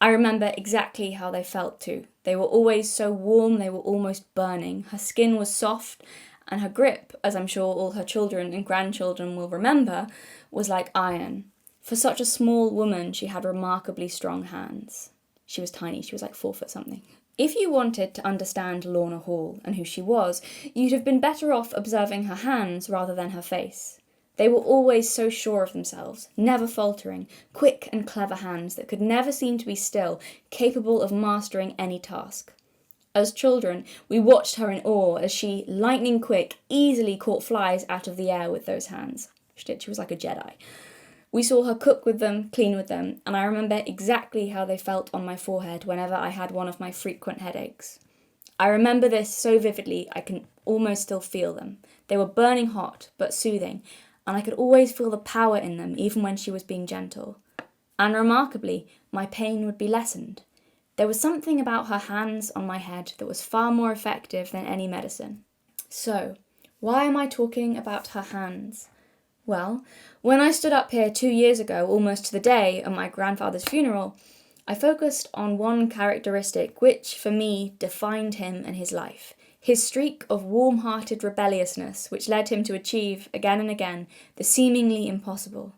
I remember exactly how they felt too. They were always so warm, they were almost burning. Her skin was soft, and her grip, as I'm sure all her children and grandchildren will remember, was like iron. For such a small woman, she had remarkably strong hands. She was tiny, she was like 4 foot something. If you wanted to understand Lorna Hall and who she was, you'd have been better off observing her hands rather than her face. They were always so sure of themselves, never faltering, quick and clever hands that could never seem to be still, capable of mastering any task. As children, we watched her in awe as she, lightning quick, easily caught flies out of the air with those hands. She was like a Jedi. We saw her cook with them, clean with them, and I remember exactly how they felt on my forehead whenever I had one of my frequent headaches. I remember this so vividly I can almost still feel them. They were burning hot, but soothing, and I could always feel the power in them even when she was being gentle. And remarkably, my pain would be lessened. There was something about her hands on my head that was far more effective than any medicine. So, why am I talking about her hands? Well, when I stood up here 2 years ago, almost to the day, at my grandfather's funeral, I focused on one characteristic which, for me, defined him and his life. His streak of warm-hearted rebelliousness, which led him to achieve, again and again, the seemingly impossible.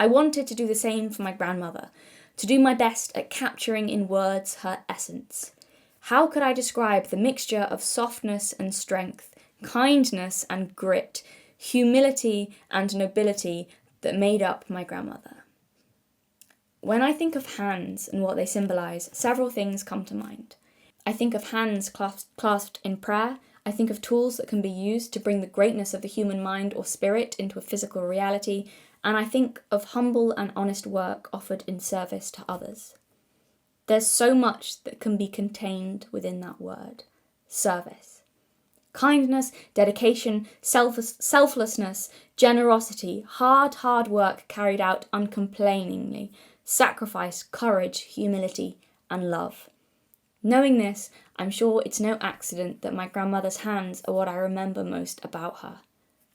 I wanted to do the same for my grandmother, to do my best at capturing in words her essence. How could I describe the mixture of softness and strength, kindness and grit, humility and nobility that made up my grandmother? When I think of hands and what they symbolise, several things come to mind. I think of hands clasped in prayer. I think of tools that can be used to bring the greatness of the human mind or spirit into a physical reality. And I think of humble and honest work offered in service to others. There's so much that can be contained within that word, service. Kindness, dedication, selflessness, generosity, hard work carried out uncomplainingly, sacrifice, courage, humility, and love. Knowing this, I'm sure it's no accident that my grandmother's hands are what I remember most about her.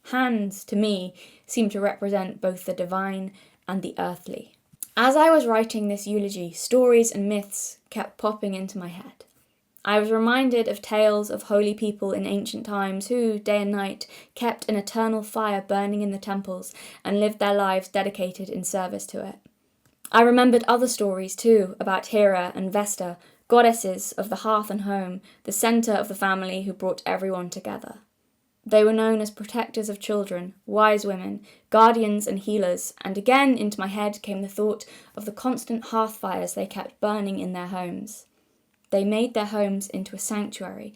Hands, to me, seem to represent both the divine and the earthly. As I was writing this eulogy, stories and myths kept popping into my head. I was reminded of tales of holy people in ancient times who, day and night, kept an eternal fire burning in the temples and lived their lives dedicated in service to it. I remembered other stories too, about Hera and Vesta, goddesses of the hearth and home, the centre of the family who brought everyone together. They were known as protectors of children, wise women, guardians and healers, and again into my head came the thought of the constant hearth fires they kept burning in their homes. They made their homes into a sanctuary,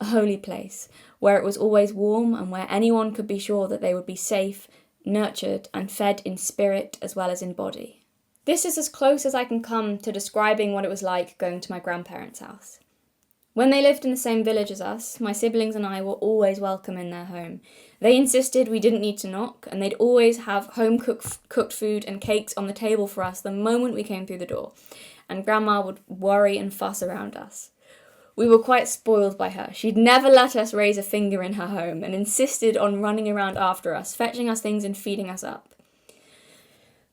a holy place, where it was always warm and where anyone could be sure that they would be safe, nurtured and fed in spirit as well as in body. This is as close as I can come to describing what it was like going to my grandparents' house. When they lived in the same village as us, my siblings and I were always welcome in their home. They insisted we didn't need to knock, and they'd always have home-cooked food and cakes on the table for us the moment we came through the door, and Grandma would worry and fuss around us. We were quite spoiled by her. She'd never let us raise a finger in her home and insisted on running around after us, fetching us things and feeding us up.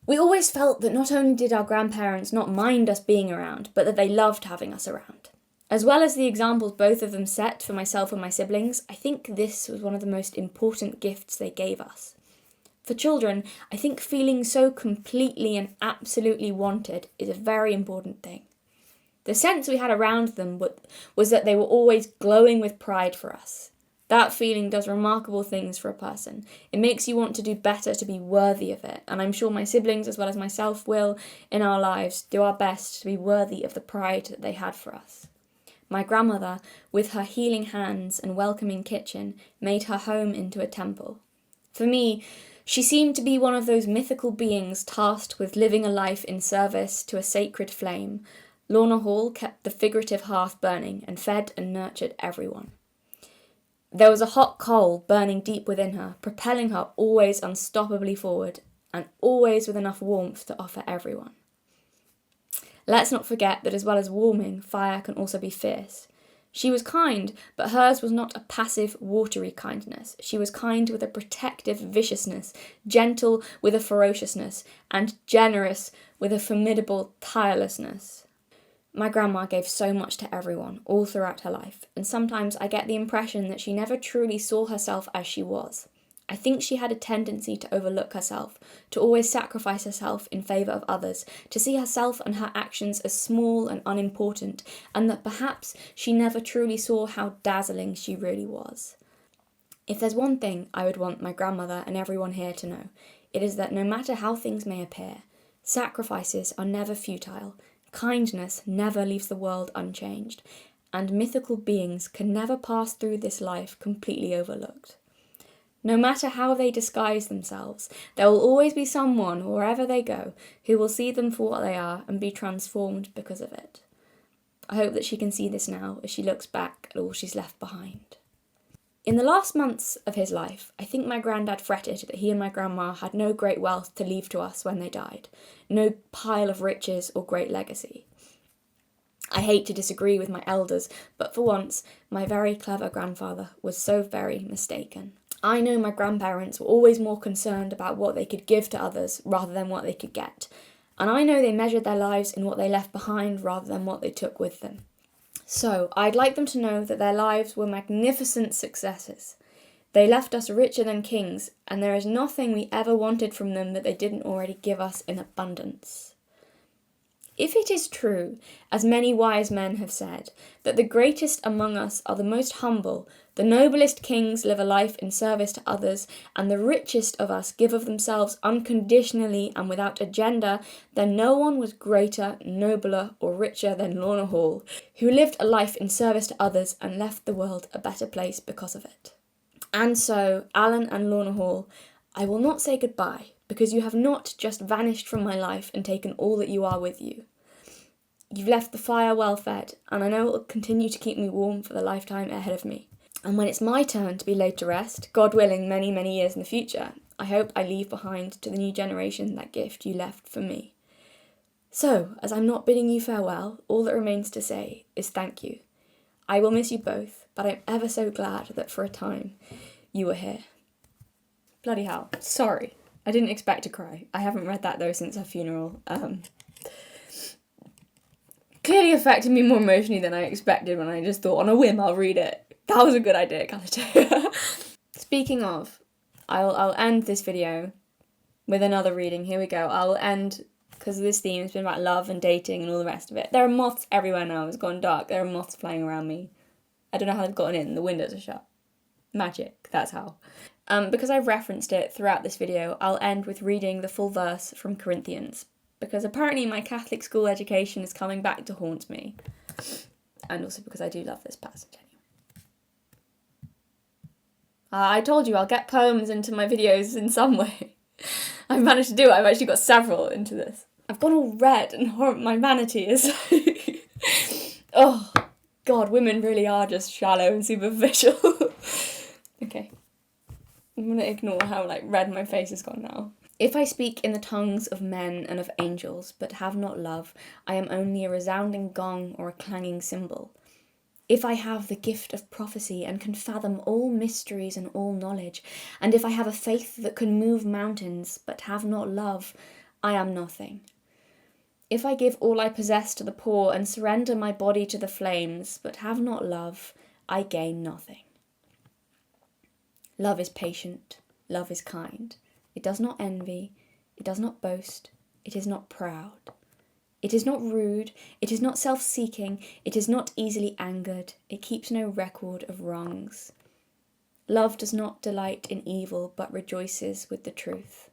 We always felt that not only did our grandparents not mind us being around, but that they loved having us around. As well as the examples both of them set for myself and my siblings, I think this was one of the most important gifts they gave us. For children, I think feeling so completely and absolutely wanted is a very important thing. The sense we had around them was that they were always glowing with pride for us. That feeling does remarkable things for a person. It makes you want to do better to be worthy of it, and I'm sure my siblings as well as myself will, in our lives, do our best to be worthy of the pride that they had for us. My grandmother, with her healing hands and welcoming kitchen, made her home into a temple. For me, she seemed to be one of those mythical beings tasked with living a life in service to a sacred flame. Lorna Hall kept the figurative hearth burning and fed and nurtured everyone. There was a hot coal burning deep within her, propelling her always unstoppably forward, and always with enough warmth to offer everyone. Let's not forget that as well as warming, fire can also be fierce. She was kind, but hers was not a passive, watery kindness. She was kind with a protective viciousness, gentle with a ferociousness, and generous with a formidable tirelessness. My grandma gave so much to everyone, all throughout her life, and sometimes I get the impression that she never truly saw herself as she was. I think she had a tendency to overlook herself, to always sacrifice herself in favour of others, to see herself and her actions as small and unimportant, and that perhaps she never truly saw how dazzling she really was. If there's one thing I would want my grandmother and everyone here to know, it is that no matter how things may appear, sacrifices are never futile, kindness never leaves the world unchanged, and mythical beings can never pass through this life completely overlooked. No matter how they disguise themselves, there will always be someone, wherever they go, who will see them for what they are and be transformed because of it. I hope that she can see this now as she looks back at all she's left behind. In the last months of his life, I think my granddad fretted that he and my grandma had no great wealth to leave to us when they died, no pile of riches or great legacy. I hate to disagree with my elders, but for once, my very clever grandfather was so very mistaken. I know my grandparents were always more concerned about what they could give to others rather than what they could get, and I know they measured their lives in what they left behind rather than what they took with them. So, I'd like them to know that their lives were magnificent successes. They left us richer than kings, and there is nothing we ever wanted from them that they didn't already give us in abundance. If it is true, as many wise men have said, that the greatest among us are the most humble, the noblest kings live a life in service to others, and the richest of us give of themselves unconditionally and without agenda, then no one was greater, nobler, or richer than Lorna Hall, who lived a life in service to others and left the world a better place because of it. And so, Alan and Lorna Hall, I will not say goodbye, because you have not just vanished from my life and taken all that you are with you. You've left the fire well fed, and I know it will continue to keep me warm for the lifetime ahead of me. And when it's my turn to be laid to rest, God willing, many, many years in the future, I hope I leave behind to the new generation that gift you left for me. So, as I'm not bidding you farewell, all that remains to say is thank you. I will miss you both, but I'm ever so glad that for a time you were here. Bloody hell. Sorry. I didn't expect to cry. I haven't read that though since her funeral. Clearly affected me more emotionally than I expected when I just thought on a whim I'll read it. That was a good idea, Galatea. Speaking of, I'll end this video with another reading. Here we go. I'll end, because this theme has been about love and dating and all the rest of it. There are moths everywhere now. It's gone dark. There are moths flying around me. I don't know how they've gotten in. The windows are shut. Magic. That's how. Because I've referenced it throughout this video, I'll end with reading the full verse from Corinthians, because apparently my Catholic school education is coming back to haunt me, and also because I do love this passage anyway. I told you I'll get poems into my videos in some way. I've managed to do it. I've actually got several into this. I've gone all red and my vanity is oh God, women really are just shallow and superficial. Okay. I'm going to ignore how red my face has gone now. If I speak in the tongues of men and of angels, but have not love, I am only a resounding gong or a clanging cymbal. If I have the gift of prophecy and can fathom all mysteries and all knowledge, and if I have a faith that can move mountains, but have not love, I am nothing. If I give all I possess to the poor and surrender my body to the flames, but have not love, I gain nothing. Love is patient, love is kind. It does not envy, it does not boast, it is not proud. It is not rude, it is not self-seeking, it is not easily angered, it keeps no record of wrongs. Love does not delight in evil, but rejoices with the truth.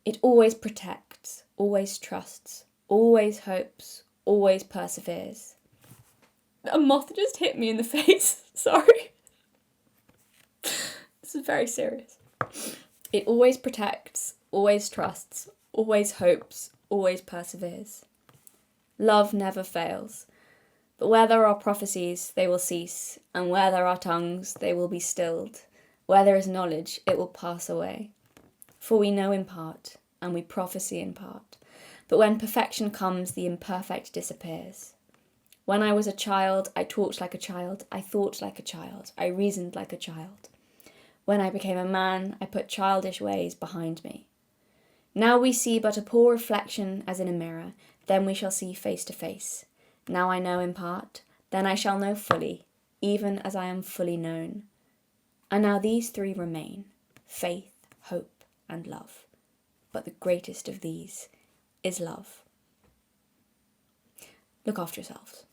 It always protects, always trusts, always hopes, always perseveres. A moth just hit me in the face, sorry. This is very serious. It always protects, always trusts, always hopes, always perseveres. Love never fails, but where there are prophecies, they will cease, and where there are tongues, they will be stilled. Where there is knowledge, it will pass away. For we know in part, and we prophesy in part, but when perfection comes, the imperfect disappears. When I was a child, I talked like a child, I thought like a child, I reasoned like a child. When I became a man, I put childish ways behind me. Now we see but a poor reflection as in a mirror, then we shall see face to face. Now I know in part, then I shall know fully, even as I am fully known. And now these three remain, faith, hope, and love. But the greatest of these is love. Look after yourselves.